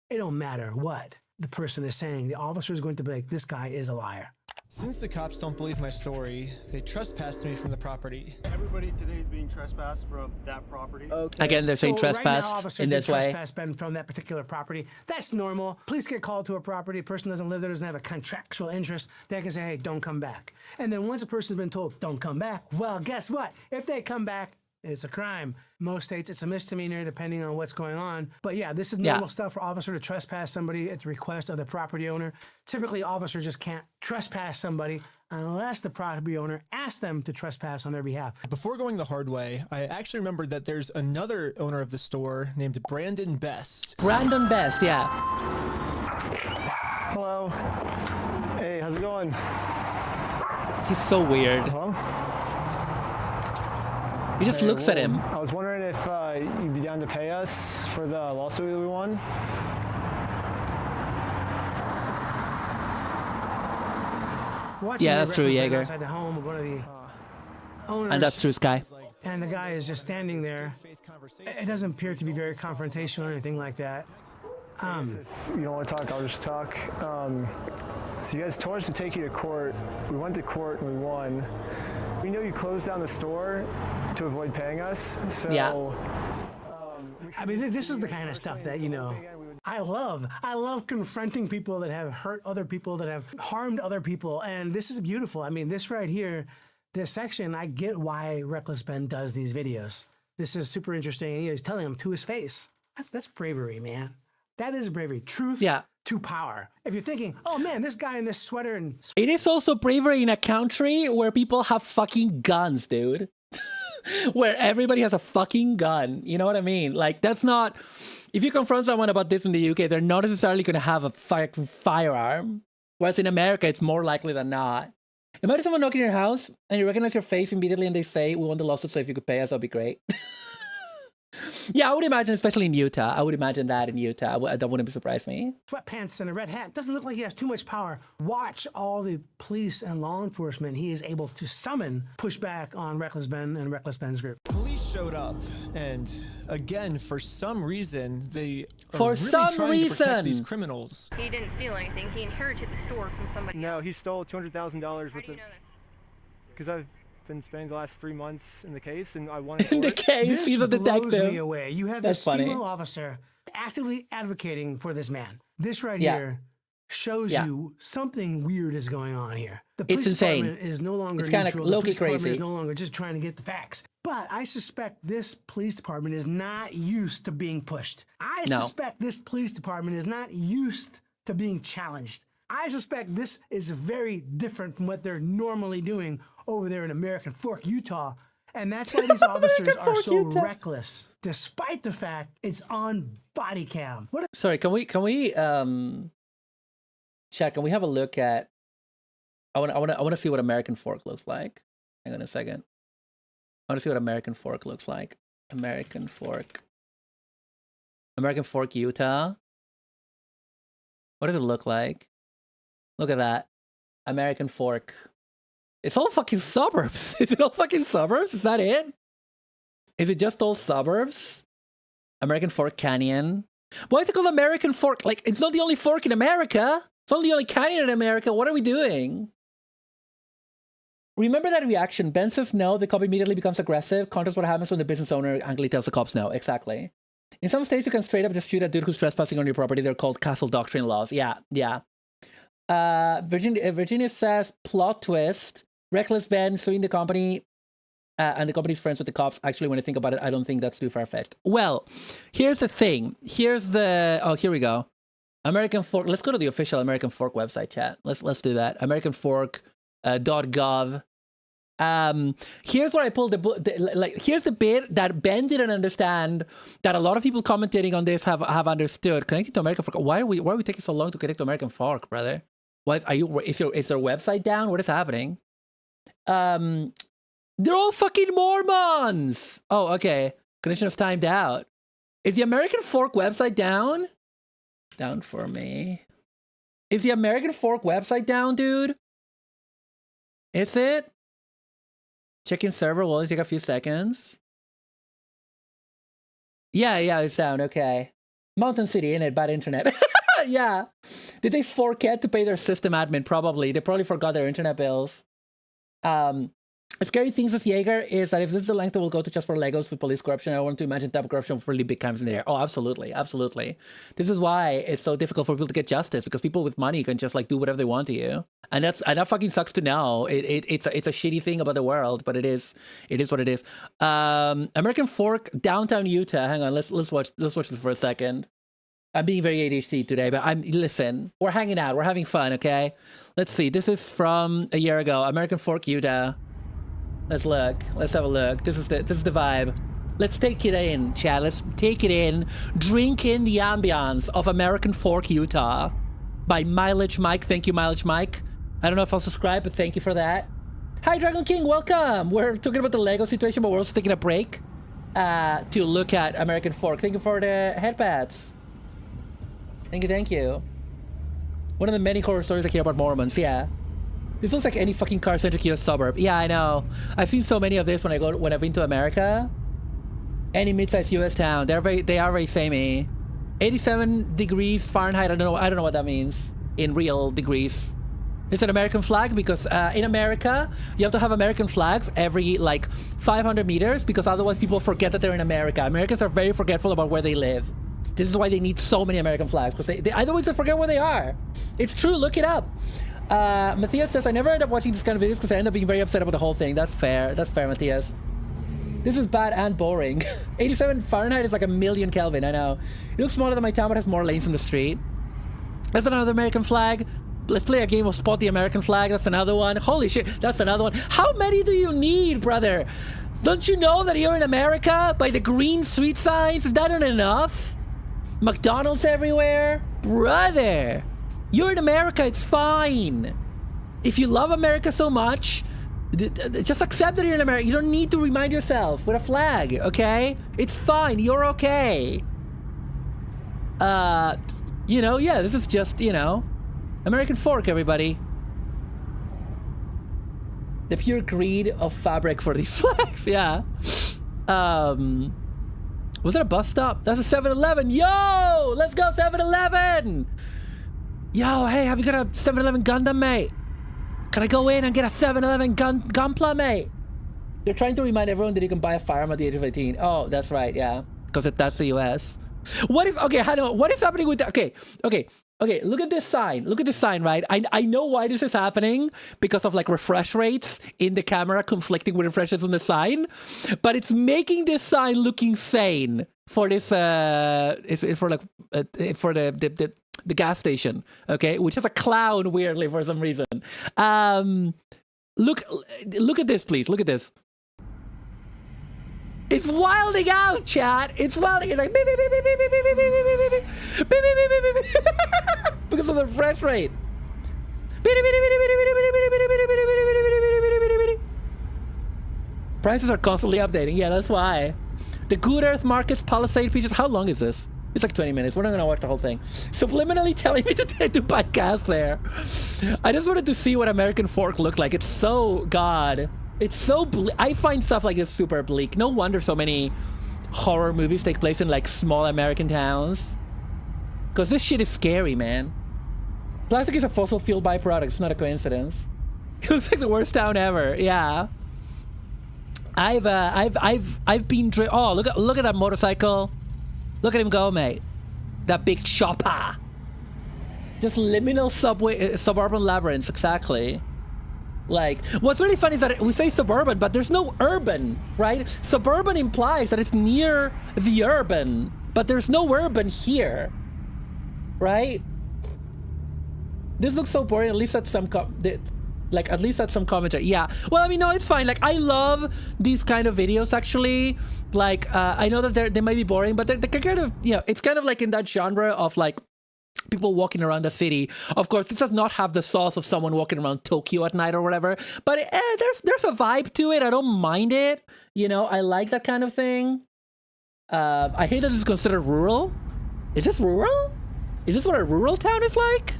J: It don't matter what the person is saying. The officer is going to be like, this guy is a liar.
N: Since the cops don't believe my story, they trespassed me from the property.
W: Everybody today is being trespassed from that property.
B: Okay. Again, they're saying trespassed in this way.
J: Trespass Ben from that particular property. That's normal. Police get called to a property. A person doesn't live there, doesn't have a contractual interest. They can say, hey, don't come back. And then once a person's been told, don't come back, well, guess what? If they come back, it's a crime. Most states, it's a misdemeanor depending on what's going on. But yeah, this is normal stuff for officer to trespass somebody at the request of the property owner. Typically, officer just can't trespass somebody unless the property owner asks them to trespass on their behalf.
N: Before going the hard way, I actually remembered that there's another owner of the store named Brandon Best.
B: Brandon Best, yeah.
W: Hello. Hey, how's it going?
B: He's so weird. He just looks at him.
W: I was wondering if you'd be down to pay us for the lawsuit that we won.
J: Yeah, that's true, Jaeger. Outside the home of one of the owners.
B: And that's true, Sky.
J: And the guy is just standing there. It doesn't appear to be very confrontational or anything like that.
W: If you don't want to talk, I'll just talk. So you guys told us to take you to court. We went to court and we won. We know you closed down the store to avoid paying us, so...
B: Yeah.
J: I mean, this is the kind of stuff that, you know, I love. I love confronting people that have hurt other people, that have harmed other people, and this is beautiful. I mean, this right here, this section, I get why Reckless Ben does these videos. This is super interesting, and he's telling him to his face. That's bravery, man. That is bravery. Truth to power. If you're thinking, oh man, this guy in this sweater and...
B: It is also bravery in a country where people have fucking guns, dude. Where everybody has a fucking gun. You know what I mean? Like, that's not... If you confront someone about this in the UK, they're not necessarily going to have a firearm. Whereas in America, it's more likely than not. Imagine someone knocking your house and you recognize your face immediately and they say, we want the lawsuit, so if you could pay us, that'd be great. Yeah, I would imagine, especially in Utah. I would imagine that in Utah. That wouldn't surprise me.
J: Sweatpants and a red hat. Doesn't look like he has too much power. Watch all the police and law enforcement he is able to summon push back on Reckless Ben and Reckless Ben's group.
N: Police showed up, and again, for some reason, they
B: for
N: really
B: some
N: trying
B: reason
N: to protect these criminals.
M: He didn't steal anything. He inherited the store from somebody.
W: No, he stole $200,000
M: How do you know this?
W: because I've been spending the last 3 months in the case, and I wanted
B: in the case. He's a detective.
J: Blows me away. You have
B: That's
J: this
B: funny.
J: female officer actively advocating for this man. This right here shows you something weird is going on here. The police
B: insane.
J: department is no longer
B: It's kind of
J: neutral. The
B: low-key
J: police department
B: crazy.
J: is no longer just trying to get the facts. But I suspect this police department is not used to being pushed. I suspect this police department is not used to being challenged. I suspect this is very different from what they're normally doing over there in American Fork, Utah. And that's why these officers are so reckless, despite the fact it's on body cam.
B: Sorry, can we check? Can we have a look at? I want to see what American Fork looks like. Hang on a second. I want to see what American Fork looks like. American Fork, Utah. What does it look like? Look at that, American Fork. It's all fucking suburbs. Is it all fucking suburbs? Is that it? Is it just all suburbs? American Fork Canyon. Why is it called American Fork? Like, it's not the only fork in America. It's not the only canyon in America. What are we doing? Remember that reaction. Ben says no. The cop immediately becomes aggressive. Contrast what happens when the business owner angrily tells the cops no. Exactly. In some states, you can straight up just shoot a dude who's trespassing on your property. They're called castle doctrine laws. Yeah. Virginia says plot twist. Reckless Ben suing the company and the company's friends with the cops. Actually, when I think about it, I don't think that's too far-fetched. Well, here's the thing. Here's the... Oh, here we go. American Fork. Let's go to the official American Fork website, chat. Let's do that. AmericanFork.gov. Here's where I pulled here's the bit that Ben didn't understand, that a lot of people commentating on this have understood. Connecting to American Fork. Why are we taking so long to connect to American Fork, brother? Is your website down? What is happening? They're all fucking Mormons. Oh, okay. Connection is timed out. Is the American Fork website down? Down for me. Is the American Fork website down, dude? Is it? Checking server will only take a few seconds. Yeah, it's down. Okay. Mountain City, innit? Bad internet. Yeah. Did they forget to pay their system admin? Probably. They probably forgot their internet bills. Scary things as Jaeger is that if this is the length that will go to just for Legos with police corruption, I want to imagine type of corruption for really big crimes in the air. Oh, absolutely. This is why it's so difficult for people to get justice, because people with money can just like do whatever they want to you, and that fucking sucks to know. It's a shitty thing about the world, but it is what it is. American Fork, downtown Utah. Hang on, let's watch this for a second. I'm being very ADHD today, but listen. We're hanging out. We're having fun. Okay. Let's see. This is from a year ago. American Fork, Utah. Let's look. Let's have a look. This is the vibe. Let's take it in, chat. Let's take it in. Drink in the ambiance of American Fork, Utah, by Mileage Mike. Thank you, Mileage Mike. I don't know if I'll subscribe, but thank you for that. Hi, Dragon King. Welcome. We're talking about the Lego situation, but we're also taking a break to look at American Fork. Thank you for the headpads. Thank you. One of the many horror stories I hear about Mormons. Yeah. This looks like any fucking car-centric US suburb. Yeah, I know. I've seen so many of this when I've been to America. Any mid-sized US town, they are very samey. 87 degrees Fahrenheit. I don't know what that means in real degrees. It's an American flag because in America you have to have American flags every like 500 meters because otherwise people forget that they're in America. Americans are very forgetful about where they live. This is why they need so many American flags, because they otherwise they forget where they are. It's true. Look it up. Matthias says, I never end up watching this kind of videos because I end up being very upset about the whole thing. That's fair, Matthias. This is bad and boring. 87 Fahrenheit is like 1,000,000 Kelvin, I know. It looks smaller than my town, but has more lanes in the street. That's another American flag. Let's play a game of Spot the American Flag. That's another one. Holy shit, that's another one. How many do you need, brother? Don't you know that you're in America by the green street signs? Is that not enough? McDonald's everywhere? Brother! You're in America, it's fine. If you love America so much, just accept that you're in America. You don't need to remind yourself with a flag, okay? It's fine, you're okay. Yeah, this is just, American Fork, everybody. The pure greed of fabric for these flags, yeah. Was it a bus stop? That's a 7-Eleven. Yo, let's go 7-Eleven. Yo, hey, have you got a 7-Eleven Gundam, mate? Can I go in and get a 7-Eleven Gunpla, mate? They're trying to remind everyone that you can buy a firearm at the age of 18. Oh, that's right, yeah. Because that's the US. What is, okay, Hannah, what is happening with that? Okay, look at this sign. Look at this sign, right? I know why this is happening because of like refresh rates in the camera conflicting with refresh rates on the sign. But it's making this sign look insane for this, for like, for the gas station, okay? Which is a clown, weirdly, for some reason. Look at this, please. Look at this. It's wilding out, chat. It's wilding. It's like beep, beep, beep, beep, beep, beep, beep, beep, beep, beep, beep, beep, beep, beep, beep. Because of the refresh rate. Prices are constantly updating. Yeah, that's why. The Good Earth Markets Palisade Peaches. How long is this? It's like 20 minutes. We're not gonna watch the whole thing. Subliminally telling me to buy gas there. I just wanted to see what American Fork looked like. It's so, God. It's so bleak. I find stuff like this super bleak. No wonder so many horror movies take place in like small American towns. Because this shit is scary, man. Plastic is a fossil fuel byproduct. It's not a coincidence. It looks like the worst town ever. Yeah. I've been oh, look at that motorcycle. Look at him go, mate. That big chopper. Just liminal suburban labyrinths, exactly. Like, what's really funny is that we say suburban, but there's no urban, right? Suburban implies that it's near the urban, but there's no urban here, right? This looks so boring. At least that's some at least that's some commentary. Yeah. Well, I mean, no, it's fine. Like, I love these kind of videos, actually. Like, I know that they might be boring, but they're kind of, you know, it's kind of like in that genre of like people walking around the city. Of course, this does not have the sauce of someone walking around Tokyo at night or whatever, but there's a vibe to it. I don't mind it. You know, I like that kind of thing. I hate that this is considered rural. Is this rural? Is this what a rural town is like?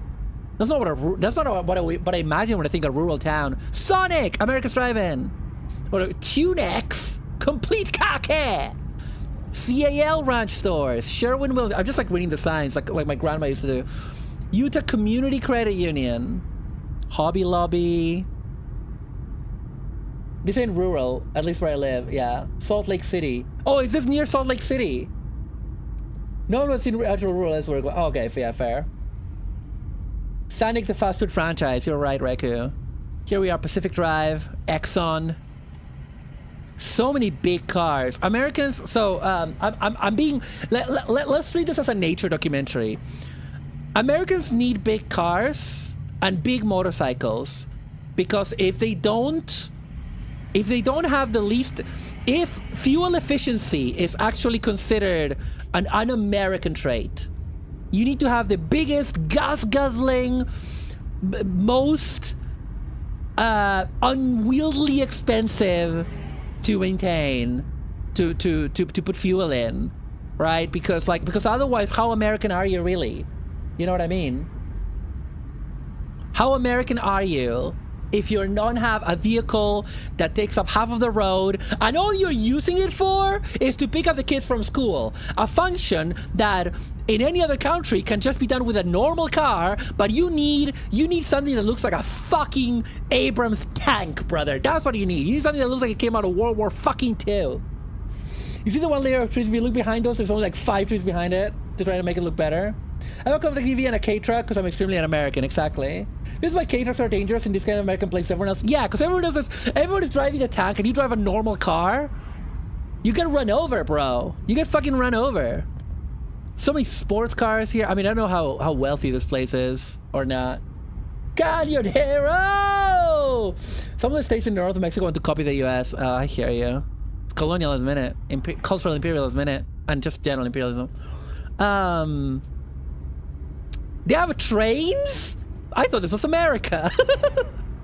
B: That's not what I imagine when I think of rural town. Sonic, America's Drive-In, or Tunex, Complete Car Care, CAL Ranch Stores, Sherwin Williams. I'm just like reading the signs like my grandma used to do. Utah Community Credit Union, Hobby Lobby. This ain't rural, at least where I live. Yeah, Salt Lake City. Oh, is this near Salt Lake City? No one was in actual rural as where. Oh, okay, yeah, fair. Sonic the fast food franchise. You're right, Reku. Here we are, Pacific Drive, Exxon. So many big cars. Americans. So I'm being. Let's treat this as a nature documentary. Americans need big cars and big motorcycles because if they don't have the least, if fuel efficiency is actually considered an un-American trait, you need to have the biggest gas-guzzling, most unwieldy expensive to maintain, to put fuel in, right? Because otherwise, how American are you really? You know what I mean? How American are you if you don't have a vehicle that takes up half of the road and all you're using it for is to pick up the kids from school? A function that in any other country can just be done with a normal car, but you need something that looks like a fucking Abrams tank, brother. That's what you need. You need something that looks like it came out of World War fucking II. You see the one layer of trees? If you look behind those, there's only like 5 trees behind it to try to make it look better. I don't come to the TV and a K-truck because I'm extremely un-American, exactly. This is why K-trucks are dangerous in this kind of American place. Everyone else, yeah, because everyone is driving a tank and you drive a normal car, you get run over, bro. You get fucking run over. So many sports cars here. I mean, I don't know how wealthy this place is or not. Canyon Hero! Some of the states in North Mexico want to copy the US. I hear you. It's colonialism, innit? Cultural imperialism, innit? And just general imperialism. They have trains? I thought this was America.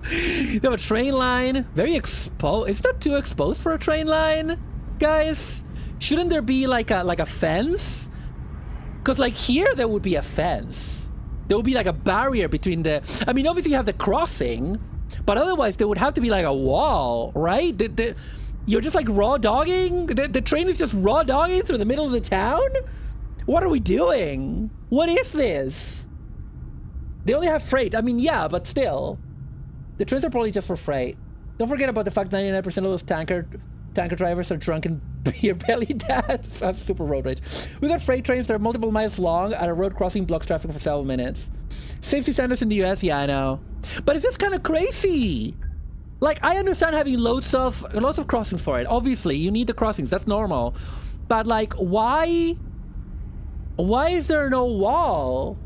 B: They have a train line. Very exposed. Is that too exposed for a train line, guys? Shouldn't there be like a fence? Because like here there would be a fence. There would be like a barrier between the. I mean, obviously you have the crossing, but otherwise there would have to be like a wall, right? You're just like raw dogging? The train is just raw dogging through the middle of the town? What are we doing? What is this? They only have freight. I mean, yeah, but still. The trains are probably just for freight. Don't forget about the fact 99% of those tanker drivers are drunken beer belly dads. I have super road rage. We got freight trains that are multiple miles long at a road crossing blocks traffic for several minutes. Safety standards in the US, yeah, I know. But it's just kind of crazy. Like, I understand having loads of crossings for it. Obviously, you need the crossings. That's normal. But like, why is there no wall?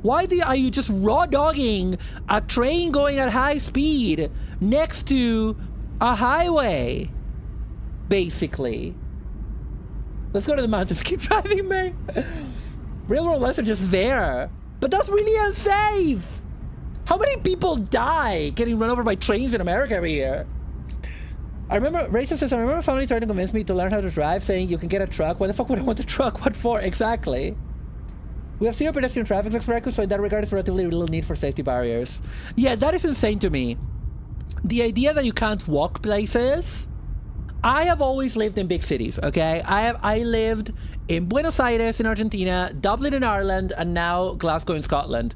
B: Why are you just raw dogging a train going at high speed next to a highway? Basically. Let's go to the mountains. Keep driving, man. Railroad lines are just there. But that's really unsafe. How many people die getting run over by trains in America every year? Rachel says, I remember a family trying to convince me to learn how to drive, saying you can get a truck. Why the fuck would I want a truck? What for? Exactly. We have zero pedestrian traffic records, so in that regard, it's relatively little need for safety barriers. Yeah, that is insane to me. The idea that you can't walk places. I have always lived in big cities, okay? I lived in Buenos Aires in Argentina, Dublin in Ireland, and now Glasgow in Scotland.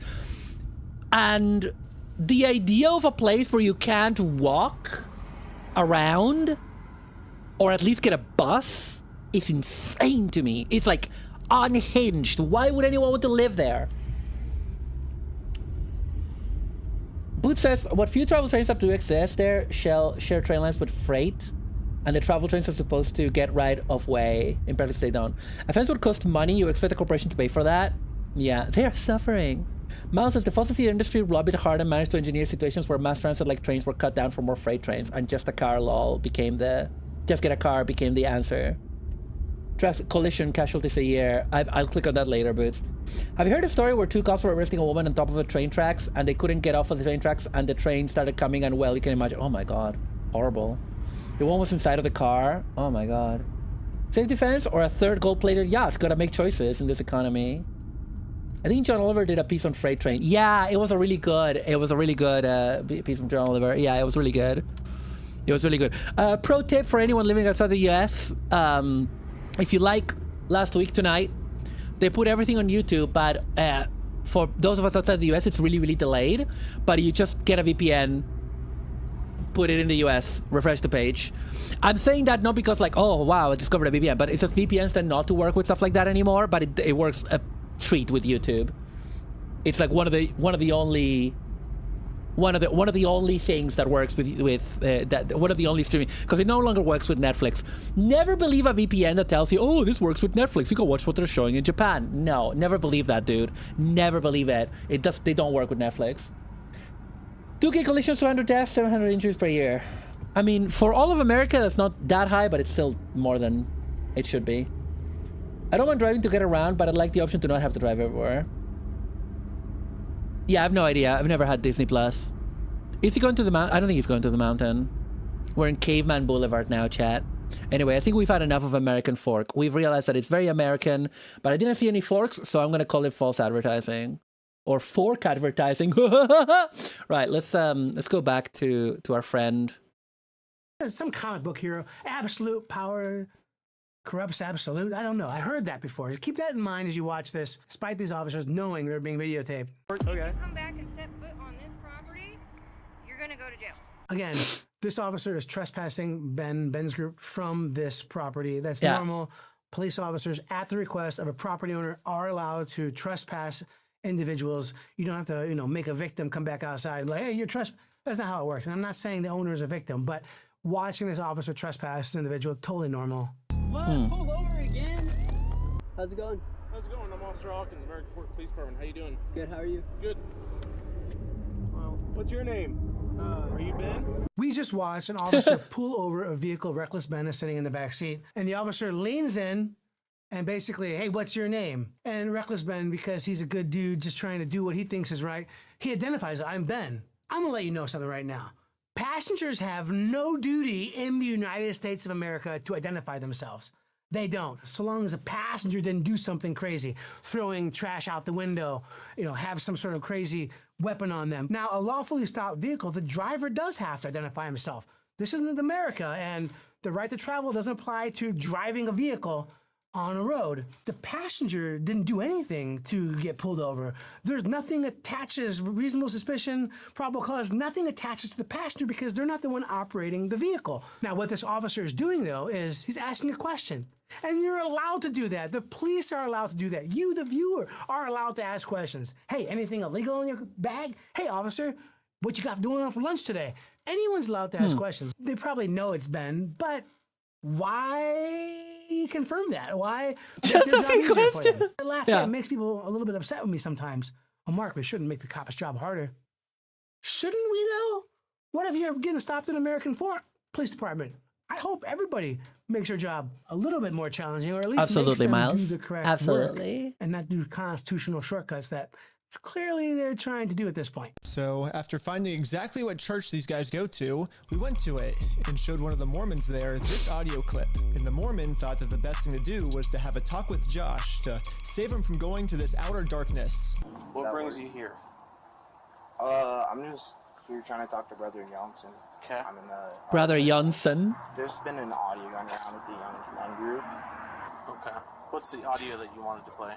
B: And the idea of a place where you can't walk around, or at least get a bus, is insane to me. It's like unhinged. Why would anyone want to live there? Boot says, what few travel trains up to exist there share train lines with freight, and the travel trains are supposed to get right of way. In practice, they don't. A fence would cost money. You expect a corporation to pay for that? Yeah, they are suffering. Miles says, the fossil fuel industry lobbied hard and managed to engineer situations where mass transit like trains were cut down for more freight trains, and just a car lol became the... Just get a car became the answer. Collision casualties a year. I'll click on that later, Boots. Have you heard a story where two cops were arresting a woman on top of the train tracks, and they couldn't get off of the train tracks, and the train started coming, and well, you can imagine. Oh my god. Horrible. The one was inside of the car. Oh my god. Safety fence or a third gold-plated yacht? Gotta make choices in this economy. I think John Oliver did a piece on freight train. Yeah, it was a really good piece from John Oliver. Yeah, it was really good. It was really good. Pro tip for anyone living outside the US. If you like Last Week Tonight, they put everything on YouTube, but for those of us outside the US, it's really, really delayed. But you just get a VPN, put it in the US, refresh the page. I'm saying that not because like, oh wow, I discovered a VPN, but it's just VPNs tend not to work with stuff like that anymore, but it works a treat with YouTube. It's like one of the only things that works with one of the only streaming, because it no longer works with Netflix. Never believe a VPN that tells you, oh, this works with Netflix, you can watch what they're showing in Japan. No, never believe that, dude. Never believe it. They don't work with Netflix. 2K collisions, 200 deaths, 700 injuries per year. I mean, for all of America, that's not that high, but it's still more than it should be. I don't mind driving to get around, but I'd like the option to not have to drive everywhere. Yeah, I have no idea. I've never had Disney Plus. Is he going to the mountain? I don't think he's going to the mountain. We're in Caveman Boulevard now, chat. Anyway, I think we've had enough of American fork. We've realized that it's very American, but I didn't see any forks, so I'm going to call it false advertising. Or fork advertising. Right, let's go back to our friend.
J: There's some comic book hero. Absolute power corrupts absolute. I don't know. I heard that before. Keep that in mind as you watch this, despite these officers knowing they're being videotaped.
M: Okay. If you come back and step foot on this property, you're gonna go to jail.
J: Again, this officer is trespassing Ben's group from this property. That's normal. Police officers, at the request of a property owner, are allowed to trespass individuals. You don't have to, make a victim come back outside and like, hey, you're trespassing. That's not how it works. And I'm not saying the owner is a victim, but watching this officer trespass this individual, totally normal.
P: What? Pull over again. How's it going?
R: How's it going? I'm Officer Hawkins, American Fork Police Department. How you doing?
P: Good. How are you?
R: Good. Well, what's your name? Are you Ben?
J: We just watched an officer pull over a vehicle. Reckless Ben is sitting in the back seat, and the officer leans in and basically, hey, what's your name? And Reckless Ben, because he's a good dude, just trying to do what he thinks is right, he identifies, I'm Ben. I'm gonna let you know something right now. Passengers have no duty in the United States of America to identify themselves. They don't. So long as a passenger didn't do something crazy, throwing trash out the window, have some sort of crazy weapon on them. Now, a lawfully stopped vehicle, the driver does have to identify himself. This isn't America, and The right to travel doesn't apply to driving a vehicle on a road. The passenger didn't do anything to get pulled over. There's nothing attaches, reasonable suspicion, probable cause, nothing attaches to the passenger because they're not the one operating the vehicle. Now, what this officer is doing, though, is he's asking a question. And you're allowed to do that. The police are allowed to do that. You, the viewer, are allowed to ask questions. Hey, anything illegal in your bag? Hey, officer, what you got doing on for lunch today? Anyone's allowed to ask questions. They probably know it's Ben, but why confirm that? Why?
B: Just a few questions.
J: The last thing makes people a little bit upset with me sometimes. Oh, Mark, we shouldn't make the cop's job harder. Shouldn't we, though? What if you're getting stopped in American Police Department? I hope everybody makes your job a little bit more challenging, or at least
B: Absolutely,
J: makes them
B: Miles.
J: do the correct
B: Absolutely.
J: work and not do constitutional shortcuts that it's clearly they're trying to do at this point.
N: So after finding exactly what church these guys go to, we went to it and showed one of the Mormons there this audio clip. And the Mormon thought that the best thing to do was to have a talk with Josh to save him from going to this outer darkness.
R: What brings you here?
A: I'm just here trying to talk to Brother Johnson.
R: Okay.
A: I'm in the
B: Brother Johnson.
A: There's been an audio going around with the young group.
R: Okay. What's the audio that you wanted to play?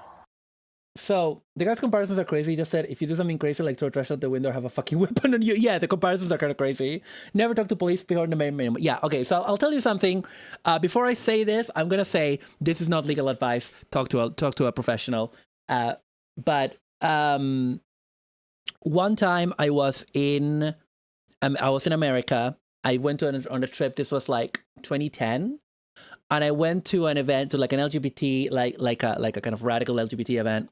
B: So the guy's comparisons are crazy. He just said, if you do something crazy like throw trash out the window or have a fucking weapon on you, yeah, the comparisons are kind of crazy. Never talk to police before the minimum. Yeah, okay. So I'll tell you something. Before I say this, I'm gonna say this is not legal advice. Talk to a professional. But one time I was in America. I went on a trip. This was like 2010. And I went to an event, to like an LGBT, like a kind of radical LGBT event.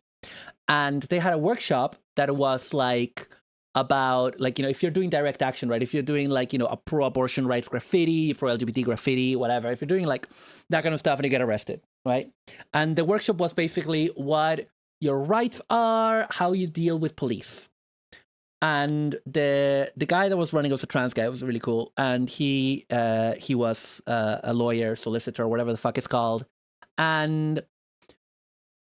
B: And they had a workshop that was like about, like, you know, if you're doing direct action, right? If you're doing like, you know, a pro-abortion rights graffiti, pro-LGBT graffiti, whatever. If you're doing like that kind of stuff and you get arrested, right? And the workshop was basically what your rights are, how you deal with police. And the guy that was running was a trans guy. It was really cool. And he was a lawyer, solicitor, whatever the fuck it's called. And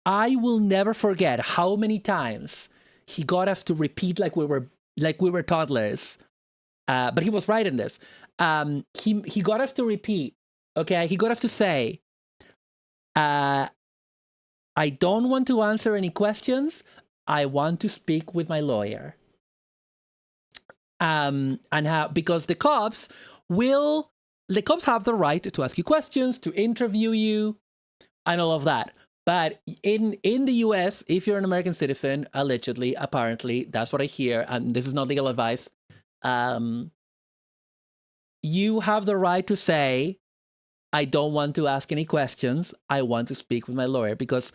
B: I will never forget how many times he got us to repeat like we were toddlers. But he was right in this. He got us to repeat. Okay, he got us to say, I don't want to answer any questions. I want to speak with my lawyer. And how, because the cops have the right to ask you questions, to interview you, and all of that. But in the US, if you're an American citizen, allegedly, apparently, that's what I hear, and this is not legal advice, you have the right to say, I don't want to ask any questions, I want to speak with my lawyer, because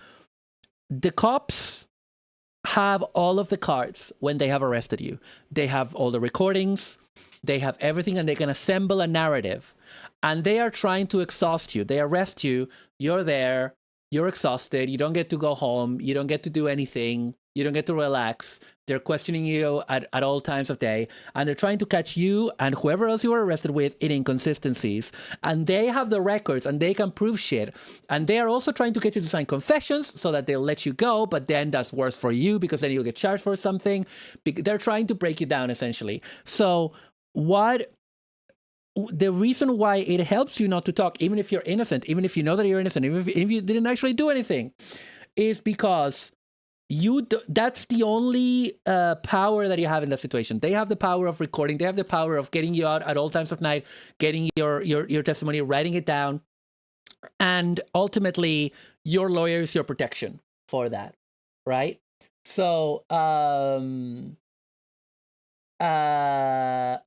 B: the cops have all of the cards when they have arrested you. They have all the recordings, they have everything, and they can assemble a narrative. And they are trying to exhaust you. They arrest you, you're there, you're exhausted, you don't get to go home, you don't get to do anything, you don't get to relax. They're questioning you at all times of day, and they're trying to catch you and whoever else you were arrested with in inconsistencies. And they have the records and they can prove shit. And they are also trying to get you to sign confessions so that they'll let you go, but then that's worse for you because then you'll get charged for something. They're trying to break you down, essentially. So the reason why it helps you not to talk, even if you're innocent, even if you know that you're innocent, even if you didn't actually do anything, is because that's the only power that you have in that situation. They have the power of recording. They have the power of getting you out at all times of night, getting your testimony, writing it down. And ultimately, your lawyer is your protection for that, right? So,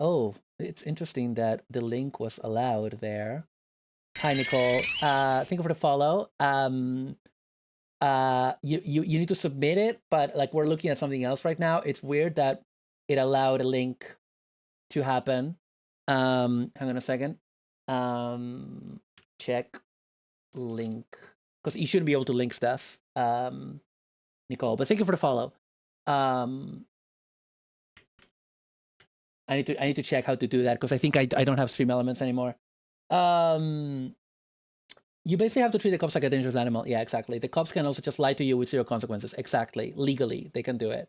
B: oh, it's interesting that the link was allowed there. Hi, Nicole. Thank you for the follow. You need to submit it, but like we're looking at something else right now. It's weird that it allowed a link to happen. Hang on a second. Check link, because you shouldn't be able to link stuff, Nicole. But thank you for the follow. I need to check how to do that because I think I don't have stream elements anymore. You basically have to treat the cops like a dangerous animal. Yeah, exactly. The cops can also just lie to you with zero consequences. Exactly. Legally, they can do it.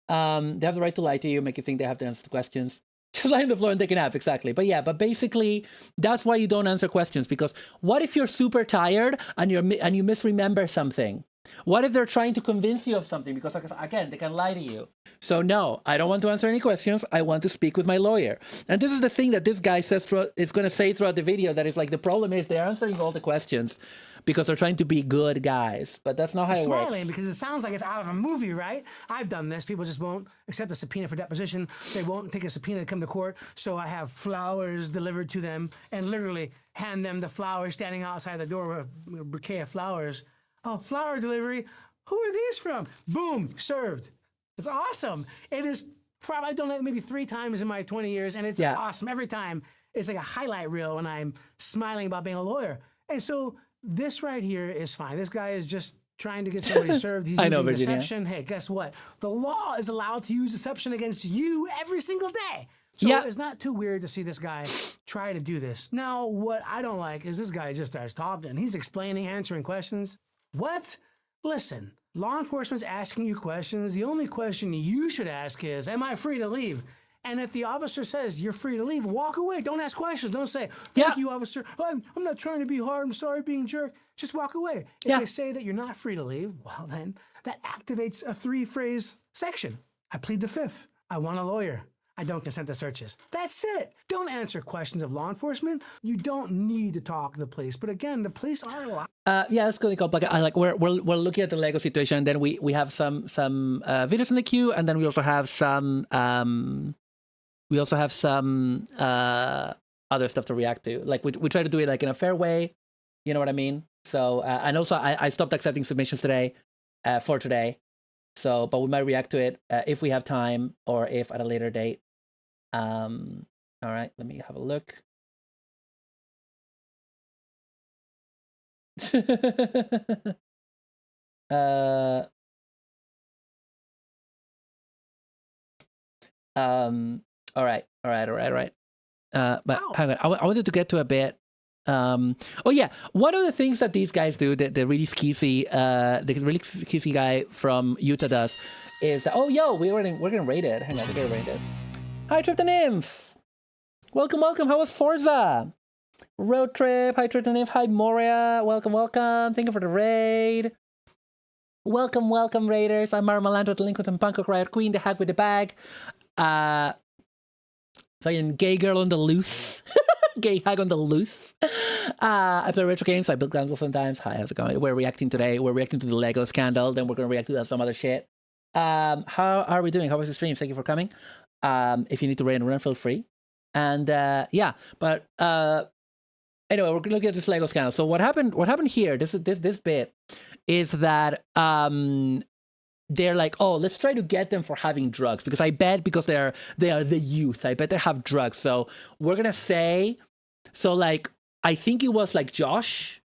B: They have the right to lie to you, make you think they have to answer the questions. Just lying on the floor and taking a nap, exactly. But yeah, but basically, that's why you don't answer questions, because what if you're super tired and you misremember something? What if they're trying to convince you of something? Because again, they can lie to you. So no, I don't want to answer any questions. I want to speak with my lawyer. And this is the thing that this guy says is going to say throughout the video, that is like, the problem is they're answering all the questions because they're trying to be good guys. But that's not how it works.
J: Smiling because it sounds like it's out of a movie, right? I've done this. People just won't accept a subpoena for deposition. They won't take a subpoena to come to court. So I have flowers delivered to them and literally hand them the flowers standing outside the door with a bouquet of flowers. Oh, flower delivery. Who are these from? Boom, served. It's awesome. It is probably, I've done it maybe 3 times in my 20 years, and it's awesome. Every time it's like a highlight reel when I'm smiling about being a lawyer. And so this right here is fine. This guy is just trying to get somebody served. He's using deception. Hey, guess what? The law is allowed to use deception against you every single day. So it's not too weird to see this guy try to do this. Now, what I don't like is this guy just starts talking. He's explaining, answering questions. What? Listen, law enforcement's asking you questions. The only question you should ask is, am I free to leave? And if the officer says you're free to leave, walk away. Don't ask questions. Don't say, thank you, officer. I'm not trying to be hard. I'm sorry being a jerk. Just walk away. If they say that you're not free to leave, well, then that activates a 3-phrase section. I plead the 5th. I want a lawyer. I don't consent to searches. That's it. Don't answer questions of law enforcement. You don't need to talk to the police. But again, the police are allowed.
B: Yeah, it's going to go. We're looking at the Lego situation, and then we have some videos in the queue, and then we also have some other stuff to react to. Like we try to do it like in a fair way, you know what I mean? So and also I stopped accepting submissions today for today. So, but we might react to it if we have time or if at a later date. All right, let me have a look. All right. But hang on, I wanted to get to a bit. Oh yeah, one of the things that these guys do, the really skeezy guy from Utah does, is that, oh yo, we're getting rated. Hang on, we're getting rated. Hi Trip the Nymph, welcome. How was Forza? Road Trip. Hi Trip the Nymph. Hi Moria. Welcome. Thank you for the raid. Welcome raiders. I'm Marumalandra, Delinquent and Bangkok Riot Queen, the Hag with the Bag. Fucking gay girl on the loose. Gay hag on the loose. I play retro games. I build guns sometimes. Hi, how's it going? We're reacting today. We're reacting to the Lego scandal. Then we're going to react to some other shit. How are we doing? How was the stream? Thank you for coming. If you need to raid and run, feel free. And yeah, but anyway, we're looking at this Lego scandal. So what happened here? This bit is that they're like, oh, let's try to get them for having drugs, because I bet because they are the youth, I bet they have drugs. So we're gonna say, so like I think it was like Josh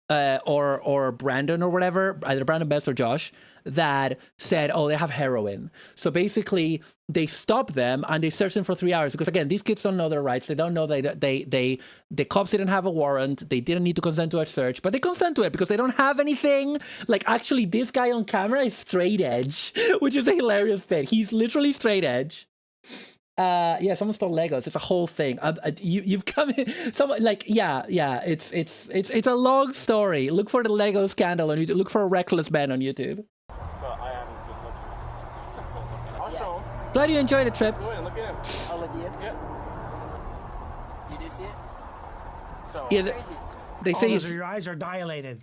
B: or Brandon or whatever, either Brandon Best or Josh, that said, oh, they have heroin. So basically they stop them and they search them for 3 hours, because again, these kids don't know their rights. They don't know the cops didn't have a warrant. They didn't need to consent to a search, but they consent to it because they don't have anything. Like actually this guy on camera is straight edge, which is a hilarious bit. He's literally straight edge. Yeah, someone stole Legos. It's a whole thing. You've come in. Someone like it's a long story. Look for the Lego scandal on YouTube. Look for a Reckless Ben on YouTube.
R: So I am just looking at this. I'll show him.
B: Glad you enjoyed the trip.
R: Go ahead, look at him.
E: I'll look at you.
R: Yeah.
E: You do see it? So
B: yeah,
E: crazy.
B: They say
J: your eyes are dilated.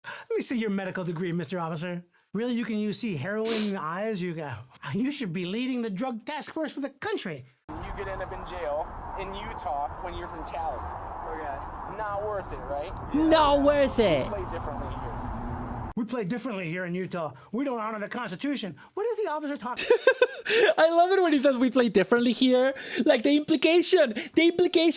J: Let me see your medical degree, Mr. Officer. Really, you can see heroin in the eyes? You should be leading the drug task force for the country.
R: You could end up in jail in Utah when you're from Cali. Okay. Not worth it, right?
B: Not worth it.
R: We play differently here.
J: We play differently here in Utah. We don't honor the Constitution. What is the officer talking?
B: I love it when he says we play differently here. Like the implication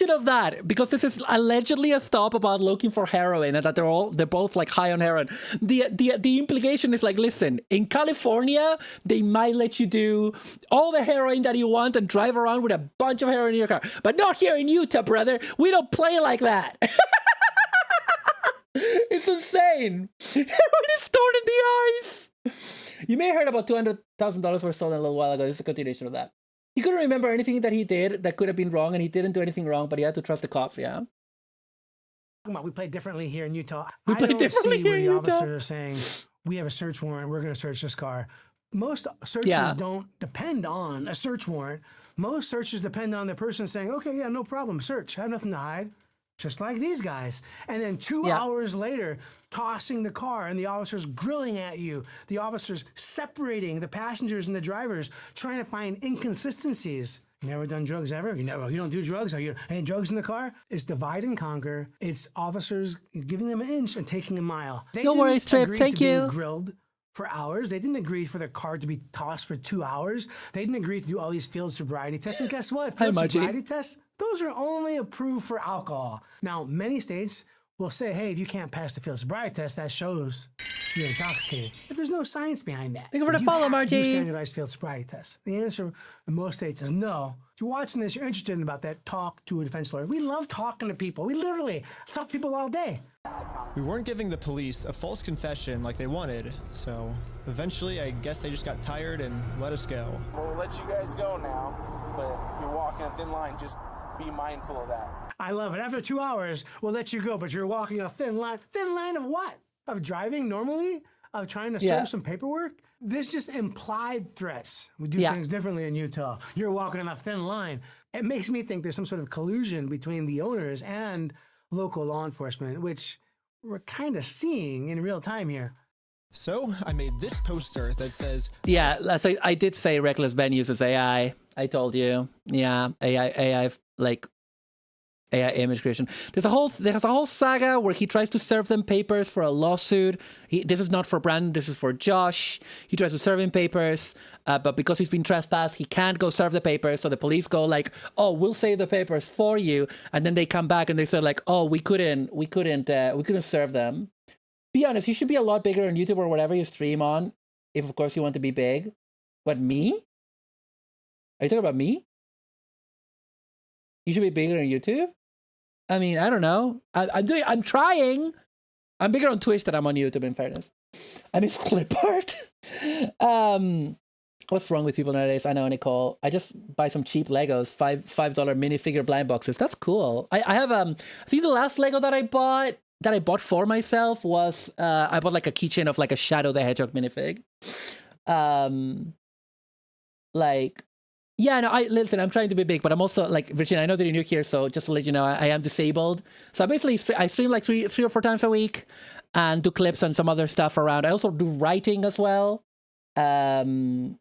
B: of that, because this is allegedly a stop about looking for heroin and that they're both like high on heroin. The implication is like, listen, in California, they might let you do all the heroin that you want and drive around with a bunch of heroin in your car, but not here in Utah, brother. We don't play like that. It's insane. Heroin is stored in the ice. You may have heard about $200,000 were stolen a little while ago. This is a continuation of that. He couldn't remember anything that he did that could have been wrong, and he didn't do anything wrong, but he had to trust the cops, yeah?
J: We play differently here in Utah.
B: We play differently here in
J: where the
B: Utah.
J: officers are saying, we have a search warrant, we're going to search this car. Most searches don't depend on a search warrant. Most searches depend on the person saying, okay, yeah, no problem, search. I have nothing to hide. Just like these guys. And then 2 hours later, tossing the car and the officers grilling at you. The officers separating the passengers and the drivers, trying to find inconsistencies. You never done drugs ever? You don't do drugs? Are you any drugs in the car? It's divide and conquer. It's officers giving them an inch and taking a mile.
B: Don't worry, Strip. Thank you.
J: Being grilled for hours. They didn't agree for their car to be tossed for 2 hours. They didn't agree to do all these field sobriety tests. And guess what? Field sobriety tests, those are only approved for alcohol. Now, many states will say, hey, if you can't pass the field sobriety test, that shows you're intoxicated. But there's no science behind that.
B: Thank you for the follow, Margie.
J: Do standardized field sobriety tests. The answer in most states is no. If you're watching this, you're interested in about that, talk to a defense lawyer. We love talking to people. We literally talk to people all day.
N: We weren't giving the police a false confession like they wanted, so eventually I guess they just got tired and let us go.
R: We'll let you guys go now, but you're walking a thin line. Just be mindful of that.
J: I love it. After 2 hours, we'll let you go, but you're walking a thin line. Thin line of what? Of driving normally? Of trying to serve some paperwork? This just implied threats. We do things differently in Utah. You're walking on a thin line. It makes me think there's some sort of collusion between the owners and local law enforcement, which we're kind of seeing in real time here.
N: So I made this poster that says...
B: Yeah, so I did say Reckless Ben uses AI. I told you. Yeah, AI image creation. There's a whole saga where he tries to serve them papers for a lawsuit. This is not for Brandon, this is for Josh. He tries to serve him papers, but because he's been trespassed, he can't go serve the papers. So the police go like, "Oh, we'll save the papers for you," and then they come back and they said like, "Oh, we couldn't serve them." Be honest, you should be a lot bigger on YouTube or whatever you stream on, if of course you want to be big. What, me? Are you talking about me? You should be bigger on YouTube? I mean, I don't know. I'm trying. I'm bigger on Twitch than I'm on YouTube, in fairness. I miss clip art. What's wrong with people nowadays? I know, Nicole. I just buy some cheap Legos, $5 minifigure blind boxes. That's cool. I have I think the last Lego that I bought for myself was I bought like a keychain of like a Shadow the Hedgehog minifig. Yeah, no, listen, I'm trying to be big, but I'm also, like, Virginia, I know that you're new here, so just to let you know, I am disabled. So I stream like three or four times a week and do clips and some other stuff around. I also do writing as well. Thank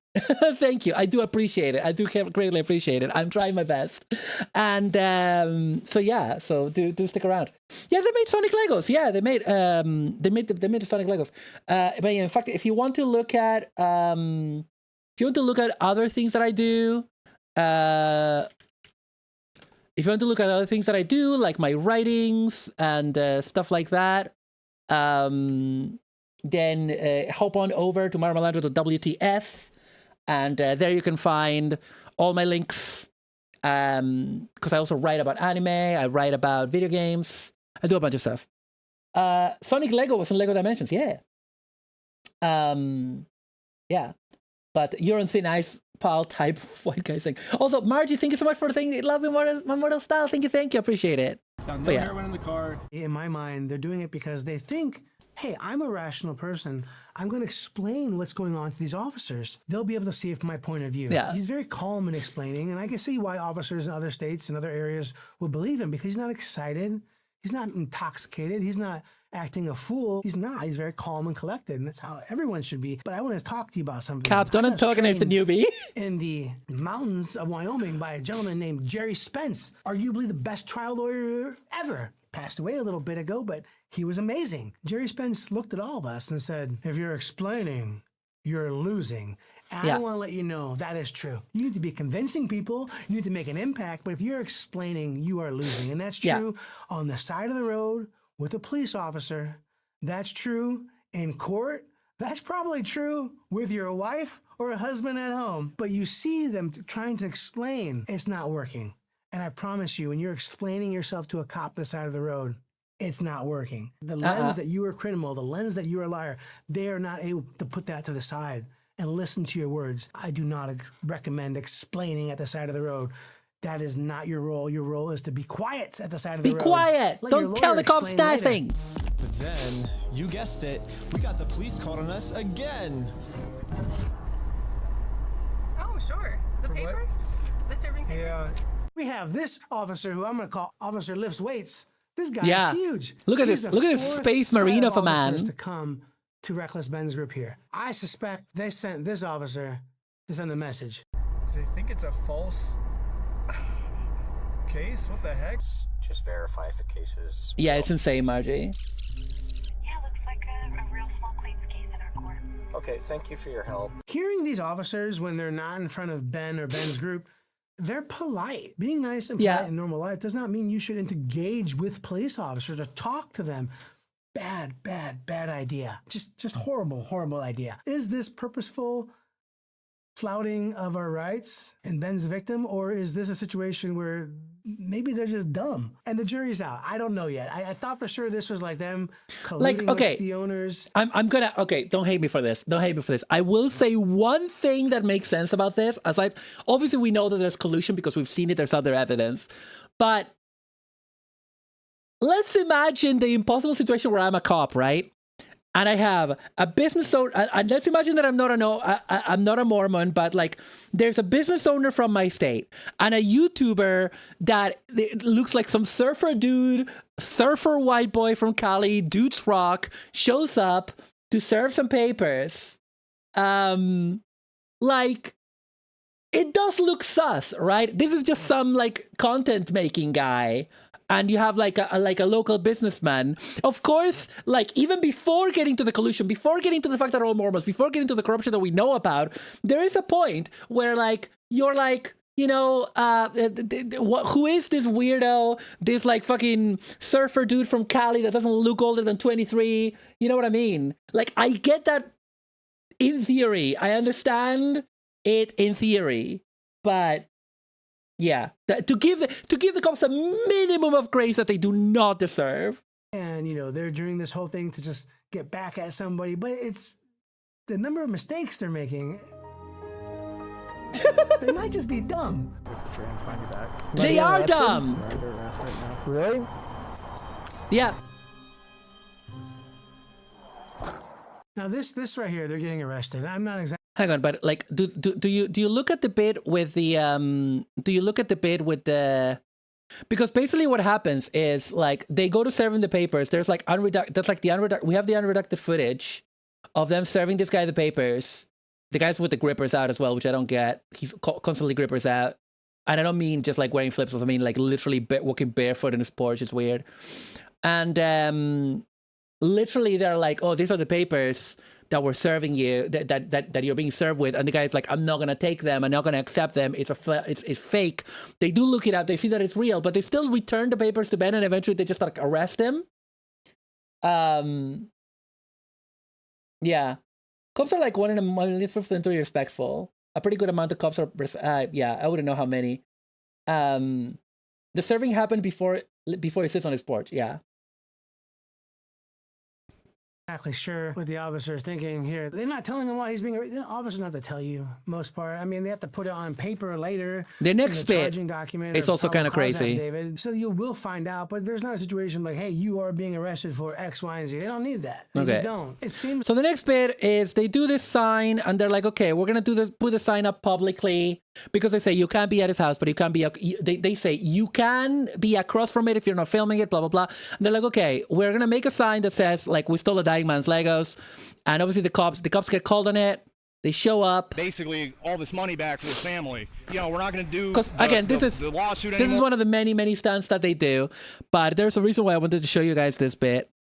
B: you. I do appreciate it. I do greatly appreciate it. I'm trying my best. And so yeah, so do stick around. Yeah, they made Sonic Legos. Yeah, they made the Sonic Legos. But yeah, in fact, if you want to look at other things that I do, like my writings and stuff like that, then hop on over to marumalandra.wtf, and there you can find all my links, because I also write about anime, I write about video games, I do a bunch of stuff. Sonic Lego was in Lego Dimensions, yeah. Yeah. But you're on thin ice, pal type of white guy thing. Also, Margie, thank you so much for the thing. Love my mortal style. Thank you. Appreciate it.
J: Found no heroin in the car. In my mind, they're doing it because they think, hey, I'm a rational person. I'm going to explain what's going on to these officers. They'll be able to see it from my point of view.
B: Yeah.
J: He's very calm in explaining, and I can see why officers in other states and other areas will believe him, because he's not excited. He's not intoxicated. He's not acting a fool. He's not. He's very calm and collected, and that's how everyone should be. But I want to talk to you about something.
B: Cap, don't antagonize the newbie.
J: In the mountains of Wyoming by a gentleman named Jerry Spence, arguably the best trial lawyer ever. Passed away a little bit ago, but he was amazing. Jerry Spence looked at all of us and said, if you're explaining, you're losing. And I want to let you know that is true. You need to be convincing people. You need to make an impact. But if you're explaining, you are losing. And that's true on the side of the road with a police officer. That's true in court. That's probably true with your wife or a husband at home. But you see them trying to explain, it's not working. And I promise you, when you're explaining yourself to a cop on the side of the road, it's not working. The lens that you are criminal, the lens that you are a liar, they are not able to put that to the side and listen to your words. I do not recommend explaining at the side of the road. That is not your role. Your role is to be quiet at the side of the road.
B: Be quiet. Don't tell the cops nothing.
N: But then, you guessed it, we got the police called on us again.
O: Oh, sure. The paper? The serving paper?
J: Yeah. We have this officer who I'm going to call Officer Lifts Weights. This guy is huge.
B: Look at this. Look at this space marine of a man.
J: To come to Reckless Ben's group here. I suspect they sent this officer to send a message.
W: Do they think it's a false case? What the heck?
E: Just verify if the case is...
B: Yeah, it's insane, Margie.
U: Yeah, looks like a real small claims case in our court.
E: Okay, thank you for your help.
J: Hearing these officers when they're not in front of Ben or Ben's group, they're polite. Being nice and polite in normal life does not mean you should engage with police officers or talk to them. Bad idea. Just horrible idea. Is this purposeful flouting of our rights and Ben's the victim, or is this a situation where maybe they're just dumb and the jury's out? I don't know yet. I thought for sure this was like them colluding with the owners.
B: I'm gonna don't hate me for this. Don't hate me for this. I will say one thing that makes sense about this. Aside, obviously we know that there's collusion because we've seen it, there's other evidence. But let's imagine the impossible situation where I'm a cop, right? And I have a business owner, and let's imagine that I'm not a Mormon, but like there's a business owner from my state and a YouTuber that looks like some surfer dude, surfer white boy from Cali, Dudes Rock, shows up to serve some papers. Like, it does look sus, right? This is just some like content making guy. And you have like a local businessman. Of course, like even before getting to the collusion, before getting to the fact that they're all Mormons, before getting to the corruption that we know about, there is a point where like you're like, you know, who is this weirdo? This like fucking surfer dude from Cali that doesn't look older than 23. You know what I mean? Like I get that in theory. I understand it in theory, but. Yeah, to give the cops a minimum of grace that they do not deserve.
J: And, you know, they're doing this whole thing to just get back at somebody, but it's the number of mistakes they're making. They might just be dumb.
B: They are dumb.
W: Really?
B: Yeah.
J: Now this right here, they're getting arrested. I'm not exactly.
B: Hang on, but like, do you look at the bit with the because basically what happens is like they go to serving the papers. There's like we have the unredacted footage of them serving this guy the papers. The guys with the grippers out as well, which I don't get. He's constantly grippers out, and I don't mean just like wearing flip-flops. I mean like literally walking barefoot in his porch. It's weird, and literally they're like, oh, these are the papers that we're serving you, that you're being served with, and the guy's like, I'm not gonna take them, I'm not gonna accept them. It's fake. They do look it up, they see that it's real, but they still return the papers to Ben, and eventually they just like arrest him. Yeah, cops are like 1 in a million to be respectful. A pretty good amount of cops are. Yeah, I wouldn't know how many. The serving happened before he sits on his porch. Yeah.
J: Exactly sure what the officer is thinking here. They're not telling him why he's being. The officers don't have to tell you most part. I mean, they have to put it on paper later.
B: The next bit, it's also kind of crazy.
J: David, so you will find out, but there's not a situation like, hey, you are being arrested for X, Y, and Z. They don't need that. They just don't. It seems.
B: So the next bit is they do this sign, and they're like, okay, we're gonna do this. Put the sign up publicly because they say you can't be at his house, but you can be. They say you can be across from it if you're not filming it. Blah blah blah. And they're like, okay, we're gonna make a sign that says like we stole a dying man's Legos, and obviously the cops get called on it. They show up.
S: Basically, all this money back for his family. You know, we're not going to do
B: because again, this is
S: the lawsuit anymore.
B: This is one of the many stunts that they do. But there's a reason why I wanted to show you guys this bit,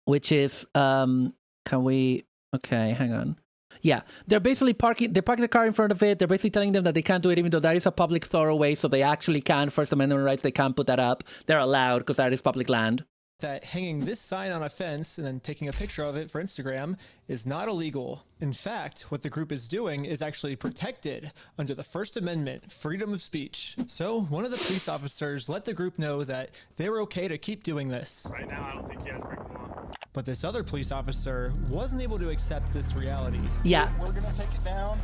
B: which is can we? Okay, hang on. Yeah, they're basically parking the car in front of it. They're basically telling them that they can't do it, even though that is a public thoroughway, so they actually can. First Amendment rights, they can put that up. They're allowed because that is public land.
N: That hanging this sign on a fence and then taking a picture of it for Instagram is not illegal. In fact, what the group is doing is actually protected under the First Amendment, freedom of speech. So one of the police officers let the group know that they were okay to keep doing this.
F: Right now, I don't think you guys break the law.
N: But this other police officer wasn't able to accept this reality.
B: Yeah.
R: We're gonna take it down.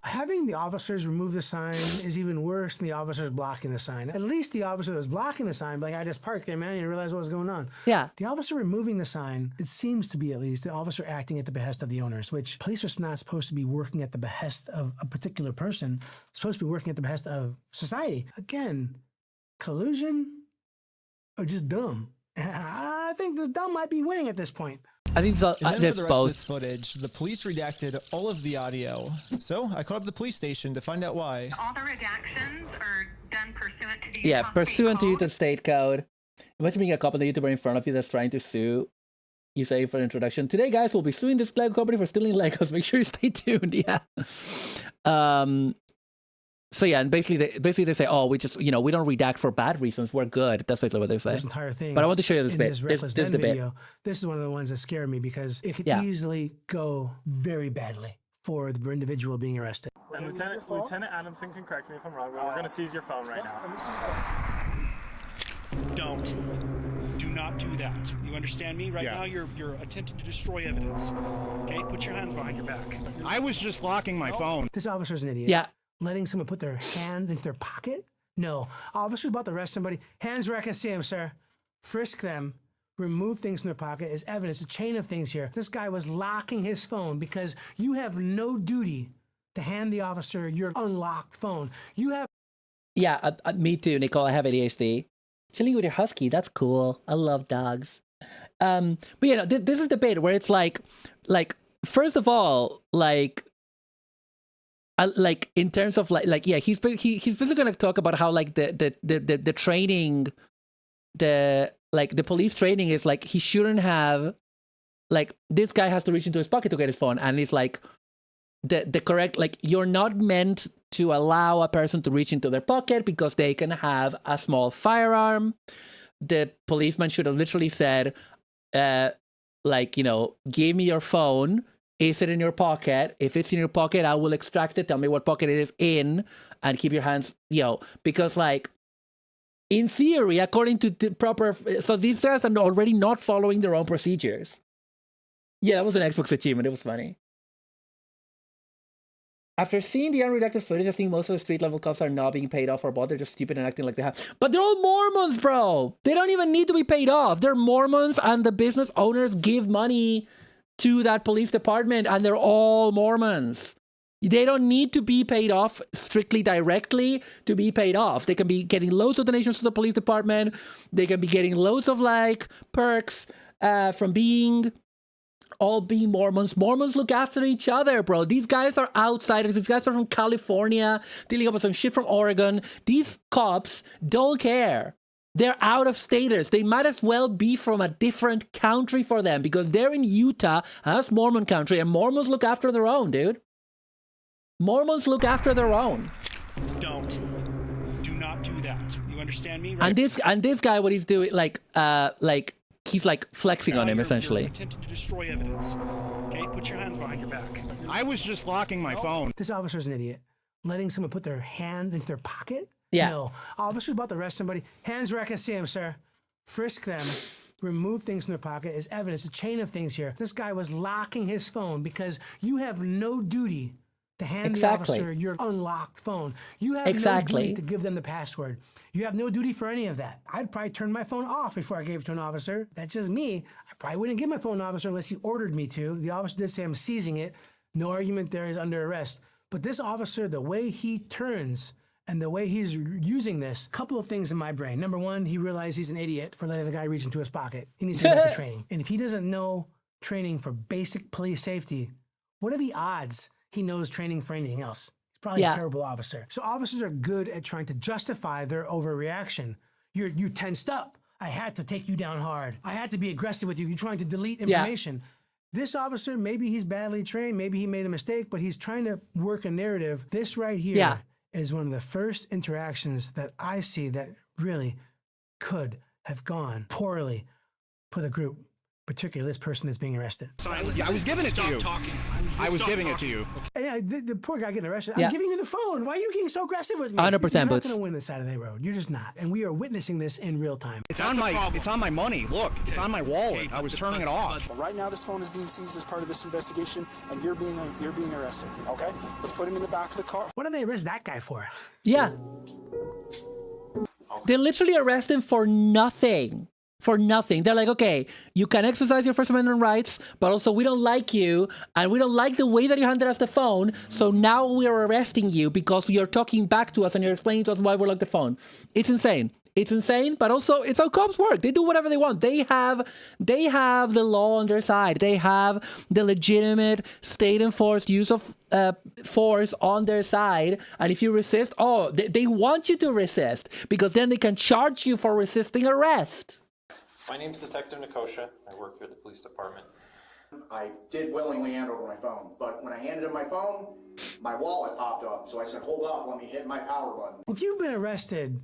J: Having the officers remove the sign is even worse than the officers blocking the sign. At least the officer that was blocking the sign, like, I just parked there, man, and realized what was going on.
B: Yeah.
J: The officer removing the sign, it seems to be at least the officer acting at the behest of the owners, which police are not supposed to be working at the behest of a particular person. They're supposed to be working at the behest of society. Again, collusion or just dumb? I think the dumb might be winning at this point.
B: I think so.
N: And then
B: There's
N: for the rest
B: both.
N: of this footage, the police redacted all of the audio. So I called up the police station to find out why.
U: All the redactions are done pursuant to the
B: Yeah,
U: Utah
B: pursuant to
U: State
B: Utah State Code. Imagine being a cop and the YouTuber in front of you that's trying to sue. You say for introduction, today guys, we'll be suing this Lego company for stealing Legos. Make sure you stay tuned. Yeah. So yeah, and basically they say, oh, we just, you know, we don't redact for bad reasons. We're good. That's basically what they say.
J: This entire thing.
B: But I want to show you this
J: in
B: bit.
J: This reckless
B: this
J: Ben
B: the bit.
J: video. This is one of the ones that scare me because it could easily go very badly for the individual being arrested.
F: And Lieutenant Adamson can correct me if I'm wrong, but we're going to seize your phone right now.
C: Don't. Do not do that. You understand me? Right now you're attempting to destroy evidence. Okay? Put your hands behind your back.
S: I was just locking my phone.
J: This officer's an idiot.
B: Yeah.
J: Letting someone put their hand into their pocket? No. Officer's about to arrest somebody. Hands where I can see them, sir. Frisk them. Remove things from their pocket as evidence. A chain of things here. This guy was locking his phone because you have no duty to hand the officer your unlocked phone. You have...
B: Yeah, me too, Nicole. I have ADHD. Chilling with your husky. That's cool. I love dogs. But you know, this is the bit where it's like, first of all, like in terms of yeah, he's basically gonna talk about how like the training, the police training is like he shouldn't have, like, this guy has to reach into his pocket to get his phone, and it's like the correct, like, you're not meant to allow a person to reach into their pocket because they can have a small firearm. The policeman should have literally said, like, you know, give me your phone. Is it in your pocket? If it's in your pocket, I will extract it. Tell me what pocket it is in, and keep your hands, you know, because, like, in theory, according to the proper, so these guys are already not following their own procedures. Yeah, that was an Xbox achievement. It was funny. After seeing the unredacted footage, I think most of the street level cops are not being paid off or bought. They're just stupid and acting like they have. But they're all Mormons, bro. They don't even need to be paid off. They're Mormons, and the business owners give money to that police department, and they're all Mormons. They don't need to be paid off strictly directly to be paid off. They can be getting loads of donations to the police department. They can be getting loads of, like, perks from being Mormons. Mormons look after each other, bro. These guys are outsiders. These guys are from California, dealing up with some shit from Oregon. These cops don't care. They're out of staters. They might as well be from a different country for them because they're in Utah, and that's Mormon country, and Mormons look after their own, dude. Mormons look after their own.
C: Don't. Do not do that. You understand me? Right?
B: And this guy, what he's doing, like he's like flexing on him essentially.
C: You're attempting to destroy evidence. Okay, put your hands behind your back.
S: I was just locking my phone.
J: This officer's an idiot. Letting someone put their hand into their pocket?
B: Yeah.
J: No. Officer's about to arrest somebody. Hands where I can see them, sir. Frisk them. Remove things from their pocket as evidence. A chain of things here. This guy was locking his phone because you have no duty to hand the officer your unlocked phone. You have no duty to give them the password. You have no duty for any of that. I'd probably turn my phone off before I gave it to an officer. That's just me. I probably wouldn't give my phone to an officer unless he ordered me to. The officer did say I'm seizing it. No argument there, is under arrest. But this officer, the way he turns and the way he's using this, a couple of things in my brain. Number one, he realized he's an idiot for letting the guy reach into his pocket. He needs to go back to training. And if he doesn't know training for basic police safety, what are the odds he knows training for anything else? He's probably a terrible officer. So officers are good at trying to justify their overreaction. You tensed up. I had to take you down hard. I had to be aggressive with you. You're trying to delete information. This officer, maybe he's badly trained. Maybe he made a mistake, but he's trying to work a narrative. This right here is one of the first interactions that I see that really could have gone poorly for the group. particularly this person that's being arrested.
S: Yeah, I was giving it to you. I was giving it to you.
J: Yeah, the poor guy getting arrested.
B: Yeah.
J: I'm giving you the phone. Why are you getting so aggressive with me?
B: 100%,
J: You're not
B: Boots.
J: going to win this side of the road. You're just not. And we are witnessing this in real time.
S: It's on my money. Look, it's on my wallet. I was turning it off.
I: But right now, this phone is being seized as part of this investigation, and you're being arrested. Okay, let's put him in the back of the car.
J: What did they arrest that guy for?
B: Yeah. They literally arrest him for nothing. For nothing. They're like, okay, you can exercise your First Amendment rights, but also we don't like you, and we don't like the way that you handed us the phone, so now we are arresting you because you're talking back to us and you're explaining to us why we like the phone. It's insane. It's insane, but also it's how cops work. They do whatever they want. They have the law on their side. They have the legitimate state-enforced use of force on their side. And if you resist, they want you to resist because then they can charge you for resisting arrest.
E: My name's Detective Nikosha. I work here at the police department.
D: I did willingly hand over my phone, but when I handed him my phone, my wallet popped up. So I said, hold up, let me hit my power button.
J: If you've been arrested,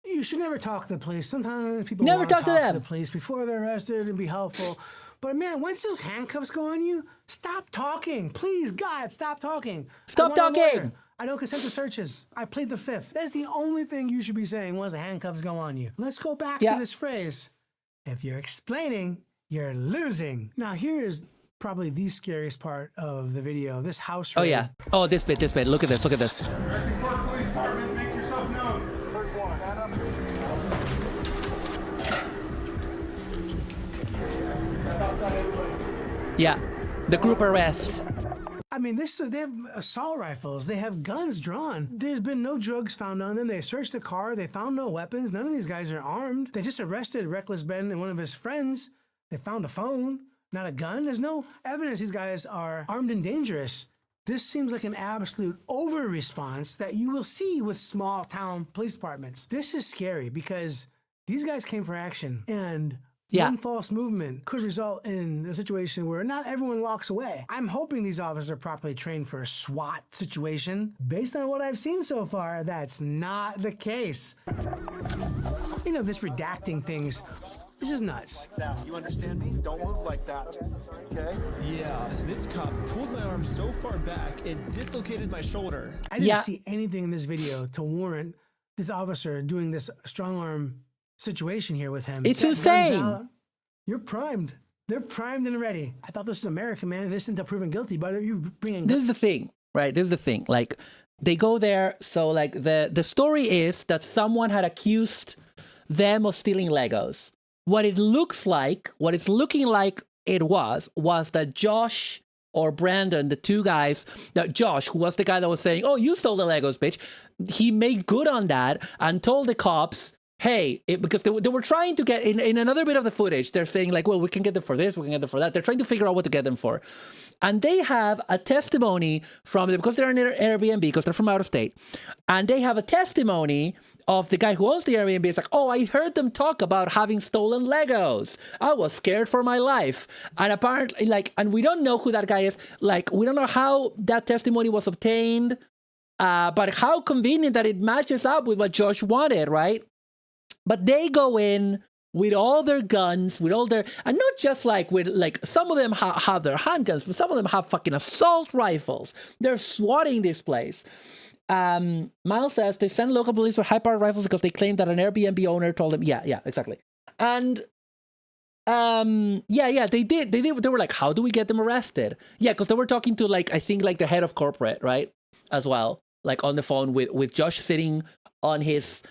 J: you should never talk to the police. Sometimes people
B: never
J: want to
B: talk to
J: talk
B: them.
J: to the police before they're arrested and be helpful. But man, once those handcuffs go on you, stop talking. Please, God, stop talking.
B: Stop talking.
J: I don't consent to searches. I plead the fifth. That's the only thing you should be saying once the handcuffs go on you. Let's go back to this phrase. If you're explaining, you're losing. Now, here is probably the scariest part of the video. This house raid.
B: Oh, yeah. Oh, this bit. Look at this. Look at this.
I: Police department, make yourself known. Search warrant. Stand up. Step outside, everybody.
B: Yeah. The group arrest.
J: I mean, they have assault rifles. They have guns drawn. There's been no drugs found on them. They searched the car. They found no weapons. None of these guys are armed. They just arrested Reckless Ben and one of his friends. They found a phone, not a gun. There's no evidence these guys are armed and dangerous. This seems like an absolute over-response that you will see with small-town police departments. This is scary because these guys came for action, and one false movement could result in a situation where not everyone walks away. I'm hoping these officers are properly trained for a SWAT situation. Based on what I've seen so far, that's not the case. You know, this redacting things, this is nuts.
I: You understand me? Don't move like that. Okay?
N: Yeah, this cop pulled my arm so far back, it dislocated my shoulder.
J: I didn't see anything in this video to warrant this officer doing this strong arm situation here with him.
B: It's insane.
J: You're primed. They're primed and ready. I thought this was America, man. This isn't proven guilty, but you bringing.
B: This is the thing, right? This is the thing. Like, they go there. So, like, the story is that someone had accused them of stealing Legos. What it looks like, what it's looking like it was that Josh or Brandon, the two guys, that Josh, who was the guy that was saying, "Oh, you stole the Legos, bitch," he made good on that and told the cops, hey, because they were trying to get, in another bit of the footage, they're saying like, well, we can get them for this, we can get them for that. They're trying to figure out what to get them for. And they have a testimony from them, because they're in Airbnb, because they're from out of state. And they have a testimony of the guy who owns the Airbnb. It's like, oh, I heard them talk about having stolen Legos. I was scared for my life. And apparently, like, and we don't know who that guy is. Like, we don't know how that testimony was obtained, but how convenient that it matches up with what Josh wanted, right? But they go in with all their guns, with all their, and not just like with, like, some of them have their handguns, but some of them have fucking assault rifles. They're swatting this place. Miles says they sent local police with high-powered rifles because they claimed that an Airbnb owner told them, yeah, exactly. And they did. They were like, how do we get them arrested? Yeah, because they were talking to, like, I think like the head of corporate, right? As well, like on the phone with Josh sitting on his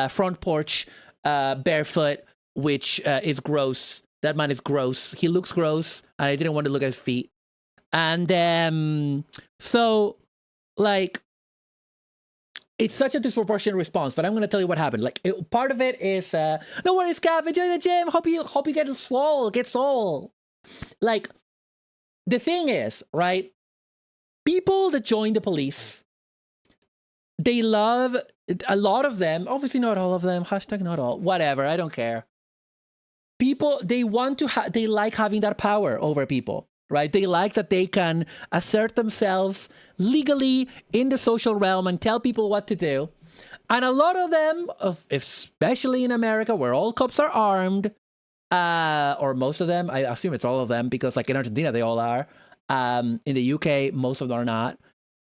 B: front porch, barefoot, which is gross. That man is gross. He looks gross, and I didn't want to look at his feet. And so, like, it's such a disproportionate response. But I'm going to tell you what happened. Like, part of it is, no worries, Cav, enjoy the gym. Hope you get swole, get soul. Like, the thing is, right? People that join the police, they love, a lot of them, obviously not all of them, hashtag not all, whatever, I don't care. People, they want to, they like having that power over people, right? They like that they can assert themselves legally in the social realm and tell people what to do. And a lot of them, especially in America, where all cops are armed, or most of them. I assume it's all of them because, like, in Argentina, they all are. In the UK, most of them are not.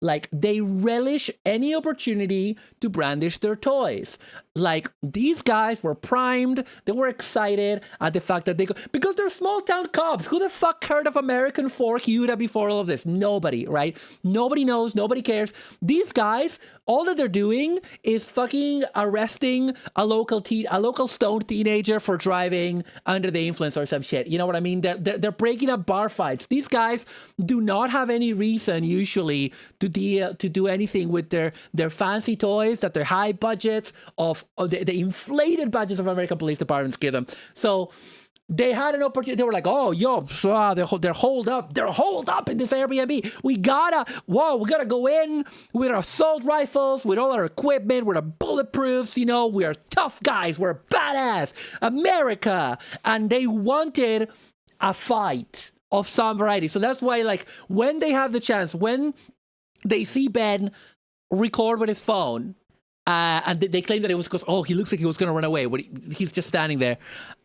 B: Like, they relish any opportunity to brandish their toys. Like, these guys were primed. They were excited at the fact that because they're small town cops. Who the fuck heard of American Fork UTA before all of this? Nobody, right? Nobody knows. Nobody cares. These guys, all that they're doing is fucking arresting a local stoned teenager for driving under the influence or some shit. You know what I mean? They're breaking up bar fights. These guys do not have any reason usually to do anything with their fancy toys that their high budgets of the inflated budgets of American police departments give them. So they had an opportunity. They were like, oh, yo, they're holed up. They're holed up in this Airbnb. We gotta go in with our assault rifles, with all our equipment, with our bulletproofs. You know, we are tough guys. We're badass. America. And they wanted a fight of some variety. So that's why, like, when they have the chance, when they see Ben record with his phone, and they claim that it was because, oh, he looks like he was going to run away. He's just standing there.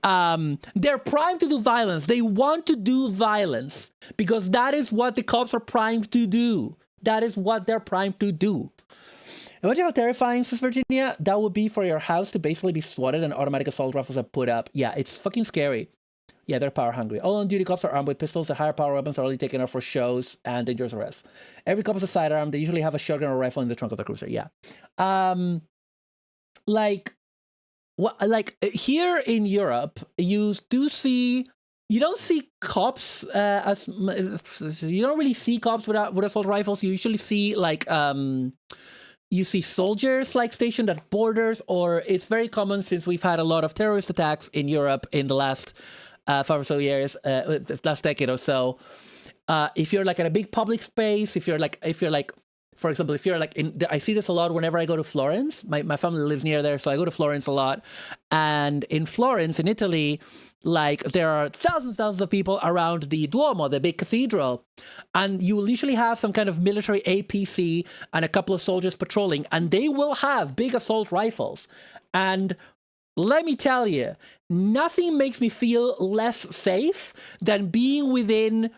B: They're primed to do violence. They want to do violence because that is what the cops are primed to do. That is what they're primed to do. Imagine how terrifying, says Virginia, that would be for your house to basically be swatted and automatic assault rifles are put up. Yeah, it's fucking scary. Yeah, they're power hungry. All on-duty cops are armed with pistols. The higher power weapons are only taken out for shows and dangerous arrests. Every cop is a sidearm. They usually have a shotgun or rifle in the trunk of the cruiser. Yeah. Like here in Europe, you don't see cops you don't really see cops with assault rifles. You usually see like you see soldiers like stationed at borders, or it's very common since we've had a lot of terrorist attacks in Europe in the last 5 or so years, last decade or so. If you're like at a big public space, if you're like, for example, if you're like I see this a lot whenever I go to Florence. My family lives near there, so I go to Florence a lot. And in Florence, in Italy, like there are thousands of people around the Duomo, the big cathedral, and you will usually have some kind of military APC and a couple of soldiers patrolling, and they will have big assault rifles. And let me tell you, nothing makes me feel less safe than being within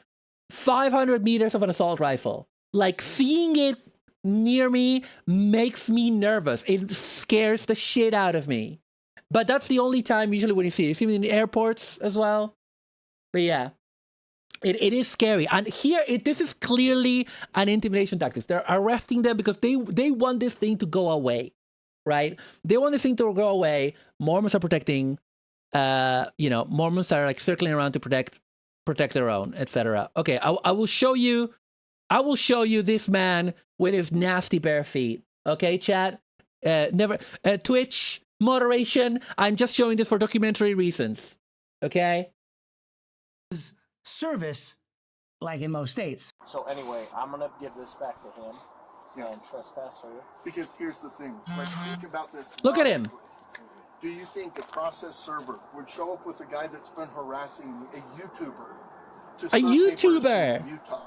B: 500 meters of an assault rifle. Like, seeing it near me makes me nervous. It scares the shit out of me. But that's the only time usually when you see it. You see it in the airports as well. But yeah, it is scary. And here, this is clearly an intimidation tactic. They're arresting them because they want this thing to go away. Right? They want this thing to go away. Mormons are protecting, Mormons are like circling around to protect their own, etc. Okay, I will show you this man with his nasty bare feet. Okay, chat? Twitch, moderation. I'm just showing this for documentary reasons. Okay?
J: Service, like in most states.
R: So anyway, I'm gonna give this back to him. And trespasser.
G: Because here's the thing, like, think about this.
B: Look at him.
G: Do you think a process server would show up with a guy that's been harassing a YouTuber?
B: A YouTuber!
G: In Utah?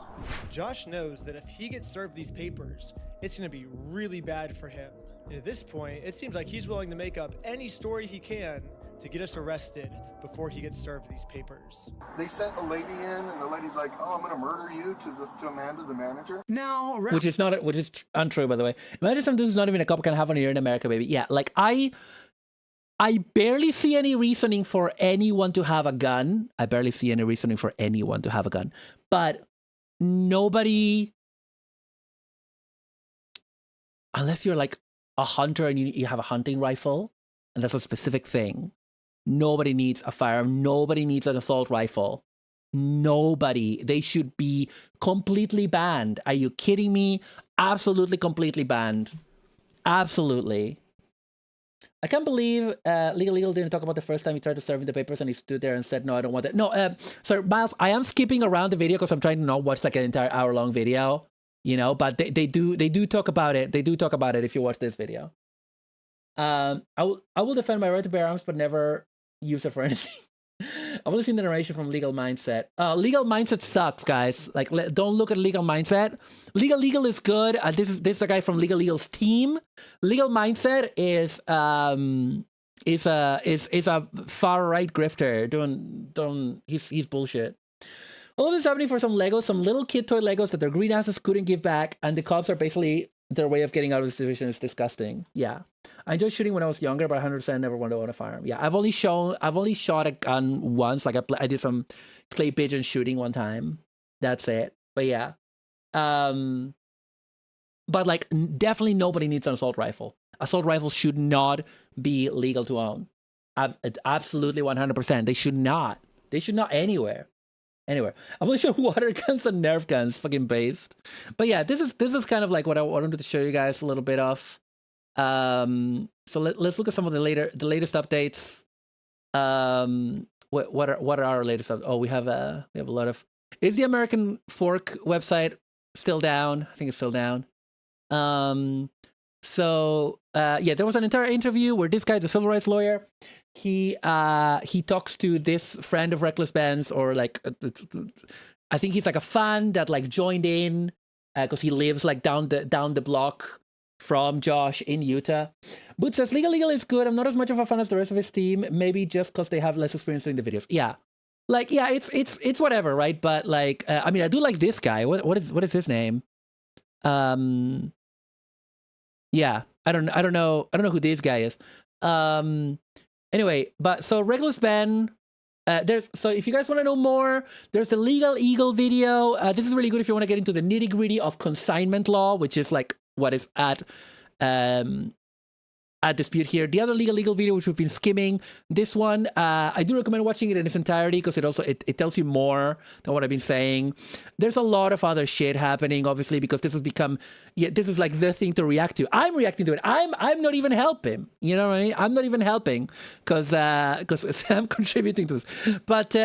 N: Josh knows that if he gets served these papers, it's going to be really bad for him. And at this point, it seems like he's willing to make up any story he can to get us arrested before he gets served these papers.
G: They sent a lady in, and the lady's like, "Oh, I'm going to murder you," to Amanda, the manager.
J: No,
B: which is untrue, by the way. Imagine some dude who's not even a cop can have one here in America, baby. Yeah, like I barely see any reasoning for anyone to have a gun. I barely see any reasoning for anyone to have a gun. But nobody, unless you're like a hunter and you have a hunting rifle, and that's a specific thing. Nobody needs a firearm. Nobody needs an assault rifle. Nobody. They should be completely banned. Are you kidding me? Absolutely completely banned. Absolutely. I can't believe Legal didn't talk about the first time he tried to serve in the papers and he stood there and said, no, I don't want that. No, sorry, Miles, I am skipping around the video because I'm trying to not watch like an entire hour-long video, but they do talk about it. They do talk about it if you watch this video. I will defend my right to bear arms, but never use it for anything. I've only seen the narration from Legal Mindset. Legal Mindset sucks, guys. Like, don't look at Legal Mindset. Legal is good. This is a guy from Legal's team. Legal Mindset is is a far right grifter doing he's bullshit. All of this is happening for some Legos, some little kid toy Legos that their green asses couldn't give back, and the cops are basically their way of getting out of this division. Is disgusting. Yeah, I enjoyed shooting when I was younger, but 100% never wanted to own a firearm. Yeah, I've only shot a gun once. Like I did some clay pigeon shooting one time. That's it. But yeah, but like definitely nobody needs an assault rifle. Assault rifles should not be legal to own. Absolutely 100%. They should not. They should not anywhere. Anyway, I've only shown water guns and Nerf guns, fucking based. But yeah, this is kind of like what I wanted to show you guys a little bit of. So let's look at some of the latest updates. What are our latest updates? Oh, we have a lot of. Is the American Fork website still down? I think it's still down. So yeah, there was an entire interview where this guy, the civil rights lawyer, he talks to this friend of Reckless Ben's, or like I think he's like a fan that like joined in because he lives like down the block from Josh in Utah. But says Legal is good. I'm not as much of a fan as the rest of his team. Maybe just because they have less experience doing the videos. Yeah, like yeah, it's whatever, right? But like I mean, I do like this guy. What is his name? Yeah, I don't know who this guy is. Anyway, but so Reckless Ben, so if you guys want to know more, there's the Legal Eagle video. This is really good if you want to get into the nitty gritty of consignment law, which is like what is at dispute here. The other Legal Eagle video, which we've been skimming, this one, I do recommend watching it in its entirety because it tells you more than what I've been saying. There's a lot of other shit happening, obviously, because this has become, this is like the thing to react to. I'm reacting to it. I'm not even helping. You know what I mean? I'm not even helping because I'm contributing to this. But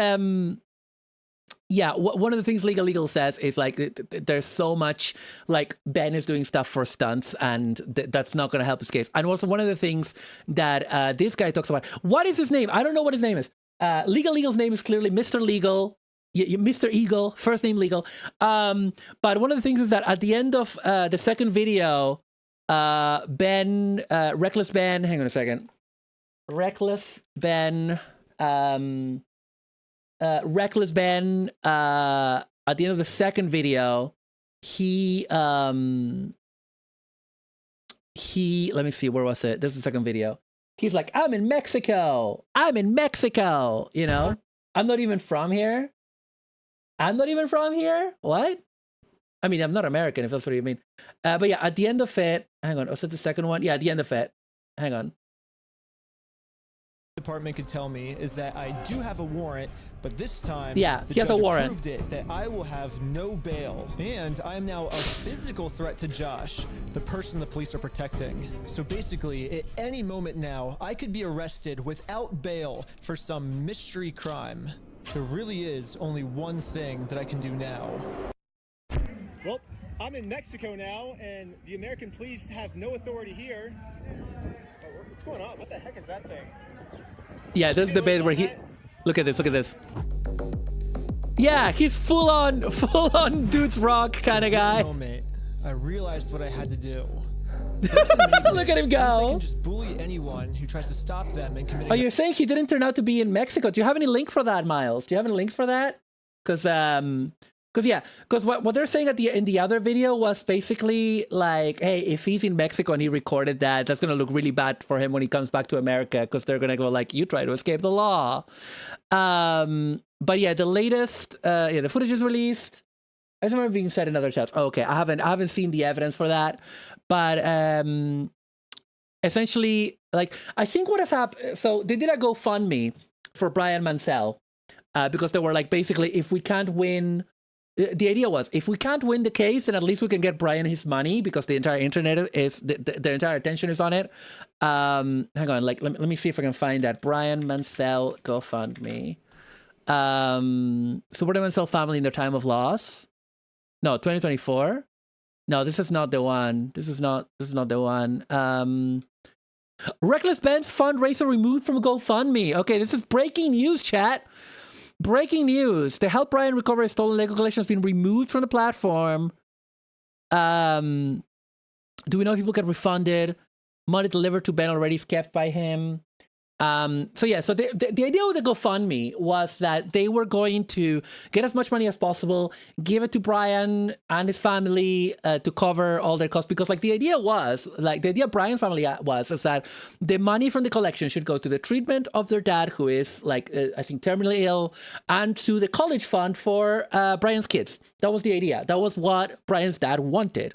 B: yeah, one of the things Legal says is like there's so much like Ben is doing stuff for stunts, and that's not going to help his case. And also one of the things that this guy talks about. What is his name? I don't know what his name is. Legal's name is clearly Mr. Legal. Mr. Eagle, first name Legal. But one of the things is that at the end of the second video, Reckless Ben. Hang on a second. Reckless Ben. Reckless Ben, at the end of the second video, he let me see, where was it? This is the second video. He's like, I'm in Mexico, you know? I'm not even from here. What? I mean, I'm not American, if that's what you mean. But yeah, at the end of it, hang on, was it the second one? Yeah, at the end of it, hang on.
N: Department could tell me is that I do have a warrant, but this time
B: he has a warrant.
N: Proved it that I will have no bail, and I am now a physical threat to Josh, the person the police are protecting. So basically, at any moment now, I could be arrested without bail for some mystery crime. There really is only one thing that I can do now.
W: Well, I'm in Mexico now, and the American police have no authority here. What's going on? What the heck is that thing?
B: Yeah, this is the bit where he... Look at this. Yeah, he's full on Dudes Rock kind of guy.
N: This moment, I realized what I had to do.
B: Look at him go.
N: They can just bully anyone who tries to stop them and committing...
B: Oh, you're saying he didn't turn out to be in Mexico? Do you have any link for that, Miles? Do you have any links for that? Because what they're saying in the other video was basically like, hey, if he's in Mexico and he recorded that, that's gonna look really bad for him when he comes back to America, because they're gonna go like, you try to escape the law. But yeah, the latest, the footage is released. I just remember being said in other chats. Oh, okay, I haven't seen the evidence for that, but essentially, like, I think what has happened. So they did a GoFundMe for Brian Mansell because they were like, basically, if we can't win. The idea was, if we can't win the case, then at least we can get Brian his money, because the entire internet is, their entire attention is on it. Hang on, like, let me see if I can find that. Brian Mansell GoFundMe. Support the Mansell family in their time of loss. No, 2024. No, this is not the one. This is not the one. Reckless Ben's fundraiser removed from GoFundMe. Okay, this is breaking news, chat. Breaking news. To help Brian recover his stolen Lego collection has been removed from the platform. Do we know if people get refunded? Money delivered to Ben already is kept by him. So the idea with the GoFundMe was that they were going to get as much money as possible, give it to Brian and his family to cover all their costs. Because like the idea Brian's family is that the money from the collection should go to the treatment of their dad, who is like, I think terminally ill, and to the college fund for Brian's kids. That was the idea. That was what Brian's dad wanted.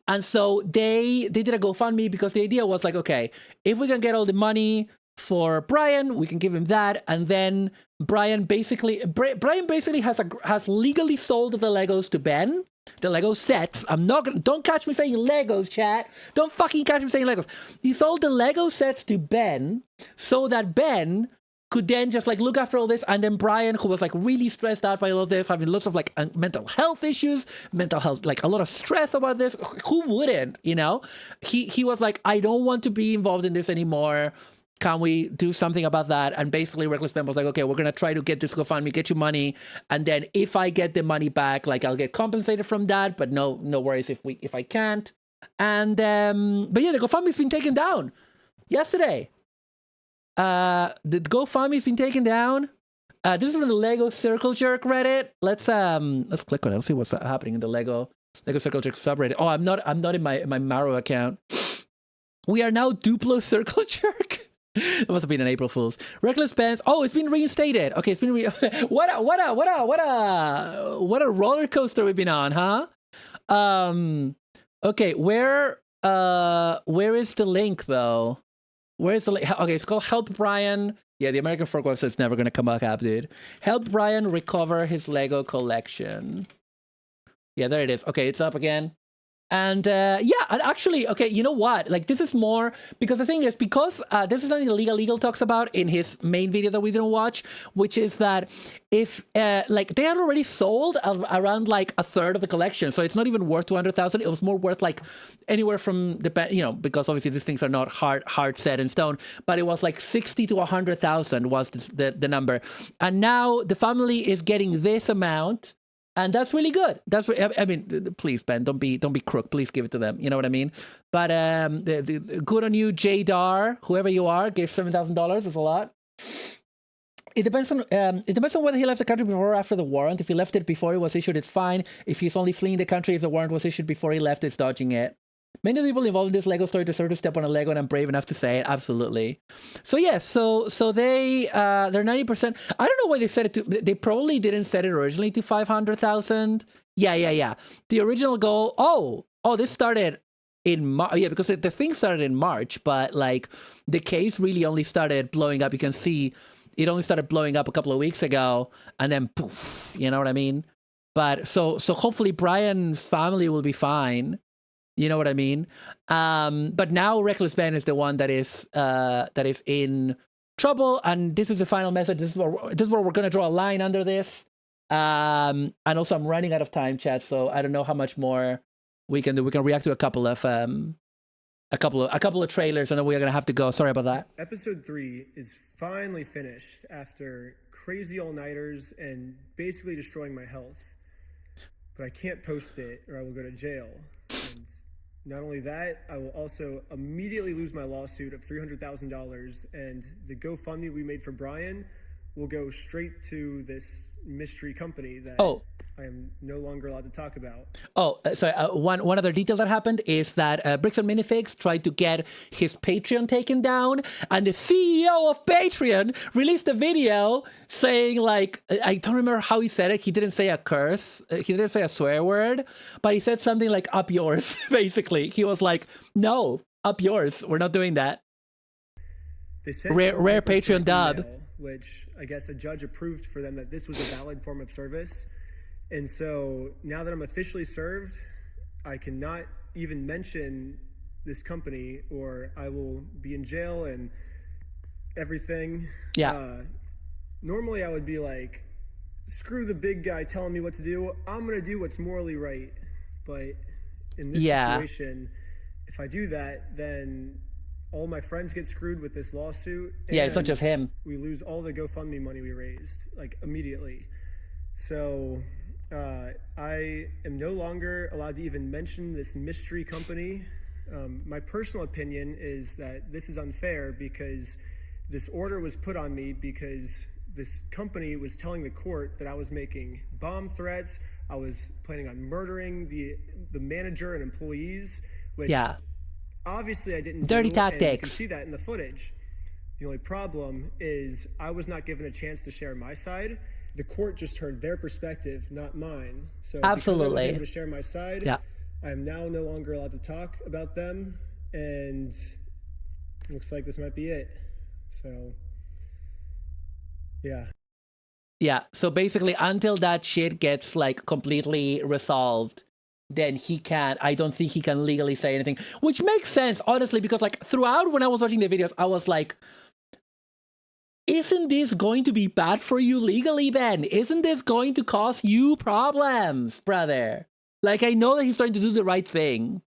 B: And so they did a GoFundMe because the idea was like, okay, if we can get all the money for Brian, we can give him that, and then Brian basically has legally sold the Legos to Ben, the Lego sets. Don't catch me saying Legos, chat. Don't fucking catch me saying Legos. He sold the Lego sets to Ben so that Ben could then just like look after all this, and then Brian, who was like really stressed out by all of this, having lots of like mental health issues, like a lot of stress about this. Who wouldn't, you know? He was like, I don't want to be involved in this anymore. Can we do something about that? And basically Reckless Ben was like, okay, we're going to try to get this GoFundMe, get you money. And then if I get the money back, like I'll get compensated from that, but no worries if I can't. And, but yeah, the GoFundMe's been taken down yesterday. The GoFundMe's been taken down. This is from the Lego Circle Jerk Reddit. Let's click on it. Let's see what's happening in the Lego Circle Jerk subreddit. Oh, I'm not in my Maru account. We are now Duplo Circle Jerk. It must have been an April Fool's. Reckless Ben's. Oh, it's been reinstated. Okay, it's been what a roller coaster we've been on, huh? Okay, where is the link though? Where is the link? Okay, it's called Help Brian. Yeah, the American Fork website's never gonna come back up, dude. Help Brian recover his Lego collection. Yeah, there it is. Okay, it's up again. And yeah, and actually, okay, you know what? Like, this is more, because the thing is, because this is something Legal talks about in his main video that we didn't watch, which is that if, like, they had already sold around, like, a third of the collection, so it's not even worth 200,000. It was more worth, like, anywhere from, you know, because obviously these things are not hard set in stone, but it was, like, 60 to 100,000 was the number. And now the family is getting this amount. And that's really good. That's I mean, please, Ben, don't be crook. Please give it to them. You know what I mean? But good on you, J Dar, whoever you are, gave $7,000. That's a lot. It depends on whether he left the country before or after the warrant. If he left it before it was issued, it's fine. If he's only fleeing the country, if the warrant was issued before he left, it's dodging it. Many of the people involved in this Lego story deserve to step on a Lego, and I'm brave enough to say it. Absolutely. So yeah, so they're 90%. I don't know why they set it to. They probably didn't set it originally to 500,000. Yeah. The original goal. Oh, this started in March. Yeah, because the thing started in March, but like the case really only started blowing up. You can see it only started blowing up a couple of weeks ago, and then poof. You know what I mean? But so hopefully Brian's family will be fine. You know what I mean? But now Reckless Ben is the one that is in trouble, and this is the final message. This is where we're gonna draw a line under this. And also I'm running out of time, chat, so I don't know how much more we can do. We can react to a couple of trailers, and then we're gonna have to go. Sorry about that.
W: Episode 3 is finally finished after crazy all-nighters and basically destroying my health. But I can't post it or I will go to jail. And not only that, I will also immediately lose my lawsuit of $300,000, and the GoFundMe we made for Brian will go straight to this mystery company that I am no longer allowed to talk about. One other detail that happened is that Bricks and Minifigs tried to get his Patreon taken down, and the CEO of Patreon released a video saying, like, I don't remember how he said it. He didn't say a curse. He didn't say a swear word, but he said something like, up yours, basically. He was like, no, up yours. We're not doing that. Rare Patreon dub. Which I guess a judge approved for them that this was a valid form of service. And so now that I'm officially served, I cannot even mention this company or I will be in jail and everything. Yeah. Normally I would be like, screw the big guy telling me what to do. I'm going to do what's morally right. But in this situation, if I do that, then all my friends get screwed with this lawsuit. Yeah, it's not just him. We lose all the GoFundMe money we raised, like, immediately. So I am no longer allowed to even mention this mystery company. My personal opinion is that this is unfair because This order was put on me because this company was telling the court that I was making bomb threats. I was planning on murdering the manager and employees, which obviously I didn't
B: Dirty
W: do,
B: tactics.
W: and you can see that in the footage. The only problem is I was not given a chance to share my side. The court just heard their perspective, not mine. So
B: absolutely,
W: because I wasn't able to share my side, I am now no longer allowed to talk about them, and it looks like this might be it. So, yeah.
B: Yeah, so basically until that shit gets like completely resolved, then I don't think he can legally say anything, which makes sense, honestly, because like throughout when I was watching the videos, I was like, isn't this going to be bad for you legally, Ben? Isn't this going to cause you problems, brother? Like, I know that he's trying to do the right thing.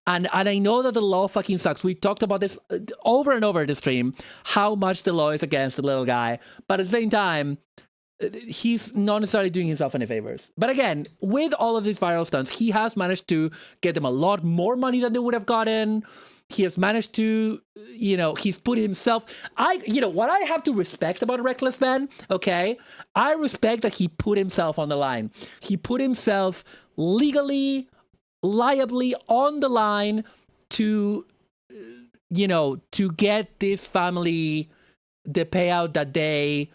B: And I know that the law fucking sucks. We talked about this over and over in the stream, how much the law is against the little guy. But at the same time, he's not necessarily doing himself any favors. But again, with all of these viral stunts, he has managed to get them a lot more money than they would have gotten. He has managed to, you know, he's put himself, what I have to respect about Reckless Ben, okay? I respect that he put himself on the line. He put himself legally, liably on the line to, to get this family the payout that they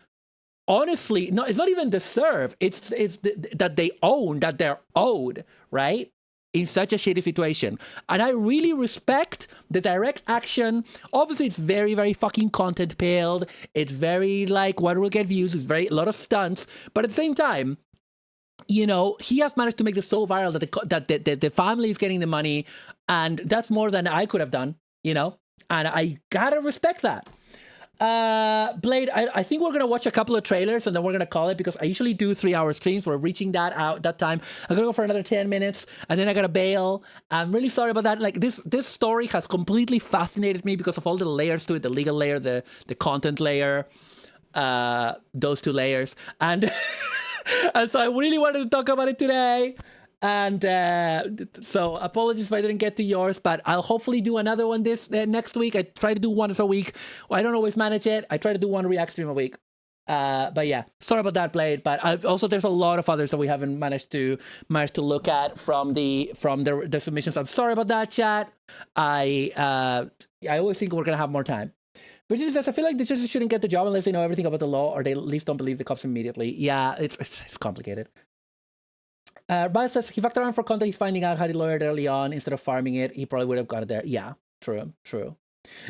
B: honestly, no, it's not even deserve. It's that they own, that they're owed, right? In such a shitty situation. And I really respect the direct action. Obviously, it's very, very fucking content pilled. It's very like what will get views. It's a lot of stunts. But at the same time, he has managed to make this so viral that the family is getting the money. And that's more than I could have done, and I gotta respect that. Blade, I think we're gonna watch a couple of trailers and then we're gonna call it, because I usually do 3-hour streams. We're reaching that time. I'm gonna go for another 10 minutes and then I gotta bail. I'm really sorry about that. Like this story has completely fascinated me because of all the layers to it, the legal layer, the content layer, those two layers, and and so I really wanted to talk about it today. And so apologies if I didn't get to yours, but I'll hopefully do another one next week. I try to do one a week. Well, I don't always manage it. I try to do one react stream a week. But yeah, sorry about that, Blade. But also there's a lot of others that we haven't managed to look at from the submissions. I'm sorry about that, chat. I always think we're gonna have more time. But it says, I feel like the judges shouldn't get the job unless they know everything about the law, or they at least don't believe the cops immediately. Yeah, it's complicated. But says he fucked around for content. He's finding out how he lawyered early on instead of farming it. He probably would have got it there. Yeah, true.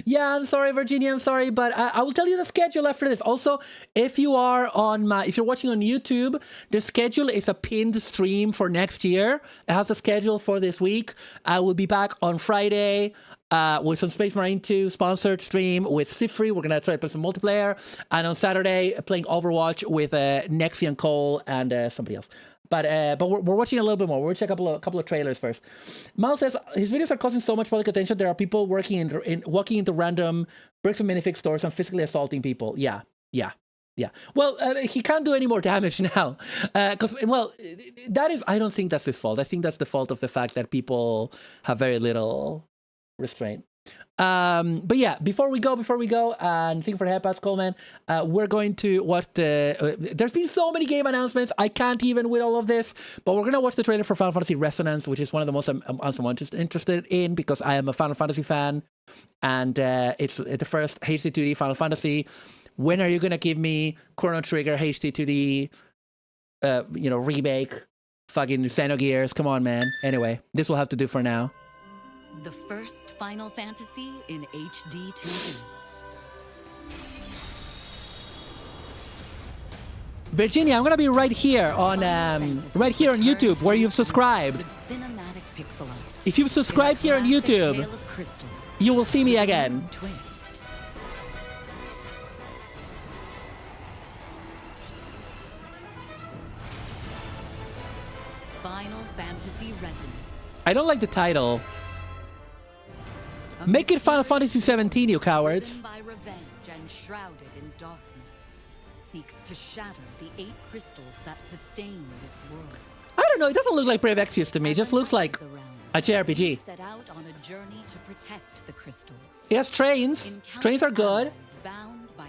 B: Yeah, I'm sorry, Virginia. I'm sorry, but I will tell you the schedule after this. Also, if you're watching on YouTube, the schedule is a pinned stream for next year. It has a schedule for this week. I will be back on Friday with some Space Marine 2 sponsored stream with Sifri. We're gonna try to play some multiplayer, and on Saturday playing Overwatch with Nexi and Cole and somebody else. But we're watching a little bit more. We'll check a couple of trailers first. Miles says his videos are causing so much public attention. There are people walking into random bricks and minifig stores and physically assaulting people. Yeah. Well, he can't do any more damage now, because I don't think that's his fault. I think that's the fault of the fact that people have very little restraint. But yeah, before we go, and thank you for the headpads, Coleman. We're going to watch there's been so many game announcements. I can't even with all of this, but we're gonna watch the trailer for Final Fantasy Resonance, which is one of the most I'm interested in, because I am a Final Fantasy fan, and it's the first HD 2D Final Fantasy. When are you gonna give me Chrono Trigger HD 2D, remake, fucking Xenogears? Come on, man. Anyway, this will have to do for now.
H: The first Final Fantasy in HD 2D.
B: Virginia, I'm gonna be right here on YouTube where you've subscribed.
H: Cinematic pixel art.
B: If you've subscribed here on YouTube, you will see me again.
H: Final Fantasy Resonance.
B: I don't like the title. Make it Final Fantasy 17, you cowards.
H: By revenge and shrouded in darkness, seeks to shatter the 8 crystals that sustain this world.
B: I don't know, it doesn't look like Brave Exvius to me. It just looks like a JRPG.
H: Set out on a journey to protect the crystals.
B: It has trains. Trains are good.
H: Bound by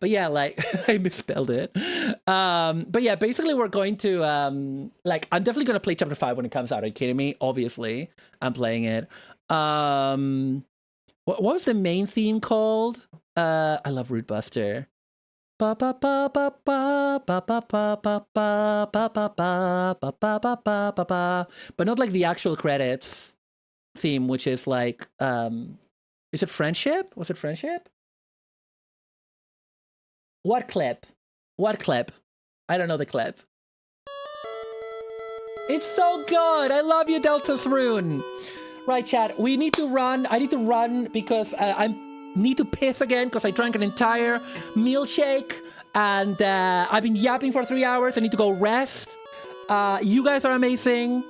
B: But yeah, like I misspelled it. But yeah, basically we're going to like I'm definitely gonna play chapter 5 when it comes out. Are you kidding me? Obviously, I'm playing it. What was the main theme called? I love Root Buster. Ba ba ba ba ba ba ba ba ba ba ba ba ba ba ba ba ba ba, but not like the actual credits theme, which is like is it Friendship? Was it Friendship? What clip? What clip? I don't know the clip. It's so good. I love you, Delta's Rune. Right, chat. We need to run. I need to run because I need to piss again because I drank an entire milkshake and I've been yapping for 3 hours. I need to go rest. You guys are amazing.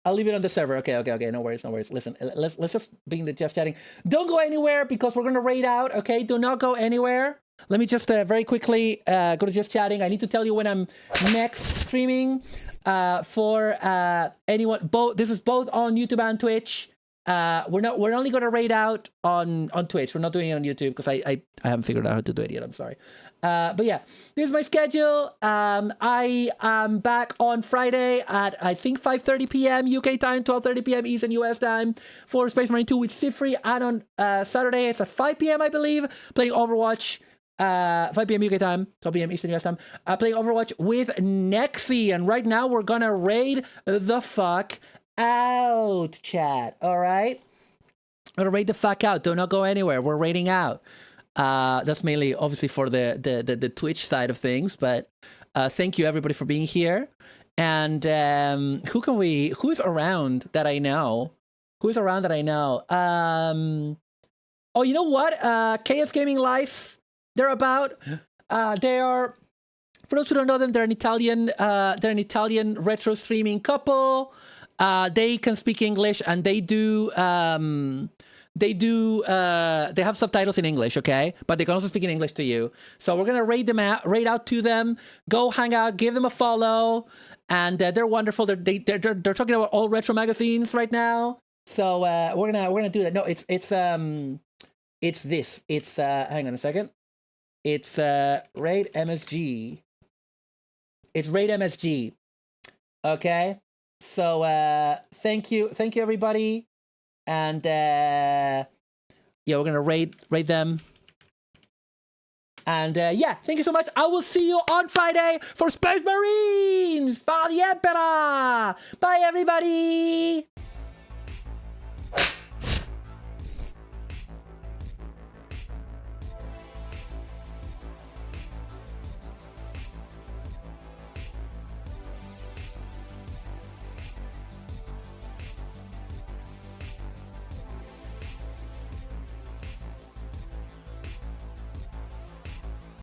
B: I'll leave it on the server. Okay. No worries. Listen, let's just begin the just chatting. Don't go anywhere because we're gonna raid out. Okay, do not go anywhere. Let me just very quickly go to just chatting. I need to tell you when I'm next streaming for anyone. This is both on YouTube and Twitch. We're only gonna raid out on Twitch. We're not doing it on YouTube because I haven't figured out how to do it yet. I'm sorry. But yeah, this is my schedule. I am back on Friday at I think 5:30 p.m. UK time, 12:30 p.m. Eastern US time for Space Marine 2 with Sifri, and on Saturday it's at 5 p.m. I believe, playing Overwatch. 5 p.m. UK time, 12 p.m. Eastern US time, playing Overwatch with Nexi, and right now we're gonna raid the fuck out, chat. All right, we're gonna raid the fuck out. Do not go anywhere. We're raiding out. That's mainly obviously for the Twitch side of things, but thank you everybody for being here. And who is around that I know? Oh, you know what? Chaos Gaming Life. They are, for those who don't know them, they're an Italian retro streaming couple. They can speak English and they have subtitles in English, okay? But they can also speak in English to you. So we're gonna raid out to them. Go hang out, give them a follow, and they're wonderful. They're talking about all retro magazines right now. So we're gonna do that. No, it's this. It's hang on a second. It's Raid MSG. It's Raid MSG. Okay. So thank you everybody. And yeah, we're gonna raid them. And yeah, thank you so much. I will see you on Friday for Space Marines for the Emperor. Bye everybody.